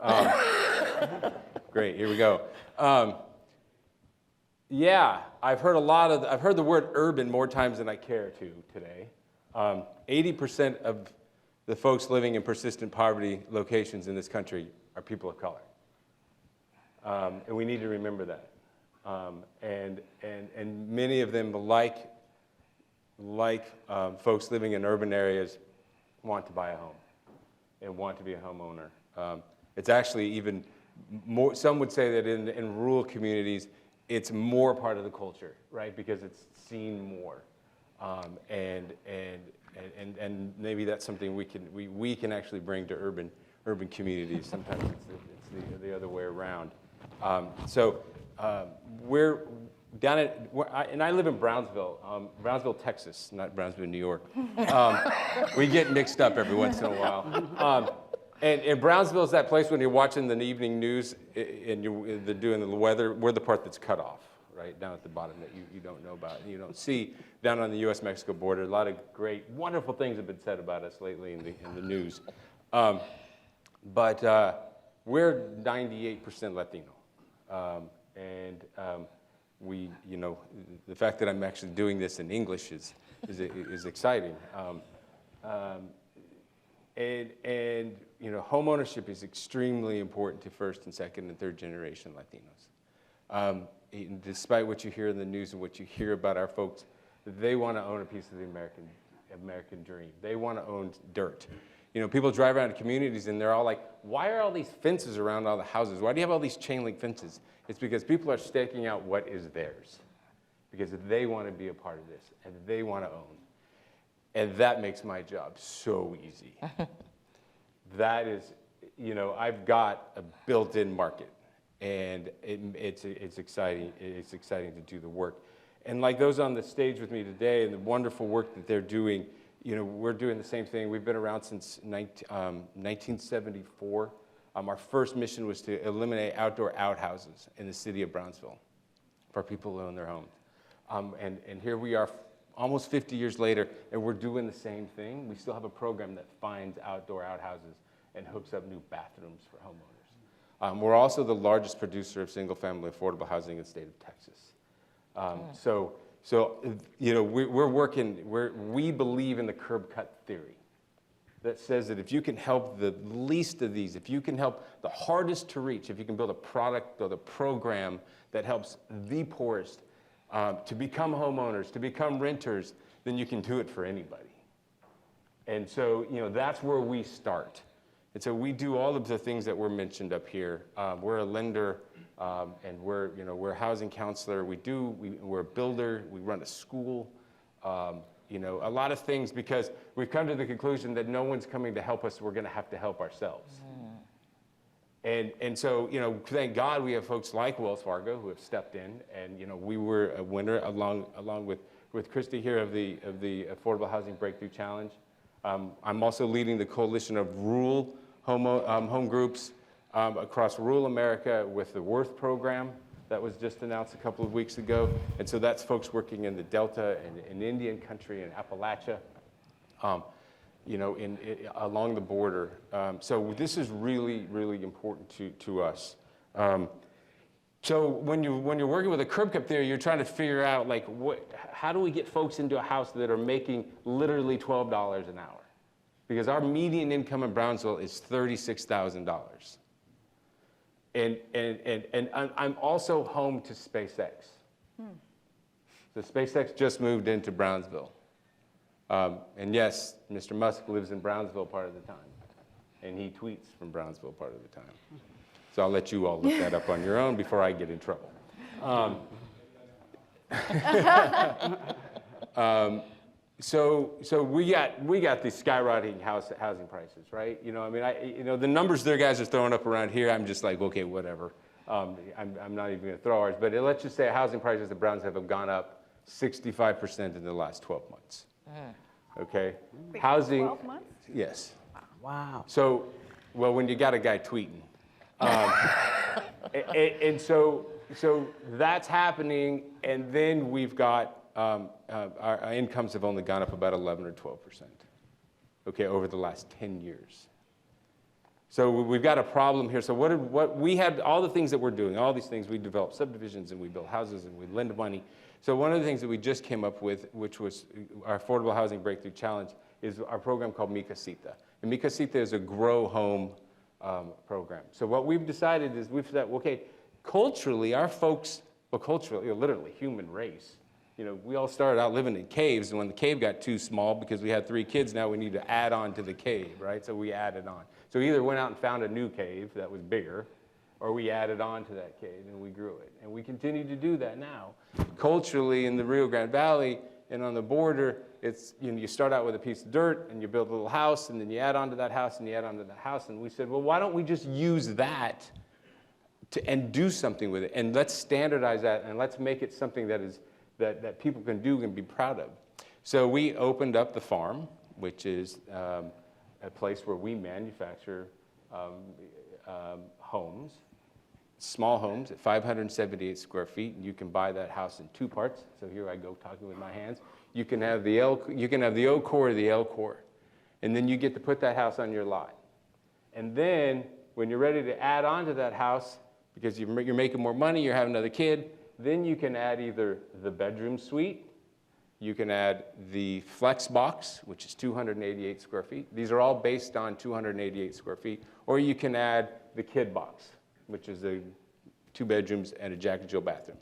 Great, here we go. Yeah, I've heard the word urban more times than I care to today. 80% of the folks living in persistent poverty locations in this country are people of color. And we need to remember that. And many of them, like folks living in urban areas, want to buy a home and want to be a homeowner. It's actually even more, some would say that in rural communities, it's more part of the culture, right? Because it's seen more. And maybe that's something we can actually bring to urban communities. Sometimes it's the other way around. We're down at, and I live in Brownsville, Texas, not Brownsville, New York. We get mixed up every once in a while. And Brownsville is that place when you're watching the evening news and they're doing the weather, we're the part that's cut off, right, down at the bottom that you don't know about. And you don't see down on the U.S.-Mexico border. A lot of great, wonderful things have been said about us lately in the news. But we're 98% Latino. We, the fact that I'm actually doing this in English is exciting. Home ownership is extremely important to first and second and third generation Latinos. Despite what you hear in the news and what you hear about our folks, they want to own a piece of the American dream. They want to own dirt. People drive around communities and they're all like, why are all these fences around all the houses? Why do you have all these chain link fences? It's because people are staking out what is theirs, because they want to be a part of this and they want to own. And that makes my job so easy. That is, I've got a built-in market, and it's exciting. It's exciting to do the work. And like those on the stage with me today and the wonderful work that they're doing, we're doing the same thing. We've been around since 1974. Our first mission was to eliminate outdoor outhouses in the city of Brownsville for people who own their homes. And here we are almost 50 years later, and we're doing the same thing. We still have a program that finds outdoor outhouses and hooks up new bathrooms for homeowners. We're also the largest producer of single-family affordable housing in the state of Texas. We believe in the curb cut theory that says that if you can help the least of these, if you can help the hardest to reach, if you can build a product or the program that helps the poorest to become homeowners, to become renters, then you can do it for anybody. And so, that's where we start. And so we do all of the things that were mentioned up here. We're a lender, and we're a housing counselor. We're a builder. We run a school. A lot of things, because we've come to the conclusion that no one's coming to help us. We're going to have to help ourselves. And so, thank God we have folks like Wells Fargo who have stepped in, and we were a winner along with Christy here of the Affordable Housing Breakthrough Challenge. I'm also leading the coalition of rural home groups across rural America with the Worth program that was just announced a couple of weeks ago. And so that's folks working in the Delta and in Indian country and Appalachia, along the border. So this is really, really important to us. So when you're working with a curb cut theory, you're trying to figure out how do we get folks into a house that are making literally $12 an hour? Because our median income in Brownsville is $36,000. And I'm also home to SpaceX. So SpaceX just moved into Brownsville. And yes, Mr. Musk lives in Brownsville part of the time. And he tweets from Brownsville part of the time. So I'll let you all look that up on your own before I get in trouble. So we got these skyrocketing housing prices, right? The numbers their guys are throwing up around here, I'm just like, okay, whatever. I'm not even going to throw ours, but let's just say housing prices in Brownsville have gone up 65% in the last 12 months. Okay, housing. 12 months? Yes. Wow. So, when you got a guy tweeting, and so that's happening, and then we've got our incomes have only gone up about 11 or 12%, okay, over the last 10 years. So we've got a problem here. So what we had, all the things that we're doing, all these things, we develop subdivisions and we build houses and we lend money. So one of the things that we just came up with, which was our Affordable Housing Breakthrough Challenge, is our program called Mi Casita. And Mi Casita is a grow home program. So what we've decided is we've said, okay, culturally, our folks, literally human race, we all started out living in caves, and when the cave got too small because we had 3 kids, now we need to add on to the cave, right? So we added on. So we either went out and found a new cave that was bigger, or we added on to that cave and we grew it. And we continue to do that now. Culturally, in the Rio Grande Valley and on the border, it's, you start out with a piece of dirt and you build a little house, and then you add on to that house and you add on to that house. And we said, well, why don't we just use that and do something with it? And let's standardize that, and let's make it something that people can do and be proud of. So we opened up the farm, which is a place where we manufacture homes, small homes at 578 square feet, and you can buy that house in 2 parts. So here I go talking with my hands. You can have the O core or the L core, and then you get to put that house on your lot. And then when you're ready to add on to that house, because you're making more money, you're having another kid, then you can add either the bedroom suite, you can add the flex box, which is 288 square feet. These are all based on 288 square feet. Or you can add the kid box, which is 2 bedrooms and a Jack and Jill bathroom.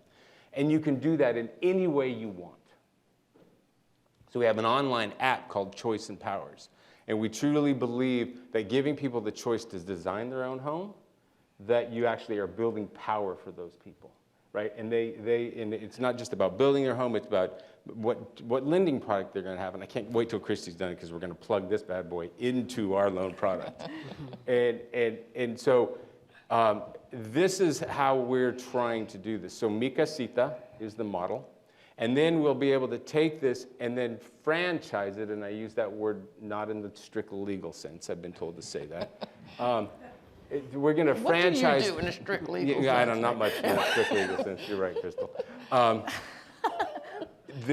And you can do that in any way you want. So we have an online app called Choice Empowers. And we truly believe that giving people the choice to design their own home, that you actually are building power for those people. Right, and and it's not just about building their home; it's about what lending product they're going to have. And I can't wait till Christy's done, because we're going to plug this bad boy into our loan product. and so this is how we're trying to do this. So Mi Casita is the model, And then we'll be able to take this and then franchise it, and I use that word not in the strict legal sense, I've been told to say that. We're going to franchise. What do you do in a strict legal sense? Yeah, I don't, not much in a strict legal sense, you're right, Crystal.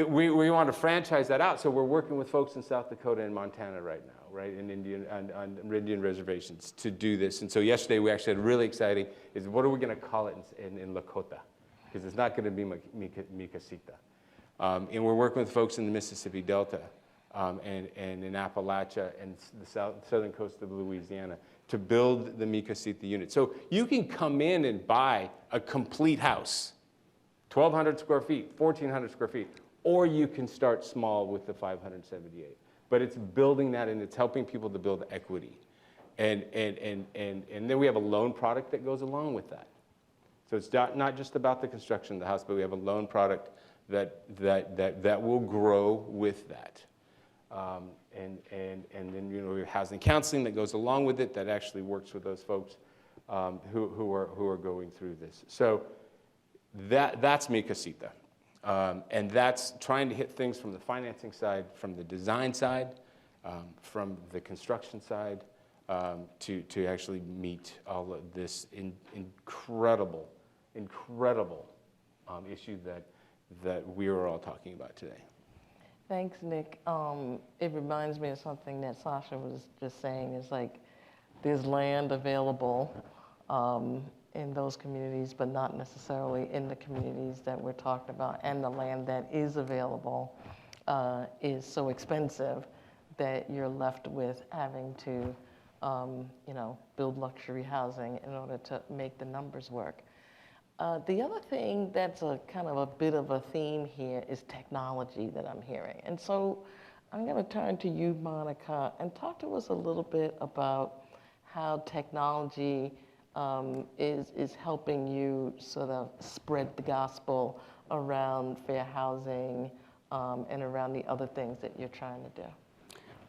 We want to franchise that out, so we're working with folks in South Dakota and Montana right now, right, in on Indian reservations to do this. And so yesterday we actually had really exciting, is what are we going to call it in Lakota? Because it's not going to be Mi Casita. And we're working with folks in the Mississippi Delta and in Appalachia and the southern coast of Louisiana to build the Mi Casita unit. So you can come in and buy a complete house, 1,200 square feet, 1,400 square feet, or you can start small with the 578. But it's building that, and it's helping people to build equity. And then we have a loan product that goes along with that. So it's not just about the construction of the house, but we have a loan product that will grow with that. And then we have housing counseling that goes along with it that actually works with those folks who are going through this. So that's Mi Casita. And that's trying to hit things from the financing side, from the design side, from the construction side, to actually meet all of this incredible issue that we are all talking about today. Thanks, Nick. It reminds me of something that Sasha was just saying, is like there's land available in those communities, but not necessarily in the communities that we're talking about. And the land that is available is so expensive that you're left with having to, build luxury housing in order to make the numbers work. The other thing that's a kind of a bit of a theme here is technology that I'm hearing. And so I'm going to turn to you, Monica, and talk to us a little bit about how technology is helping you sort of spread the gospel around fair housing and around the other things that you're trying to do.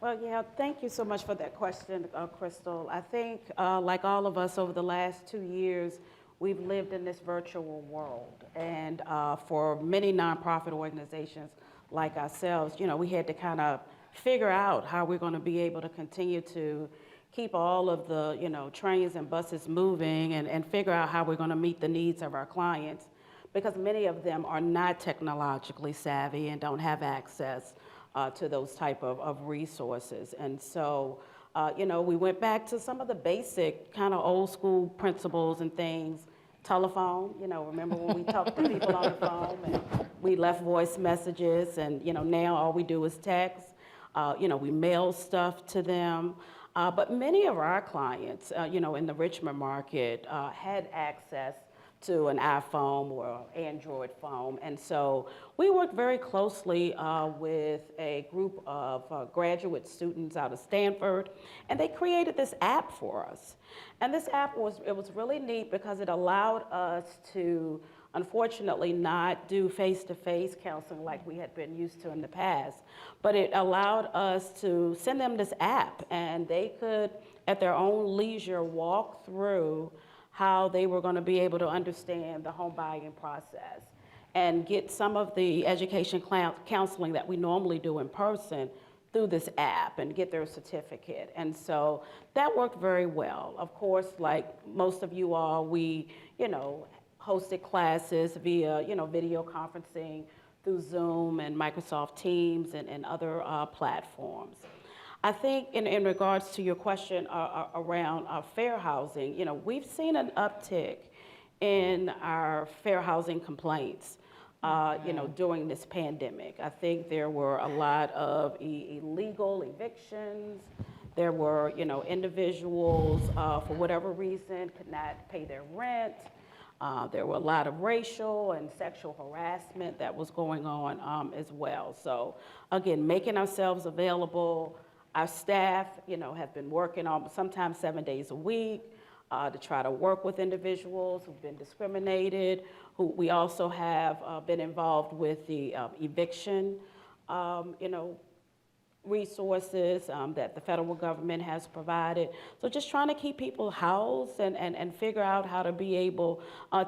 Well, yeah, thank you so much for that question, Crystal. I think, like all of us over the last 2 years, we've lived in this virtual world. And for many nonprofit organizations like ourselves, we had to kind of figure out how we're going to be able to continue to keep all of the, trains and buses moving and figure out how we're going to meet the needs of our clients, because many of them are not technologically savvy and don't have access to those type of resources. And so, we went back to some of the basic kind of old school principles and things. Telephone, remember when we talked to people on the phone and we left voice messages, and now all we do is text. We mail stuff to them. But many of our clients, in the Richmond market had access to an iPhone or Android phone. And so we worked very closely with a group of graduate students out of Stanford, and they created this app for us. And this app was really neat because it allowed us to, unfortunately, not do face-to-face counseling like we had been used to in the past, but it allowed us to send them this app, and they could, at their own leisure, walk through how they were going to be able to understand the home buying process and get some of the education counseling that we normally do in person through this app and get their certificate. And so that worked very well. Of course, like most of you all, we, hosted classes via, video conferencing through Zoom and Microsoft Teams and other platforms. I think in regards to your question around fair housing, we've seen an uptick in our fair housing complaints, during this pandemic. I think there were a lot of illegal evictions. There were, individuals for whatever reason could not pay their rent. There were a lot of racial and sexual harassment that was going on as well. So again, making ourselves available. Our staff, have been working on sometimes 7 days a week to try to work with individuals who've been discriminated. We also have been involved with the eviction, resources that the federal government has provided. So just trying to keep people housed and figure out how to be able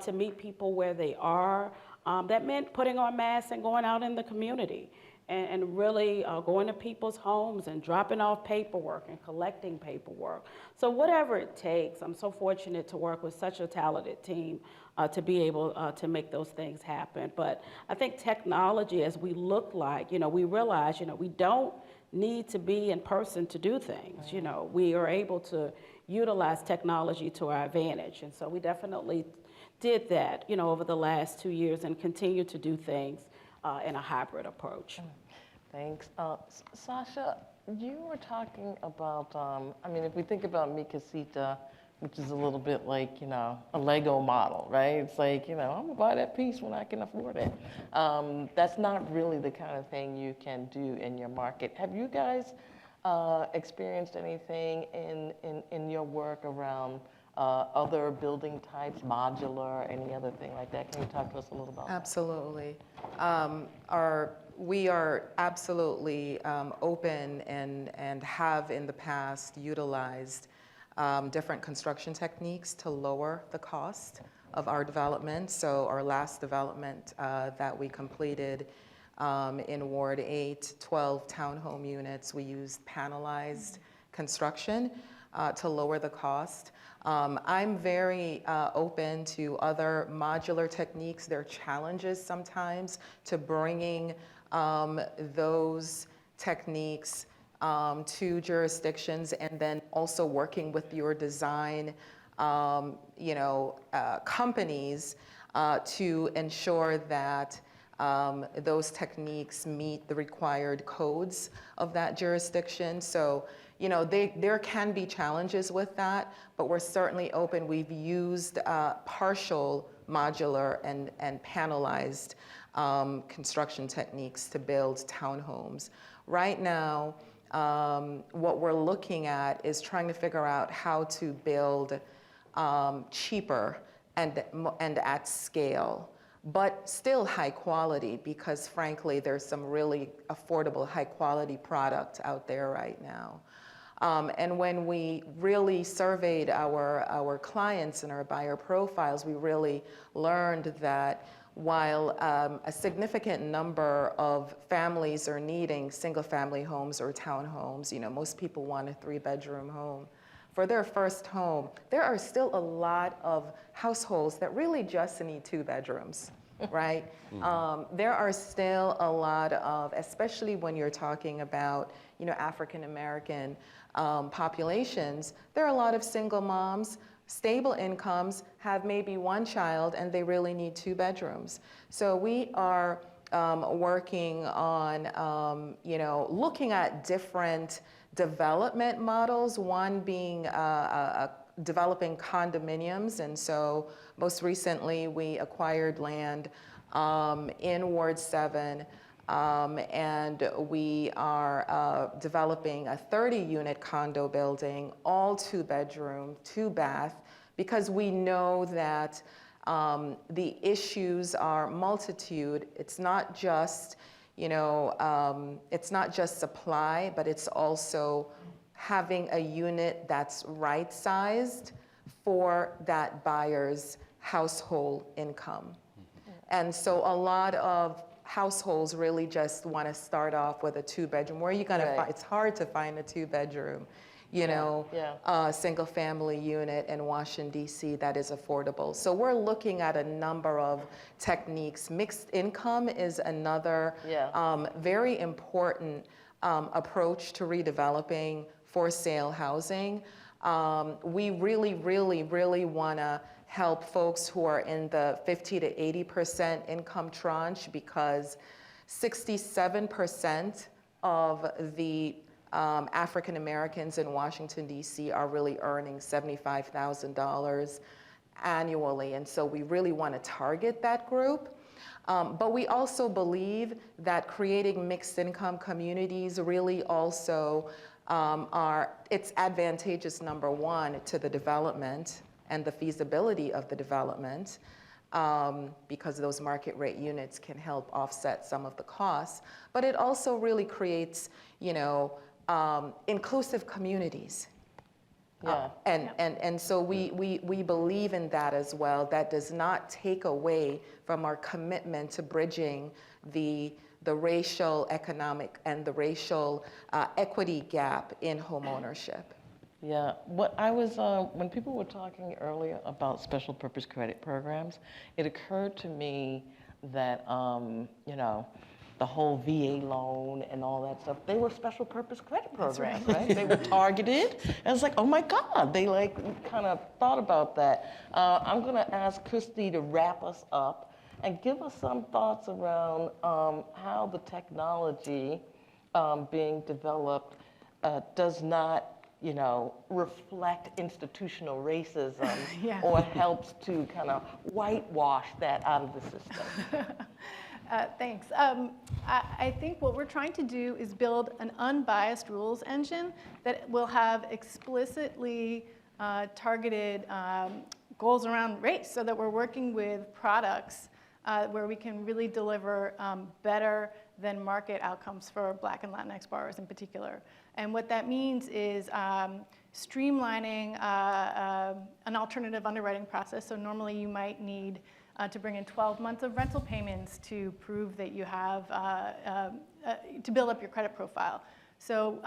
to meet people where they are. That meant putting on masks and going out in the community and really going to people's homes and dropping off paperwork and collecting paperwork. So whatever it takes, I'm so fortunate to work with such a talented team to be able to make those things happen. But I think technology, as we look like, we realize, we don't need to be in person to do things. We are able to utilize technology to our advantage. And so we definitely did that, over the last 2 years and continue to do things in a hybrid approach. Thanks. Sasha, you were talking about, if we think about Mi Casita, which is a little bit like, a Lego model, right? It's like, I'm gonna buy that piece when I can afford it. That's not really the kind of thing you can do in your market. Have you guys experienced anything in your work around other building types, modular, any other thing like that? Can you talk to us a little about that? Absolutely. We are absolutely open and have in the past utilized different construction techniques to lower the cost of our development. So our last development that we completed in Ward 8, 12 townhome units, we used panelized construction to lower the cost. I'm very open to other modular techniques. There are challenges sometimes to bringing those techniques to jurisdictions and then also working with your design companies to ensure that those techniques meet the required codes of that jurisdiction. So, there can be challenges with that, but we're certainly open. We've used partial modular and panelized construction techniques to build townhomes. Right now, what we're looking at is trying to figure out how to build cheaper and at scale, but still high quality, because frankly, there's some really affordable, high quality product out there right now. And when we really surveyed our clients and our buyer profiles, we really learned that while a significant number of families are needing single-family homes or townhomes, most people want a 3-bedroom home. For their first home, there are still a lot of households that really just need 2 bedrooms, right? There are still a lot of, especially when you're talking about, African-American populations, there are a lot of single moms, stable incomes, have maybe 1 child, and they really need 2 bedrooms. So we are working on, looking at different development models, one being developing condominiums. And so most recently, we acquired land in Ward 7, and we are developing a 30-unit condo building, all 2-bedroom, 2-bath, because we know that the issues are multitude. It's not just, it's not just supply, but it's also having a unit that's right-sized for that buyer's household income. And so a lot of households really just want to start off with a 2-bedroom. Where are you going to find? It's hard to find a 2-bedroom, single family unit in Washington, D.C. that is affordable. So we're looking at a number of techniques. Mixed income is another very important approach to redeveloping for sale housing. We really, really, really want to help folks who are in the 50 to 80% income tranche, because 67% of the African Americans in Washington, D.C. are really earning $75,000 annually. And so we really want to target that group. But we also believe that creating mixed income communities really also it's advantageous, number one, to the development and the feasibility of the development, because those market rate units can help offset some of the costs. But it also really creates, inclusive communities. Yeah. And so we believe in that as well. That does not take away from our commitment to bridging the racial, economic, and the racial equity gap in homeownership. Yeah, what I was, when people were talking earlier about special purpose credit programs, it occurred to me that, you know, the whole VA loan and all that stuff, they were special purpose credit programs, right? They were targeted. And it's like, oh my God, they like kind of thought about that. I'm gonna ask Christy to wrap us up and give us some thoughts around how the technology being developed does not, you know, reflect institutional racism or helps to kind of whitewash that out of the system. Thanks. I think what we're trying to do is build an unbiased rules engine that will have explicitly targeted goals around race, so that we're working with products where we can really deliver better than market outcomes for Black and Latinx borrowers in particular. And what that means is streamlining an alternative underwriting process. So normally you might need to bring in 12 months of rental payments to prove that you have, to build up your credit profile. So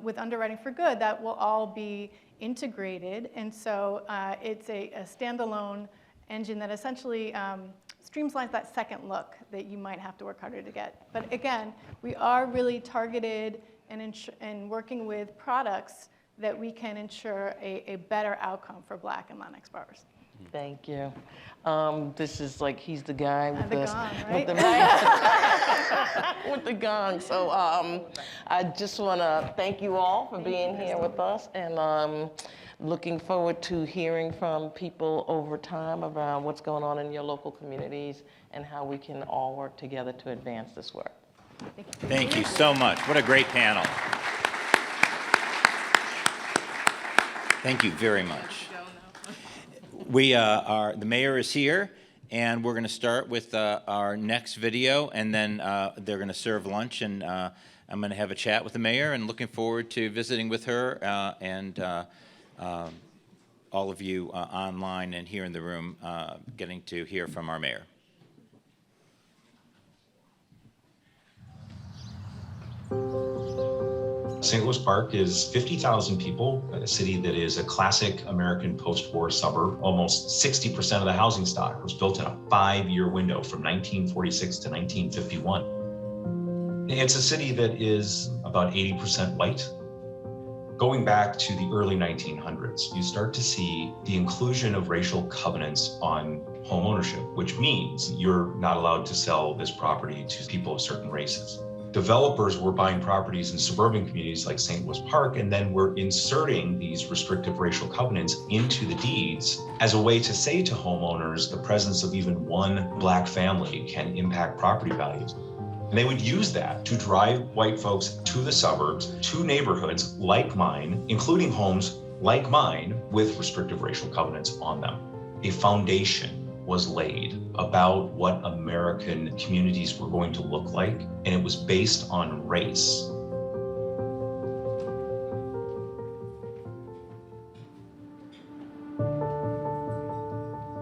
with Underwriting for Good, that will all be integrated. And so it's a standalone engine that essentially streamlines that second look that you might have to work harder to get. But again, we are really targeted and working with products that we can ensure a better outcome for Black and Latinx borrowers. Thank you. This is like, he's the guy with the gong, right? with the mic, with the gong. So I just want to thank you all for being here with us, and looking forward to hearing from people over time around what's going on in your local communities and how we can all work together to advance this work. Thank you so much. What a great panel. Thank you very much. The mayor is here, and we're going to start with our next video, and then they're going to serve lunch, and I'm going to have a chat with the mayor, and looking forward to visiting with her and all of you online and here in the room getting to hear from our mayor. St. Louis Park is 50,000 people, a city that is a classic American post-war suburb. Almost 60% of the housing stock was built in a 5-year window from 1946 to 1951. It's a city that is about 80% white. Going back to the early 1900s, you start to see the inclusion of racial covenants on home ownership, which means you're not allowed to sell this property to people of certain races. Developers were buying properties in suburban communities like St. Louis Park, and then were inserting these restrictive racial covenants into the deeds as a way to say to homeowners, the presence of even one Black family can impact property values. And they would use that to drive white folks to the suburbs, to neighborhoods like mine, including homes like mine with restrictive racial covenants on them. A foundation was laid about what American communities were going to look like, and it was based on race.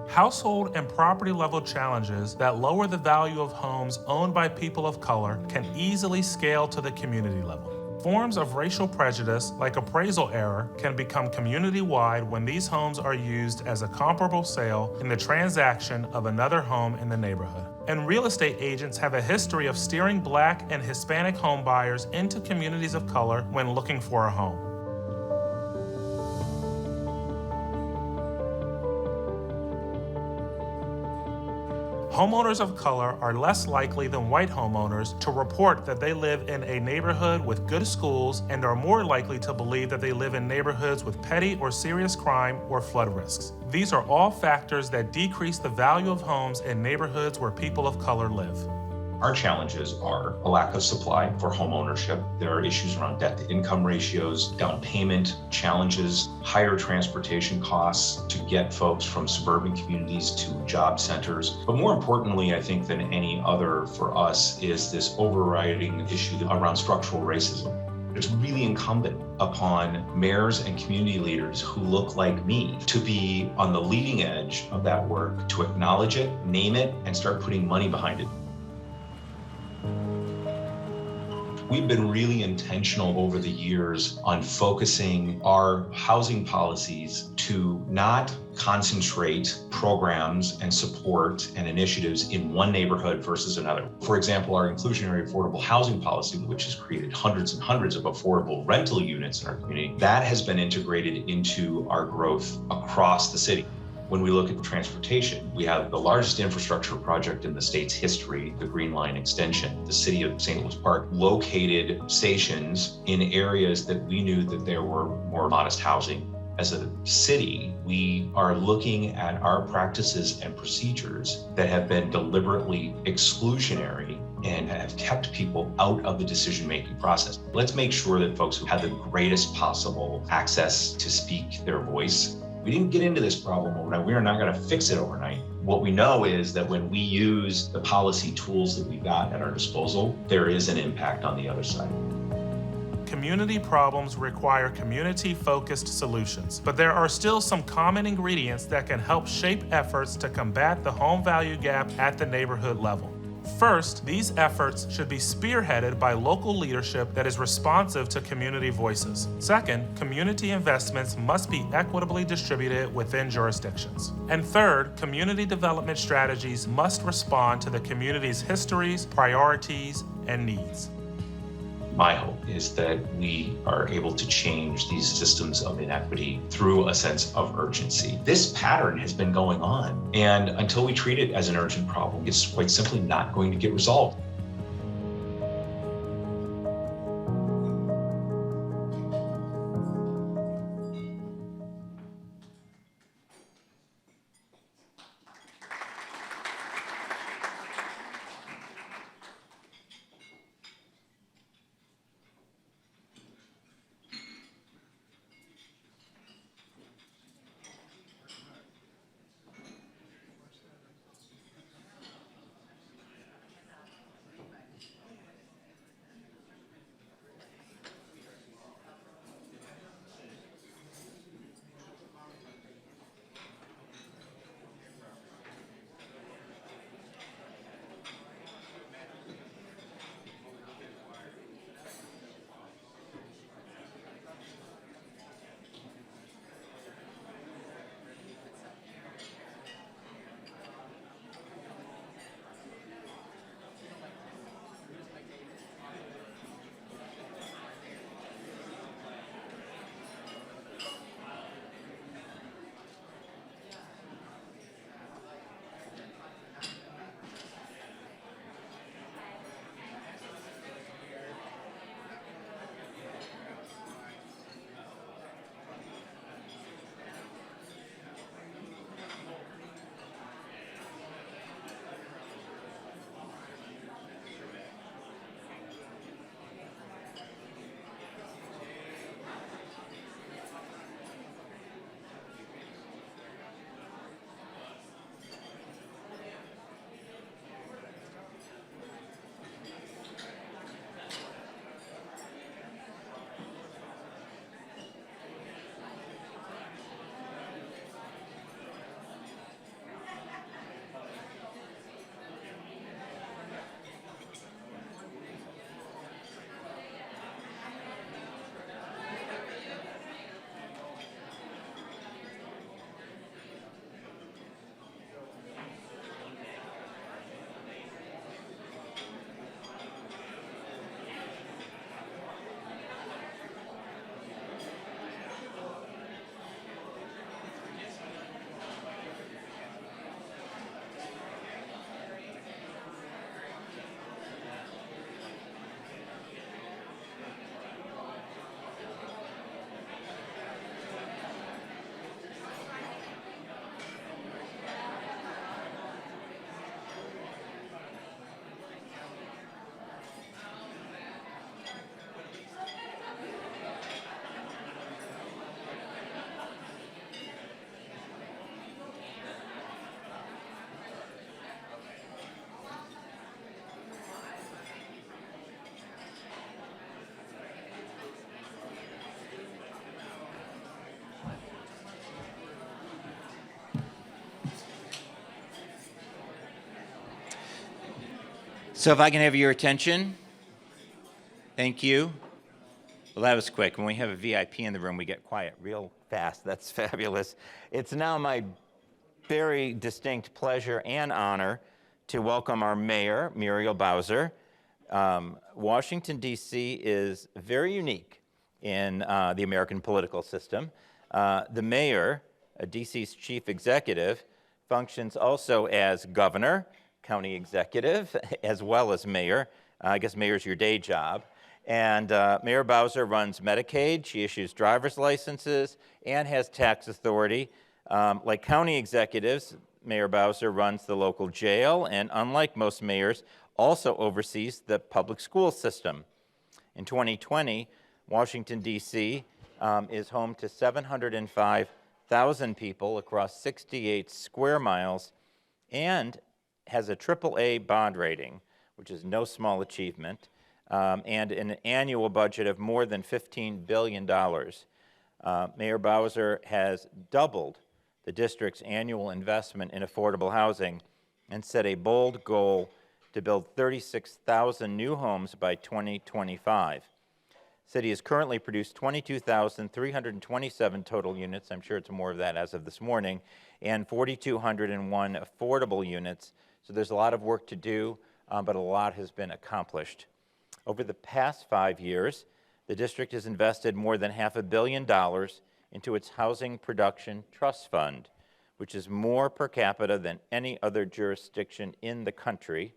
Household and property level challenges that lower the value of homes owned by people of color can easily scale to the community level. Forms of racial prejudice, like appraisal error, can become community-wide when these homes are used as a comparable sale in the transaction of another home in the neighborhood. And real estate agents have a history of steering Black and Hispanic home buyers into communities of color when looking for a home. Homeowners of color are less likely than white homeowners to report that they live in a neighborhood with good schools, and are more likely to believe that they live in neighborhoods with petty or serious crime or flood risks. These are all factors that decrease the value of homes in neighborhoods where people of color live. Our challenges are a lack of supply for home ownership. There are issues around debt to income ratios, down payment challenges, higher transportation costs to get folks from suburban communities to job centers. But more importantly, I think than any other for us, is this overriding issue around structural racism. It's really incumbent upon mayors and community leaders who look like me to be on the leading edge of that work, to acknowledge it, name it, and start putting money behind it. We've been really intentional over the years on focusing our housing policies to not concentrate programs and support and initiatives in one neighborhood versus another. For example, our inclusionary affordable housing policy, which has created hundreds and hundreds of affordable rental units in our community, that has been integrated into our growth across the city. When we look at transportation, we have the largest infrastructure project in the state's history, the Green Line extension. The city of St. Louis Park located stations in areas that we knew that there were more modest housing. As a city, we are looking at our practices and procedures that have been deliberately exclusionary and have kept people out of the decision-making process. Let's make sure that folks who have the greatest possible access to speak their voice. We didn't get into this problem overnight. We are not going to fix it overnight. What we know is that when we use the policy tools that we've got at our disposal, there is an impact on the other side. Community problems require community-focused solutions, but there are still some common ingredients that can help shape efforts to combat the home value gap at the neighborhood level. First, these efforts should be spearheaded by local leadership that is responsive to community voices. Second, community investments must be equitably distributed within jurisdictions. And third, community development strategies must respond to the community's histories, priorities, and needs. My hope is that we are able to change these systems of inequity through a sense of urgency. This pattern has been going on, and until we treat it as an urgent problem, it's quite simply not going to get resolved. So if I can have your attention, thank you. Well, that was quick. When we have a VIP in the room, we get quiet real fast. That's fabulous. It's now my very distinct pleasure and honor to welcome our mayor, Muriel Bowser. Washington, D.C. is very unique in the American political system. The mayor, D.C.'s chief executive, functions also as governor, county executive, as well as mayor. I guess mayor's your day job. And Mayor Bowser runs Medicaid. She issues driver's licenses and has tax authority. Like county executives, Mayor Bowser runs the local jail, and unlike most mayors, also oversees the public school system. In 2020, Washington, D.C. Is home to 705,000 people across 68 square miles and has a AAA bond rating, which is no small achievement, and an annual budget of more than $15 billion. Mayor Bowser has doubled the district's annual investment in affordable housing and set a bold goal to build 36,000 new homes by 2025. The city has currently produced 22,327 total units, I'm sure it's more of that as of this morning, and 4,201 affordable units. So there's a lot of work to do, but a lot has been accomplished. Over the past 5 years, the district has invested more than $500 million into its Housing Production Trust Fund, which is more per capita than any other jurisdiction in the country.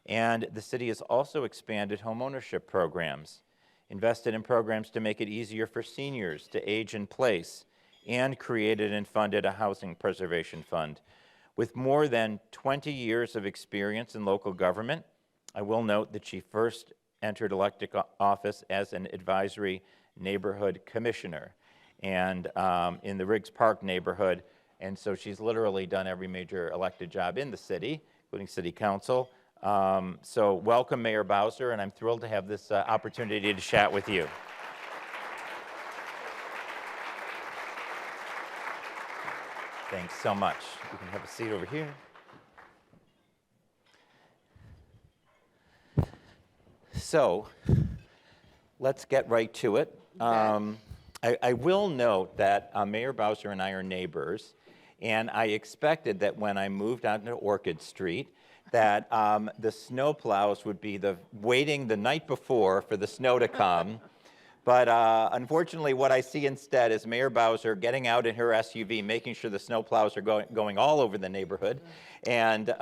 And the city has also expanded homeownership programs, invested in programs to make it easier for seniors to age in place, and created and funded a housing preservation fund. With more than 20 years of experience in local government, I will note that she first entered elected office as an advisory neighborhood commissioner and in the Riggs Park neighborhood. And so she's literally done every major elected job in the city, including city council. So welcome, Mayor Bowser, and I'm thrilled to have this opportunity to chat with you. Thanks so much. You can have a seat over here. So let's get right to it. I will note that Mayor Bowser and I are neighbors, and I expected that when I moved out into Orchid Street, that the snow plows would be waiting the night before for the snow to come. But unfortunately, what I see instead is Mayor Bowser getting out in her SUV, making sure the snow plows are going all over the neighborhood. And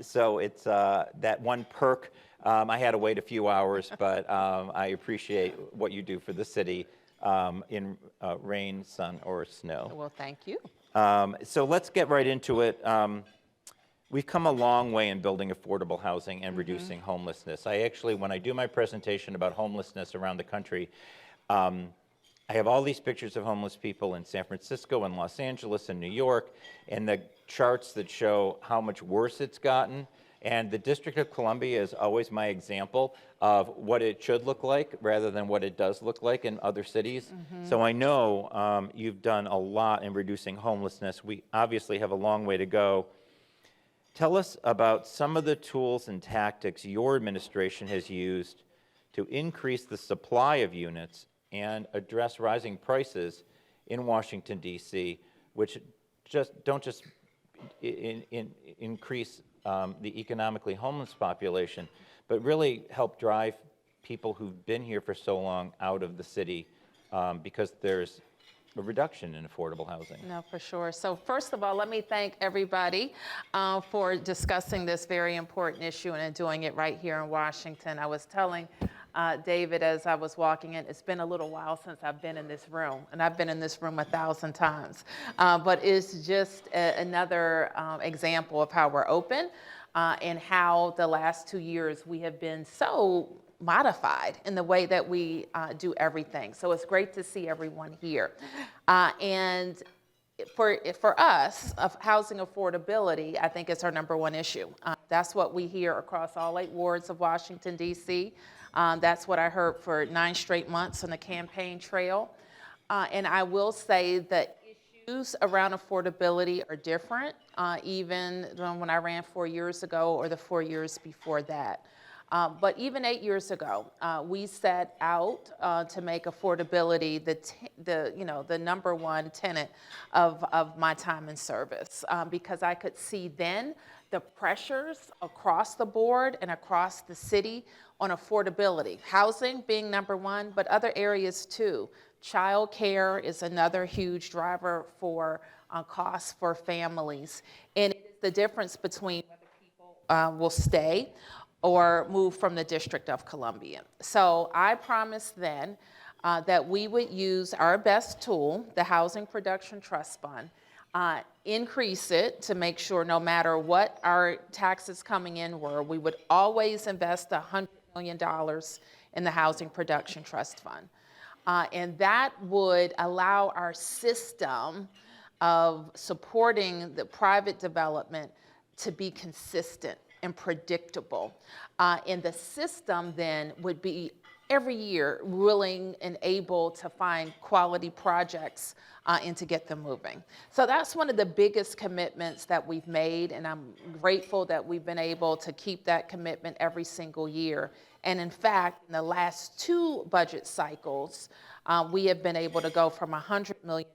so it's that one perk. I had to wait a few hours, but I appreciate what you do for the city in rain, sun, or snow. Well, thank you. So let's get right into it. We've come a long way in building affordable housing and reducing homelessness. I actually, when I do my presentation about homelessness around the country, I have all these pictures of homeless people in San Francisco and Los Angeles and New York, and the charts that show how much worse it's gotten. And the District of Columbia is always my example of what it should look like rather than what it does look like in other cities. So I know you've done a lot in reducing homelessness. We obviously have a long way to go. Tell us about some of the tools and tactics your administration has used to increase the supply of units and address rising prices in Washington, D.C., which don't just increase the economically homeless population, but really help drive people who've been here for so long out of the city because there's a reduction in affordable housing. No, for sure. So first of all, let me thank everybody for discussing this very important issue and doing it right here in Washington. I was telling David as I was walking in, it's been a little while since I've been in this room, and I've been in this room 1,000 times. But it's just another example of how we're open and how the last 2 years we have been so modified in the way that we do everything. So it's great to see everyone here. And for us, of housing affordability, I think it's our #1 issue. That's what we hear across all 8 wards of Washington, D.C. That's what I heard for 9 straight months on the campaign trail. And I will say that issue issues around affordability are different, even when I ran 4 years ago or the 4 years before that. But even 8 years ago, we set out to make affordability the number one tenet of my time in service, because I could see then the pressures across the board and across the city on affordability. Housing being number one, but other areas too. Child care is another huge driver for costs for families. And it's the difference between whether people will stay or move from the District of Columbia. So I promised then that we would use our best tool, the Housing Production Trust Fund, increase it to make sure no matter what our taxes coming in were, we would always invest $100 million in the Housing Production Trust Fund. And that would allow our system of supporting the private development to be consistent and predictable. And the system then would be every year willing and able to find quality projects and to get them moving. So that's one of the biggest commitments that we've made, and I'm grateful that we've been able to keep that commitment every single year. And in fact, in the last 2 budget cycles, we have been able to go from a $100 million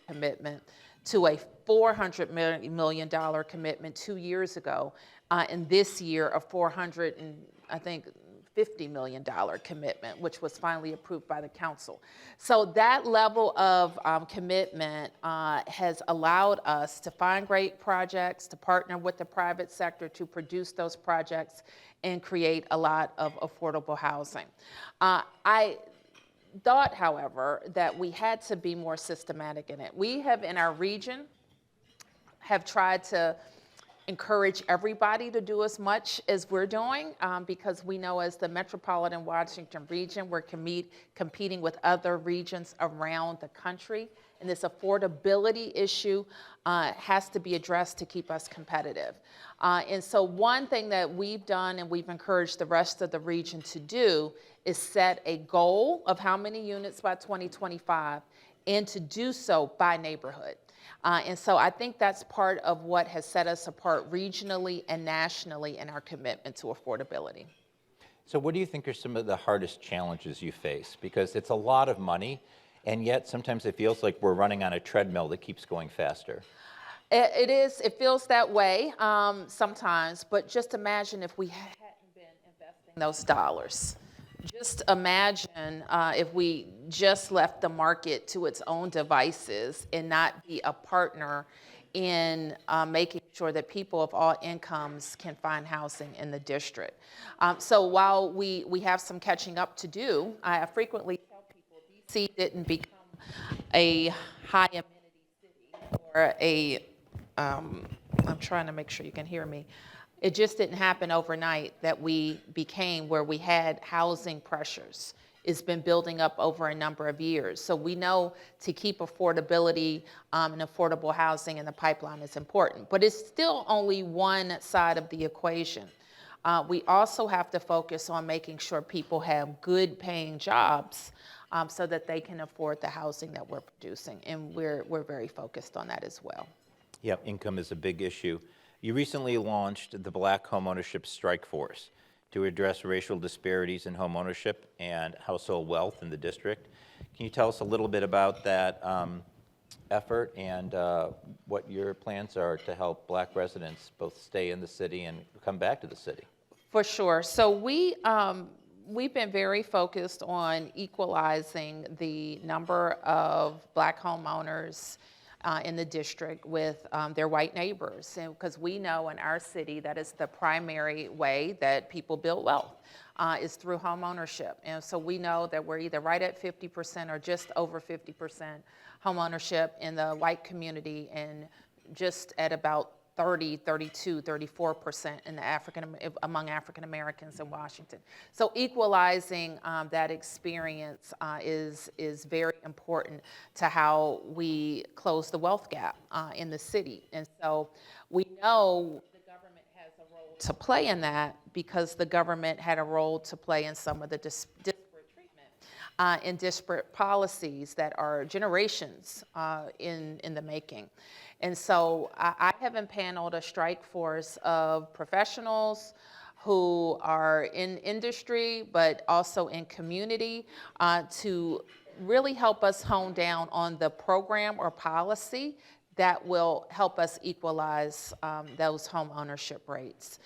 commitment to a $400 million commitment 2 years ago, and this year a $450 million commitment, which was finally approved by the council. So that level of commitment has allowed us to find great projects, to partner with the private sector to produce those projects and create a lot of affordable housing. I thought, however, that we had to be more systematic in it. We have, in our region, have tried to encourage everybody to do as much as we're doing, because we know as the metropolitan Washington region, we're competing with other regions around the country. And this affordability issue has to be addressed to keep us competitive. And so one thing that we've done and we've encouraged the rest of the region to do is set a goal of how many units by 2025 and to do so by neighborhood. And so I think that's part of what has set us apart regionally and nationally in our commitment to affordability. So what do you think are some of the hardest challenges you face? Because it's a lot of money, and yet sometimes it feels like we're running on a treadmill that keeps going faster. It feels that way sometimes, but just imagine if we hadn't been investing those dollars. Just imagine if we just left the market to its own devices and not be a partner in making sure that people of all incomes can find housing in the district. So while we have some catching up to do, I frequently tell people DC didn't become a high amenity city or I'm trying to make sure you can hear me. It just didn't happen overnight that we became where we had housing pressures. It's been building up over a number of years. So we know to keep affordability and affordable housing in the pipeline is important, but it's still only one side of the equation. We also have to focus on making sure people have good paying jobs so that they can afford the housing that we're producing. And we're very focused on that as well. Yep, income is a big issue. You recently launched the Black Homeownership Strike Force to address racial disparities in homeownership and household wealth in the district. Can you tell us a little bit about that effort and what your plans are to help Black residents both stay in the city and come back to the city? For sure. So we've been very focused on equalizing the number of Black homeowners in the district with their white neighbors, because we know in our city that is the primary way that people build wealth is through home ownership. And so we know that we're either right at 50% or just over 50% home ownership in the white community and just at about 30, 32, 34% in the among African Americans in Washington. So equalizing that experience is very important to how we close the wealth gap in the city. And so we know the government has a role to play in that because the government had a role to play in some of the disparate treatment. and disparate policies that are generations in the making. And so I have impaneled a strike force of professionals who are in industry, but also in community, to really help us hone down on the program or policy that will help us equalize those home ownership rates.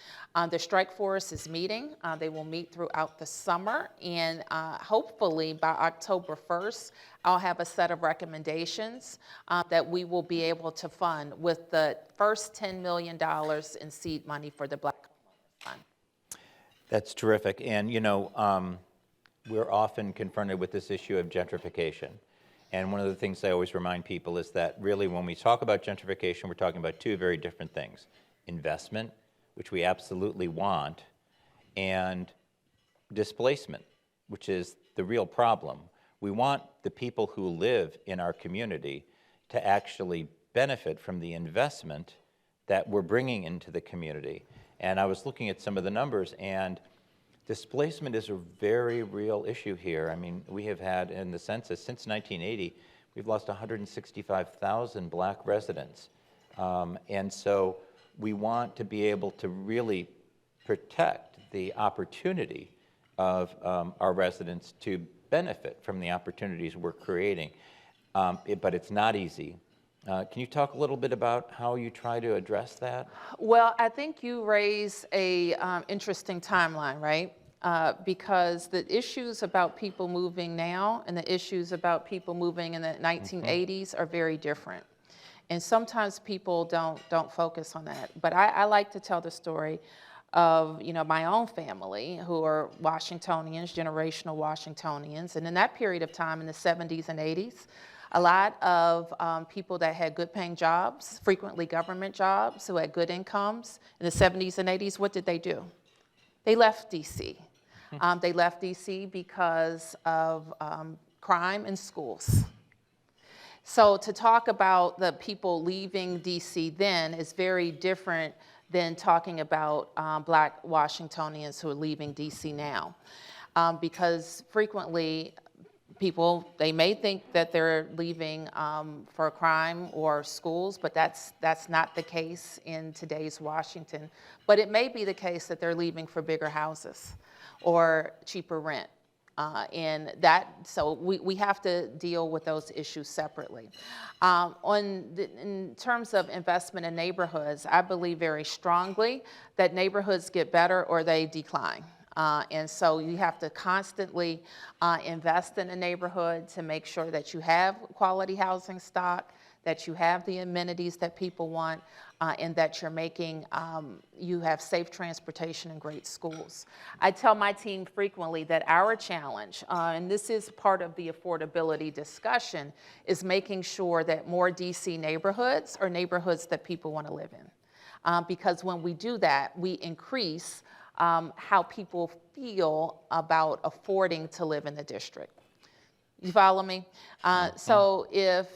The strike force is meeting. They will meet throughout the summer, and hopefully by October 1st, I'll have a set of recommendations that we will be able to fund with the first $10 million in seed money for the Black Homeowners Fund. That's terrific. And, you know, we're often confronted with this issue of gentrification. And one of the things I always remind people is that really when we talk about gentrification, we're talking about two very different things. Investment, which we absolutely want, and displacement, which is the real problem. We want the people who live in our community to actually benefit from the investment that we're bringing into the community. And I was looking at some of the numbers, and displacement is a very real issue here. I mean, we have had in the census since 1980, we've lost 165,000 Black residents. And so we want to be able to really protect the opportunity of our residents to benefit from the opportunities we're creating. But it's not easy. Can you talk a little bit about how you try to address that? Well, I think you raise a interesting timeline, right? Because the issues about people moving now and the issues about people moving in the 1980s are very different. And sometimes people don't focus on that. But I like to tell the story of, you know, my own family who are Washingtonians, generational Washingtonians. And in that period of time in the 70s and 80s, a lot of people that had good paying jobs, frequently government jobs, who had good incomes in the 70s and 80s, what did they do? They left DC. They left DC because of crime in schools. So to talk about the people leaving DC then is very different than talking about Black Washingtonians who are leaving DC now. Because frequently, people, they may think that they're leaving for crime or schools, but that's not the case in today's Washington. But it may be the case that they're leaving for bigger houses or cheaper rent. So we have to deal with those issues separately. In terms of investment in neighborhoods, I believe very strongly that neighborhoods get better or they decline. And so you have to constantly invest in a neighborhood to make sure that you have quality housing stock, that you have the amenities that people want, and that you're making, you have safe transportation and great schools. I tell my team frequently that our challenge, and this is part of the affordability discussion, is making sure that more DC neighborhoods are neighborhoods that people want to live in. Because when we do that, we increase how people feel about affording to live in the district. You follow me? So if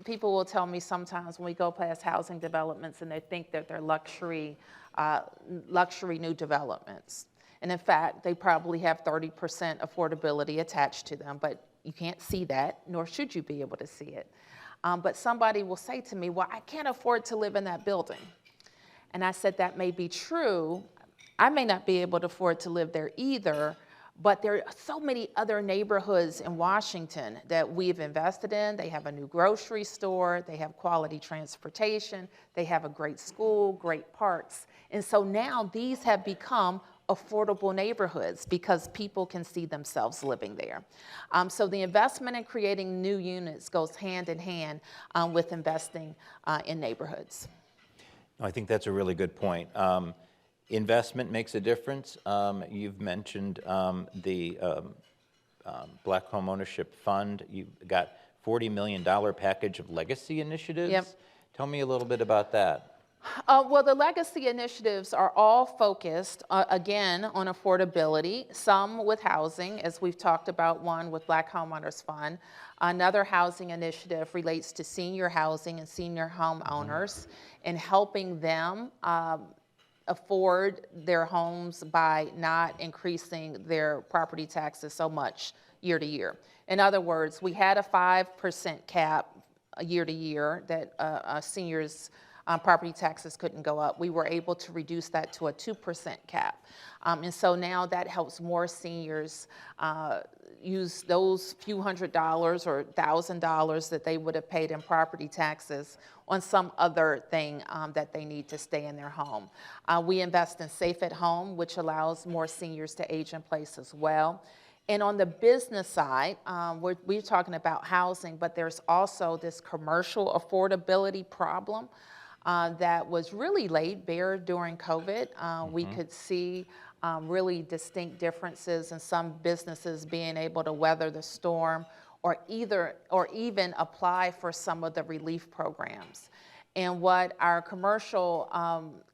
people will tell me sometimes when we go past housing developments and they think that they're luxury new developments. And in fact, they probably have 30% affordability attached to them, but you can't see that, nor should you be able to see it. But somebody will say to me, well, I can't afford to live in that building. And I said, that may be true. I may not be able to afford to live there either, but there are so many other neighborhoods in Washington that we've invested in. They have a new grocery store, they have quality transportation, they have a great school, great parks. And so now these have become affordable neighborhoods because people can see themselves living there. So the investment in creating new units goes hand in hand with investing in neighborhoods. I think that's a really good point. Investment makes a difference. You've mentioned the Black Homeownership Fund. You've got $40 million package of legacy initiatives. Yep. Tell me a little bit about that. Well, the legacy initiatives are all focused, again, on affordability, some with housing, as we've talked about, one with Black Homeowners Fund. Another housing initiative relates to senior housing and senior homeowners and helping them afford their homes by not increasing their property taxes so much year to year. In other words, we had a 5% cap year to year that seniors' property taxes couldn't go up. We were able to reduce that to a 2% cap. And so now that helps more seniors use those few $100s or $1,000 that they would have paid in property taxes on some other thing that they need to stay in their home. We invest in Safe at Home, which allows more seniors to age in place as well. And on the business side, we're talking about housing, but there's also this commercial affordability problem that was really laid bare during COVID. We could see really distinct differences in some businesses being able to weather the storm or even apply for some of the relief programs. And what our commercial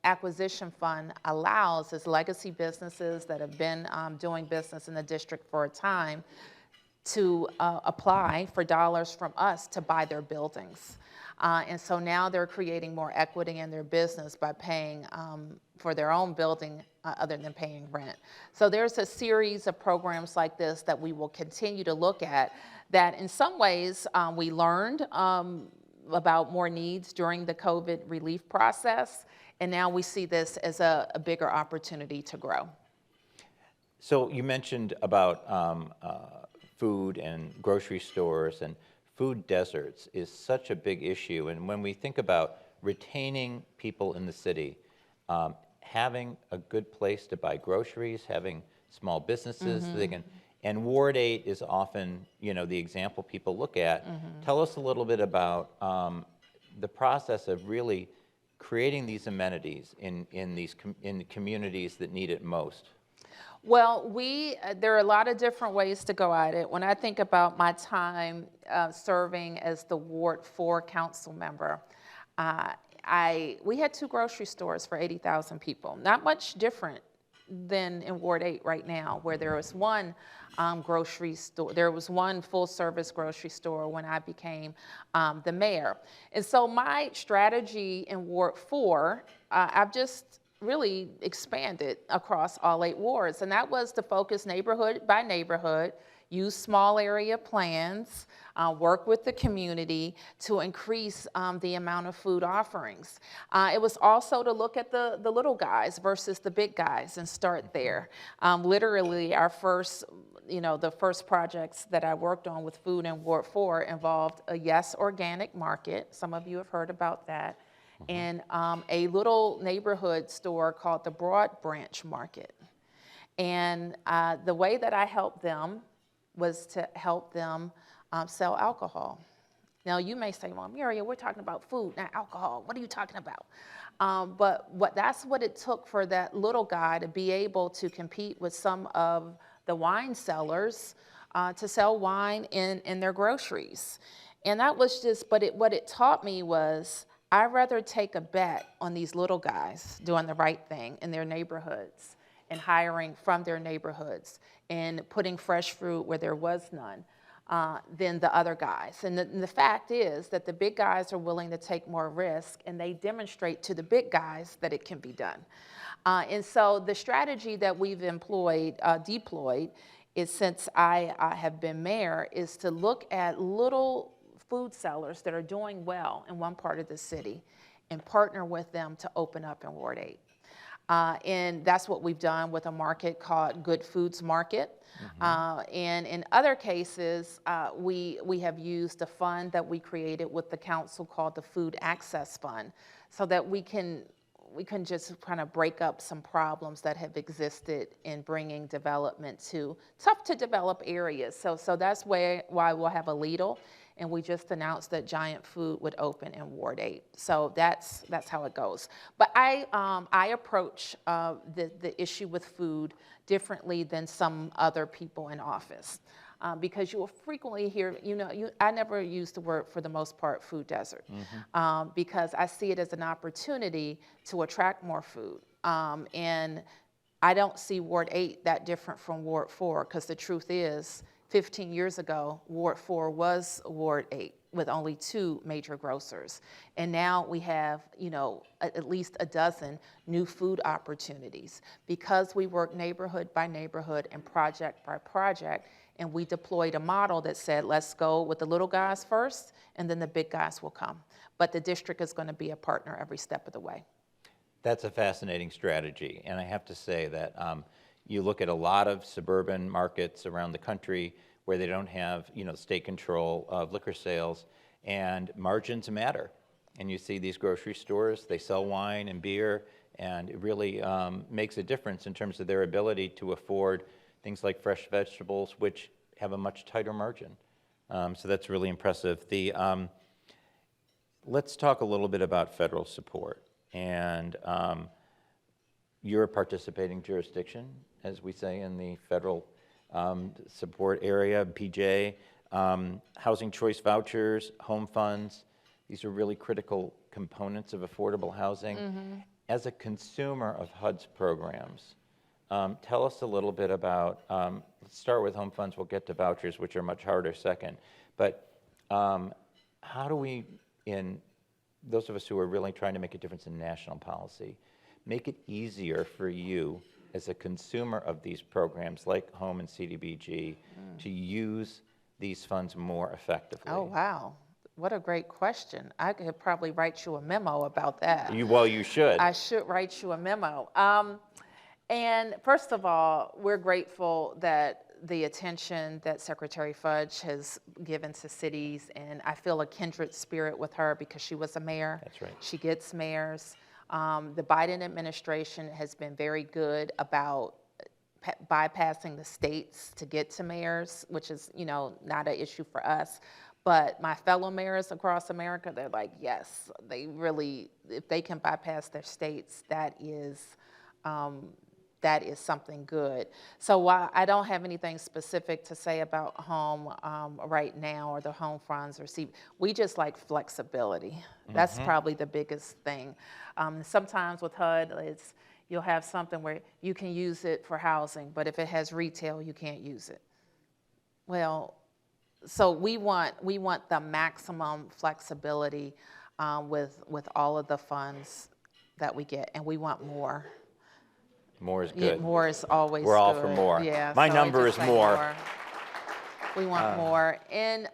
acquisition fund allows is legacy businesses that have been doing business in the district for a time to apply for dollars from us to buy their buildings. And so now they're creating more equity in their business by paying for their own building other than paying rent. So there's a series of programs like this that we will continue to look at that in some ways we learned about more needs during the COVID relief process. And now we see this as a bigger opportunity to grow. So you mentioned about food and grocery stores, and food deserts is such a big issue. And when we think about retaining people in the city, having a good place to buy groceries, having small businesses, they can, and Ward 8 is often, the example people look at. Tell us a little bit about the process of really creating these amenities in the communities that need it most. Well, there are a lot of different ways to go at it. When I think about my time serving as the Ward 4 council member, we had 2 grocery stores for 80,000 people. Not much different than in Ward 8 right now, where there was one grocery store. There was one full-service grocery store when I became the mayor. And so my strategy in Ward 4, I've just really expanded across all 8 wards, and that was to focus neighborhood by neighborhood, use small area plans, work with the community to increase the amount of food offerings. It was also to look at the little guys versus the big guys and start there. Literally, our first, the first projects that I worked on with food in Ward 4 involved a Yes Organic Market. Some of you have heard about that. And a little neighborhood store called the Broad Branch Market. And the way that I helped them was to help them sell alcohol. Now you may say, well, Muriel, we're talking about food, not alcohol. What are you talking about? But that's what it took for that little guy to be able to compete with some of the wine sellers to sell wine in their groceries. And that was just, what it taught me was, I'd rather take a bet on these little guys doing the right thing in their neighborhoods and hiring from their neighborhoods and putting fresh fruit where there was none than the other guys. And the fact is that the big guys are willing to take more risk, and they demonstrate to the big guys that it can be done. And so the strategy that we've deployed is, since I have been mayor, is to look at little food sellers that are doing well in one part of the city and partner with them to open up in Ward 8. And that's what we've done with a market called Good Foods Market. And in other cases, we have used a fund that we created with the council called the Food Access Fund, so that we can just kind of break up some problems that have existed in bringing development to tough to develop areas. So that's why we'll have a Lidl. And we just announced that Giant Food would open in Ward 8. So that's how it goes. But I approach the issue with food differently than some other people in office. Because you will frequently hear, I never use the word, for the most part, food desert. Because I see it as an opportunity to attract more food. And I don't see Ward 8 that different from Ward 4, because the truth is, 15 years ago, Ward 4 was Ward 8. with only 2 major grocers. And now we have, at least a dozen new food opportunities because we work neighborhood by neighborhood and project by project. And we deployed a model that said, let's go with the little guys first, and then the big guys will come. But the district is going to be a partner every step of the way. That's a fascinating strategy. And I have to say that you look at a lot of suburban markets around the country where they don't have, state control of liquor sales, and margins matter. And you see these grocery stores, they sell wine and beer, and it really makes a difference in terms of their ability to afford things like fresh vegetables, which have a much tighter margin. So that's really impressive. Let's talk a little bit about federal support. And you're a participating jurisdiction, as we say in the federal support area, PJ. Housing choice vouchers, home funds, these are really critical components of affordable housing. Mm-hmm. As a consumer of HUD's programs, tell us a little bit about, let's start with home funds, we'll get to vouchers, which are much harder second. But how do we, in those of us who are really trying to make a difference in national policy, make it easier for you as a consumer of these programs like home and CDBG to use these funds more effectively? Oh, wow. What a great question. I could probably write you a memo about that. Well, you should. I should write you a memo. And first of all, we're grateful that the attention that Secretary Fudge has given to cities, and I feel a kindred spirit with her because she was a mayor. That's right. She gets mayors. The Biden administration has been very good about bypassing the states to get to mayors, which is, not an issue for us. But my fellow mayors across America, they're like, yes, they really, if they can bypass their states, that is something good. So while I don't have anything specific to say about home right now, or the home funds, we just like flexibility. That's probably the biggest thing. Sometimes with HUD, you'll have something where you can use it for housing, but if it has retail, you can't use it. Well, so we want the maximum flexibility with all of the funds that we get, and we want more. More is good. Yeah, more is always We're all good. for more. Yeah, My so I number just is say more. We want more. And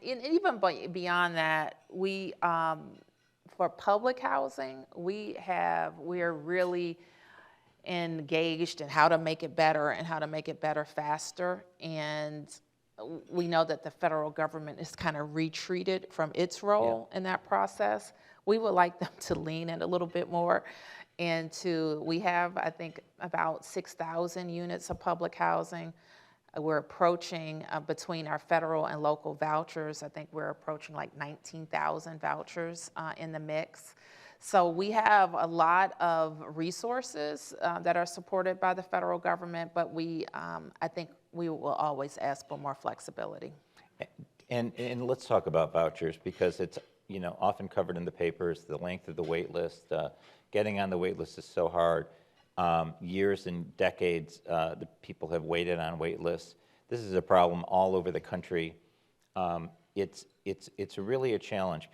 even beyond that, we, for public housing, we're really engaged in how to make it better and how to make it better faster. And we know that the federal government is kind of retreated from its role in that process. We would like them to lean in a little bit more. And we have, I think, about 6,000 units of public housing. We're approaching, between our federal and local vouchers, I think we're approaching like 19,000 vouchers in the mix. So we have a lot of resources that are supported by the federal government, but I think we will always ask for more flexibility. And let's talk about vouchers, because it's often covered in the papers, the length of the wait list. Getting on the wait list is so hard. Years and decades, the people have waited on wait lists. This is a problem all over the country. It's really a challenge.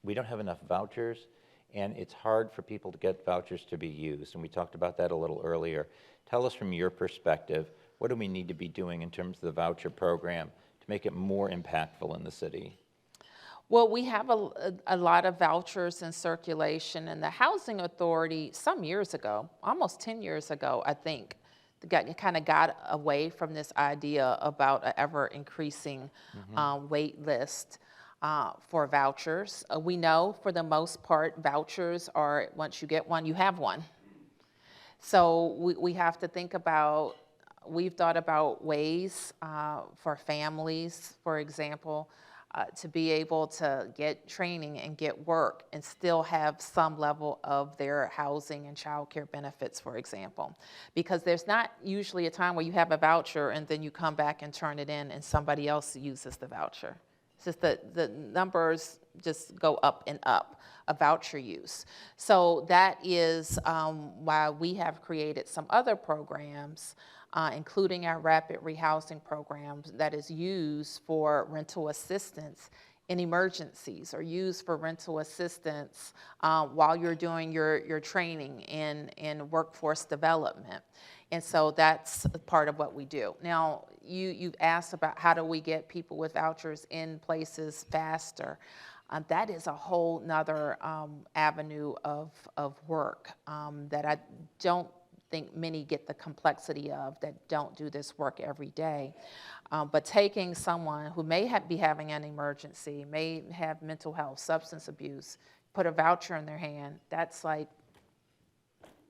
We don't have enough vouchers, and it's hard for people to get vouchers to be used. And we talked about that a little earlier. Tell us from your perspective, what do we need to be doing in terms of the voucher program to make it more impactful in the city? Well, we have a lot of vouchers in circulation, and the Housing Authority, some years ago, almost 10 years ago, I think, kind of got away from this idea about an ever-increasing wait list for vouchers. We know, for the most part, vouchers are, once you get one, you have one. So we have to think about, we've thought about ways for families, for example, to be able to get training and get work and still have some level of their housing and child care benefits, for example. Because there's not usually a time where you have a voucher and then you come back and turn it in and somebody else uses the voucher. It's just that the numbers just go up and up of voucher use. So that is why we have created some other programs, including our rapid rehousing programs that is used for rental assistance in emergencies or used for rental assistance while you're doing your training in workforce development. And so that's part of what we do. Now, you've asked about how do we get people with vouchers in places faster. That is a whole nother avenue of work that I don't think many get the complexity of that don't do this work every day. But taking someone who may be having an emergency, may have mental health, substance abuse, put a voucher in their hand, that's like,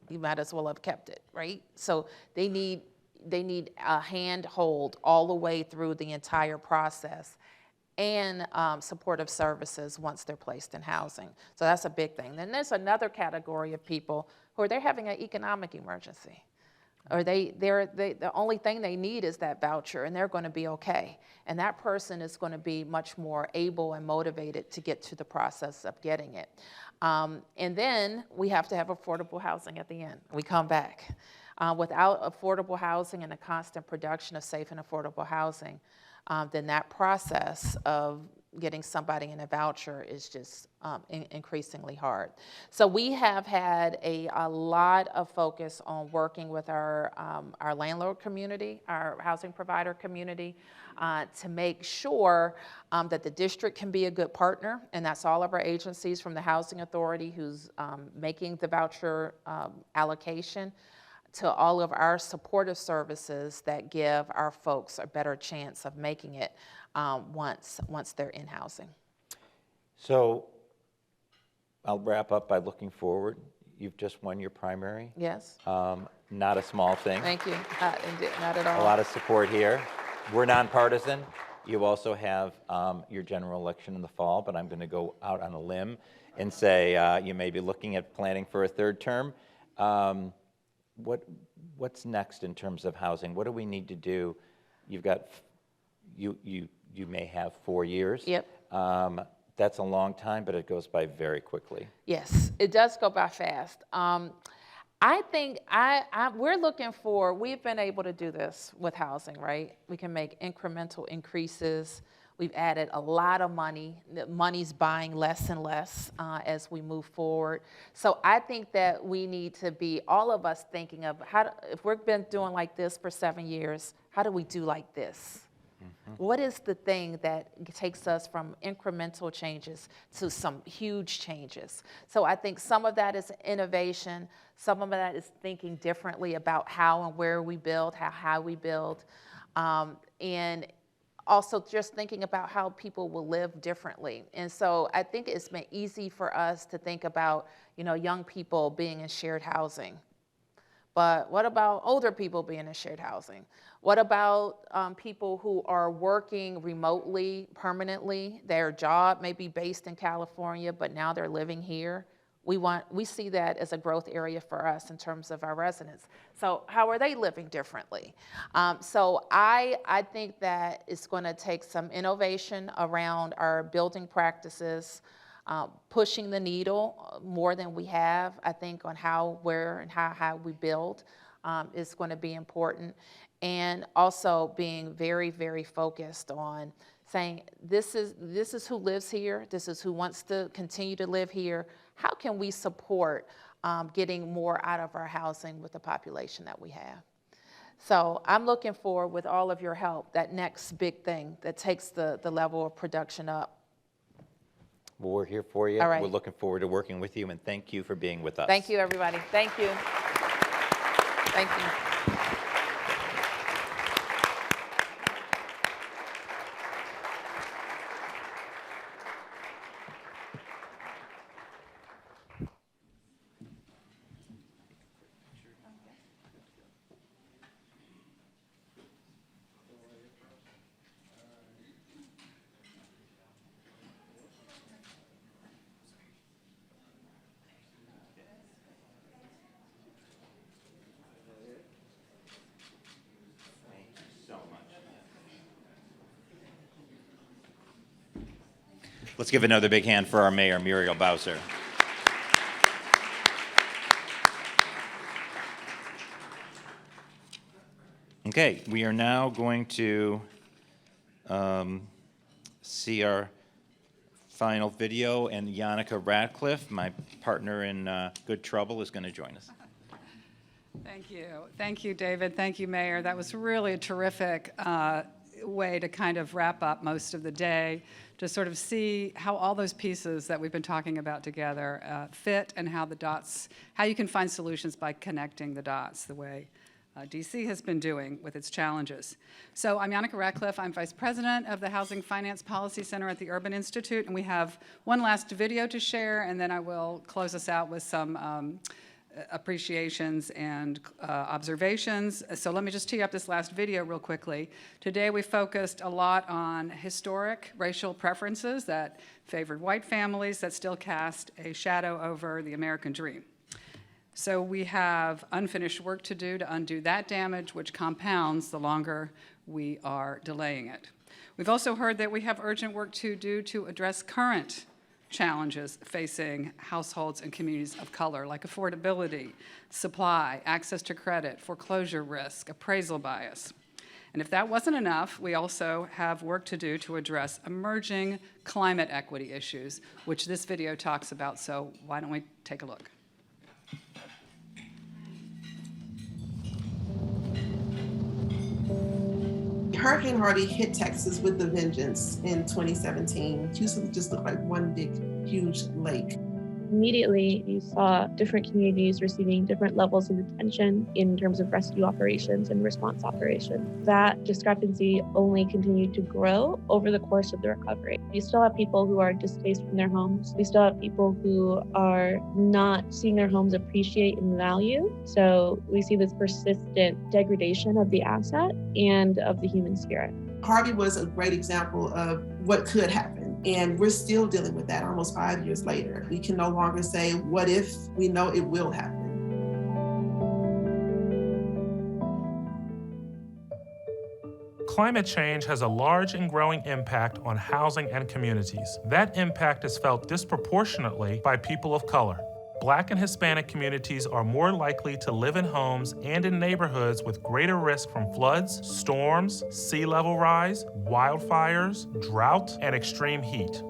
you might as well have kept it, right? So they need a handhold all the way through the entire process, and supportive services once they're placed in housing. So that's a big thing. Then there's another category of people who they're having an economic emergency, or the only thing they need is that voucher, and they're going to be okay. And that person is going to be much more able and motivated to get to the process of getting it. And then we have to have affordable housing at the end. We come back. Without affordable housing and a constant production of safe and affordable housing, then that process of getting somebody in a voucher is just increasingly hard. So we have had a lot of focus on working with our landlord community, our housing provider community, to make sure that the district can be a good partner, and that's all of our agencies from the Housing Authority who's making the voucher allocation, to all of our supportive services that give our folks a better chance of making it once they're in housing. So I'll wrap up by looking forward. You've just won your primary. Yes. Not a small thing. Thank you. Not at all. A lot of support here. We're nonpartisan. You also have your general election in the fall, but I'm going to go out on a limb and say you may be looking at planning for a third term. What's next in terms of housing? What do we need to do? You've got, you may have 4 years. Yep. That's a long time, but it goes by very quickly. Yes, it does go by fast. I think we're looking for, we've been able to do this with housing, right? We can make incremental increases. We've added a lot of money. The money's buying less and less as we move forward. So I think that we need to be, all of us, thinking of if we've been doing like this for 7 years, how do we do like this? Mm-hmm. What is the thing that takes us from incremental changes to some huge changes? So I think some of that is innovation. Some of that is thinking differently about how and where we build, how high we build, and also just thinking about how people will live differently. And so I think it's been easy for us to think about, young people being in shared housing. But what about older people being in shared housing? What about people who are working remotely, permanently? Their job may be based in California, but now they're living here. We see that as a growth area for us in terms of our residents. So how are they living differently? So I think that it's going to take some innovation around our building practices, pushing the needle more than we have, I think, on how, where, and how we build is going to be important. And also being very, very focused on saying, this is who lives here, this is who wants to continue to live here. How can we support getting more out of our housing with the population that we have? So I'm looking for, with all of your help, that next big thing that takes the level of production up. Well, we're here for you. All right. We're looking forward to working with you, and thank you for being with us. Thank you, everybody. Thank you. Thank you. Let's give another big hand for our Mayor, Muriel Bowser. Okay, we are now going to see our final video, and Yannicka Ratcliffe, my partner in Good Trouble, is going to join us. Thank you. Thank you, David. Thank you, Mayor. That was really a terrific way to kind of wrap up most of the day, to sort of see how all those pieces that we've been talking about together fit, and how the dots, how you can find solutions by connecting the dots the way DC has been doing with its challenges. So I'm Yannicka Ratcliffe. I'm Vice President of the Housing Finance Policy Center at the Urban Institute, and we have one last video to share, and then I will close us out with some appreciations and observations. So let me just tee up this last video real quickly. Today we focused a lot on historic racial preferences that favored white families that still cast a shadow over the American dream. So we have unfinished work to do to undo that damage, which compounds the longer we are delaying it. We've also heard that we have urgent work to do to address current challenges facing households and communities of color, like affordability, supply, access to credit, foreclosure risk, appraisal bias. And if that wasn't enough, we also have work to do to address emerging climate equity issues, which this video talks about. So why don't we take a look? Hurricane Harvey hit Texas with a vengeance in 2017. Houston just looked like one big, huge lake. Immediately, you saw different communities receiving different levels of attention in terms of rescue operations and response operations. That discrepancy only continued to grow over the course of the recovery. You still have people who are displaced from their homes. We still have people who are not seeing their homes appreciate in value. So we see this persistent degradation of the asset and of the human spirit. Harvey was a great example of what could happen. And we're still dealing with that almost 5 years later. We can no longer say, what if? We know it will happen. Climate change has a large and growing impact on housing and communities. That impact is felt disproportionately by people of color. Black and Hispanic communities are more likely to live in homes and in neighborhoods with greater risk from floods, storms, sea level rise, wildfires, drought, and extreme heat.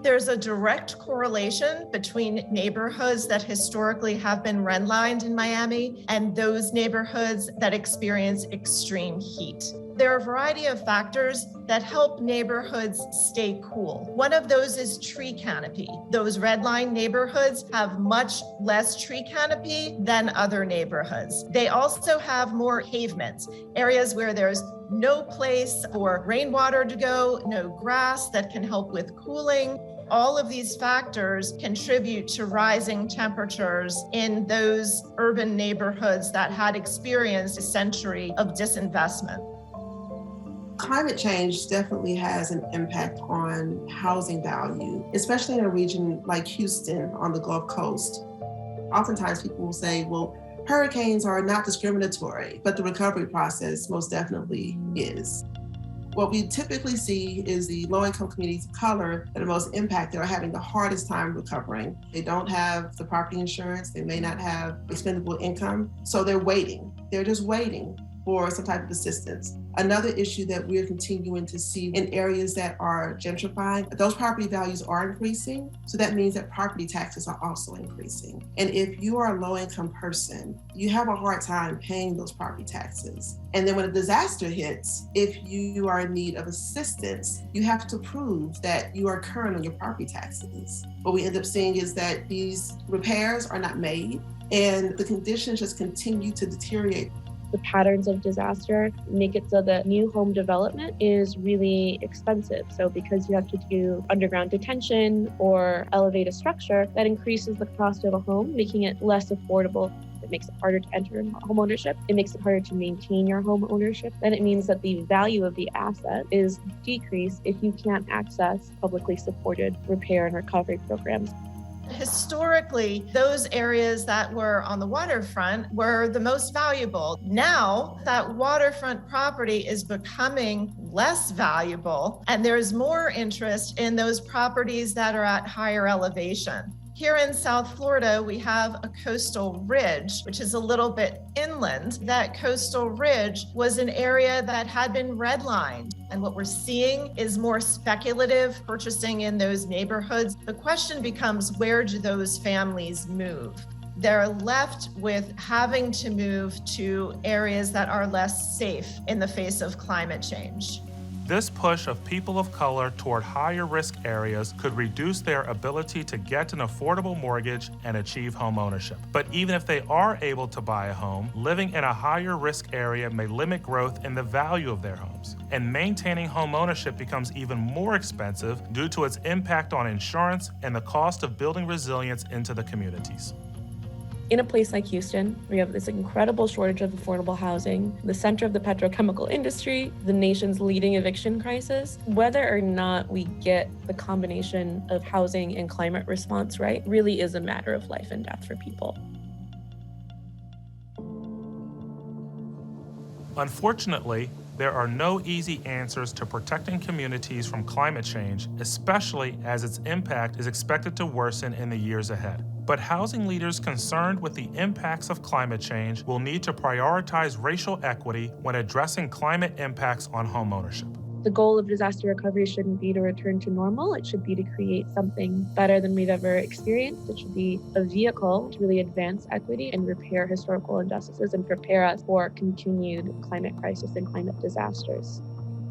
There's a direct correlation between neighborhoods that historically have been redlined in Miami and those neighborhoods that experience extreme heat. There are a variety of factors that help neighborhoods stay cool. One of those is tree canopy. Those redline neighborhoods have much less tree canopy than other neighborhoods. They also have more pavements, areas where there's no place for rainwater to go, no grass that can help with cooling. All of these factors contribute to rising temperatures in those urban neighborhoods that had experienced a century of disinvestment. Climate change definitely has an impact on housing value, especially in a region like Houston on the Gulf Coast. Oftentimes people will say, well, hurricanes are not discriminatory, but the recovery process most definitely is. What we typically see is the low-income communities of color that are most impacted are having the hardest time recovering. They don't have the property insurance, they may not have expendable income, so they're waiting. They're just waiting for some type of assistance. Another issue that we're continuing to see in areas that are gentrifying, those property values are increasing. So that means that property taxes are also increasing. And if you are a low-income person, you have a hard time paying those property taxes. And then when a disaster hits, if you are in need of assistance, you have to prove that you are current on your property taxes. What we end up seeing is that these repairs are not made and the conditions just continue to deteriorate. The patterns of disaster make it so that new home development is really expensive. So because you have to do underground detention or elevate a structure, that increases the cost of a home, making it less affordable. It makes it harder to enter home ownership. It makes it harder to maintain your home ownership. Then it means that the value of the asset is decreased if you can't access publicly supported repair and recovery programs. Historically, those areas that were on the waterfront were the most valuable. Now that waterfront property is becoming less valuable, and there's more interest in those properties that are at higher elevation. Here in South Florida, we have a coastal ridge, which is a little bit inland. That coastal ridge was an area that had been redlined. And what we're seeing is more speculative purchasing in those neighborhoods. The question becomes, where do those families move? They're left with having to move to areas that are less safe in the face of climate change. This push of people of color toward higher risk areas could reduce their ability to get an affordable mortgage and achieve home ownership. But even if they are able to buy a home, living in a higher risk area may limit growth in the value of their homes. And maintaining home ownership becomes even more expensive due to its impact on insurance and the cost of building resilience into the communities. In a place like Houston, where you have this incredible shortage of affordable housing, the center of the petrochemical industry, the nation's leading eviction crisis, whether or not we get the combination of housing and climate response right really is a matter of life and death for people. Unfortunately, there are no easy answers to protecting communities from climate change, especially as its impact is expected to worsen in the years ahead. But housing leaders concerned with the impacts of climate change will need to prioritize racial equity when addressing climate impacts on homeownership. The goal of disaster recovery shouldn't be to return to normal. It should be to create something better than we've ever experienced. It should be a vehicle to really advance equity and repair historical injustices and prepare us for continued climate crisis and climate disasters.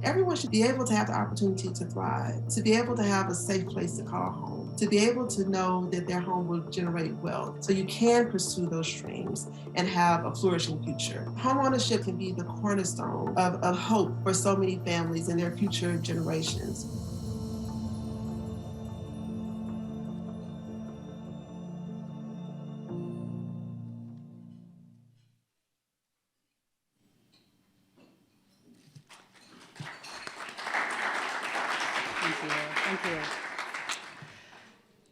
Everyone should be able to have the opportunity to thrive, to be able to have a safe place to call home, to be able to know that their home will generate wealth so you can pursue those dreams and have a flourishing future. Homeownership can be the cornerstone of hope for so many families and their future generations. Thank you.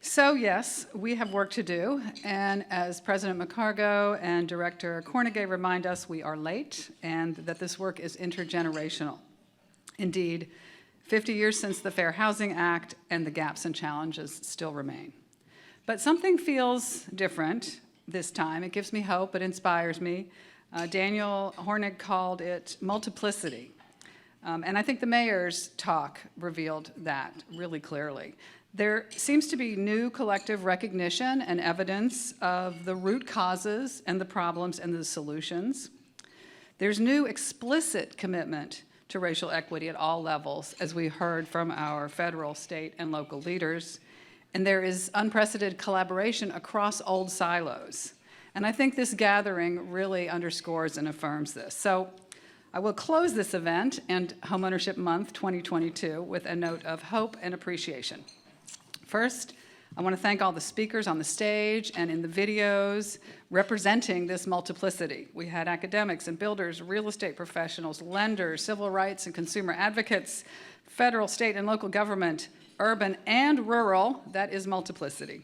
So yes, we have work to do, and as President McCargo and Director Cornegay remind us, we are late, and that this work is intergenerational. Indeed, 50 years since the Fair Housing Act, and the gaps and challenges still remain. But something feels different this time. It gives me hope, it inspires me. Daniel Hornig called it multiplicity. And I think the mayor's talk revealed that really clearly. There seems to be new collective recognition and evidence of the root causes and the problems and the solutions. There's new explicit commitment to racial equity at all levels, as we heard from our federal, state, and local leaders. And there is unprecedented collaboration across old silos. And I think this gathering really underscores and affirms this. So I will close this event and Homeownership Month 2022 with a note of hope and appreciation. First, I want to thank all the speakers on the stage and in the videos representing this multiplicity. We had academics and builders, real estate professionals, lenders, civil rights and consumer advocates, federal, state, and local government, urban and rural. That is multiplicity.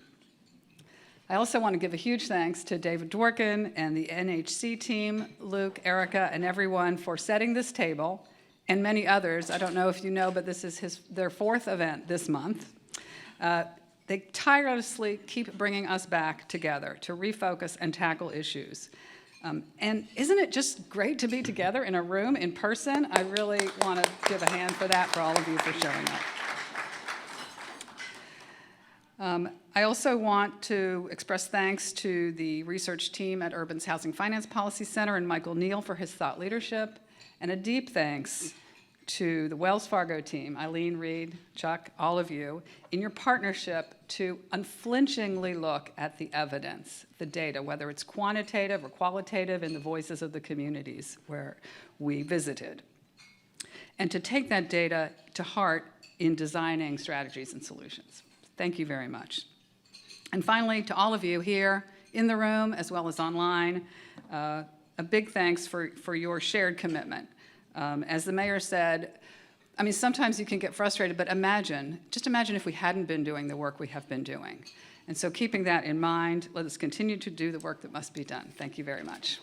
I also want to give a huge thanks to David Dworkin and the NHC team, Luke, Erica, and everyone for setting this table, and many others. I don't know if you know, but this is their fourth event this month. They tirelessly keep bringing us back together to refocus and tackle issues. And isn't it just great to be together in a room in person? I really want to give a hand for that for all of you for showing up. I also want to express thanks to the research team at Urban's Housing Finance Policy Center and Michael Neal for his thought leadership, and a deep thanks to the Wells Fargo team, Eileen, Reed, Chuck, all of you, in your partnership to unflinchingly look at the evidence, the data, whether it's quantitative or qualitative, in the voices of the communities where we visited, and to take that data to heart in designing strategies and solutions. Thank you very much. And finally, to all of you here in the room as well as online, a big thanks for your shared commitment. As the mayor said, I mean, sometimes you can get frustrated, but just imagine if we hadn't been doing the work we have been doing. And so keeping that in mind, let us continue to do the work that must be done. Thank you very much.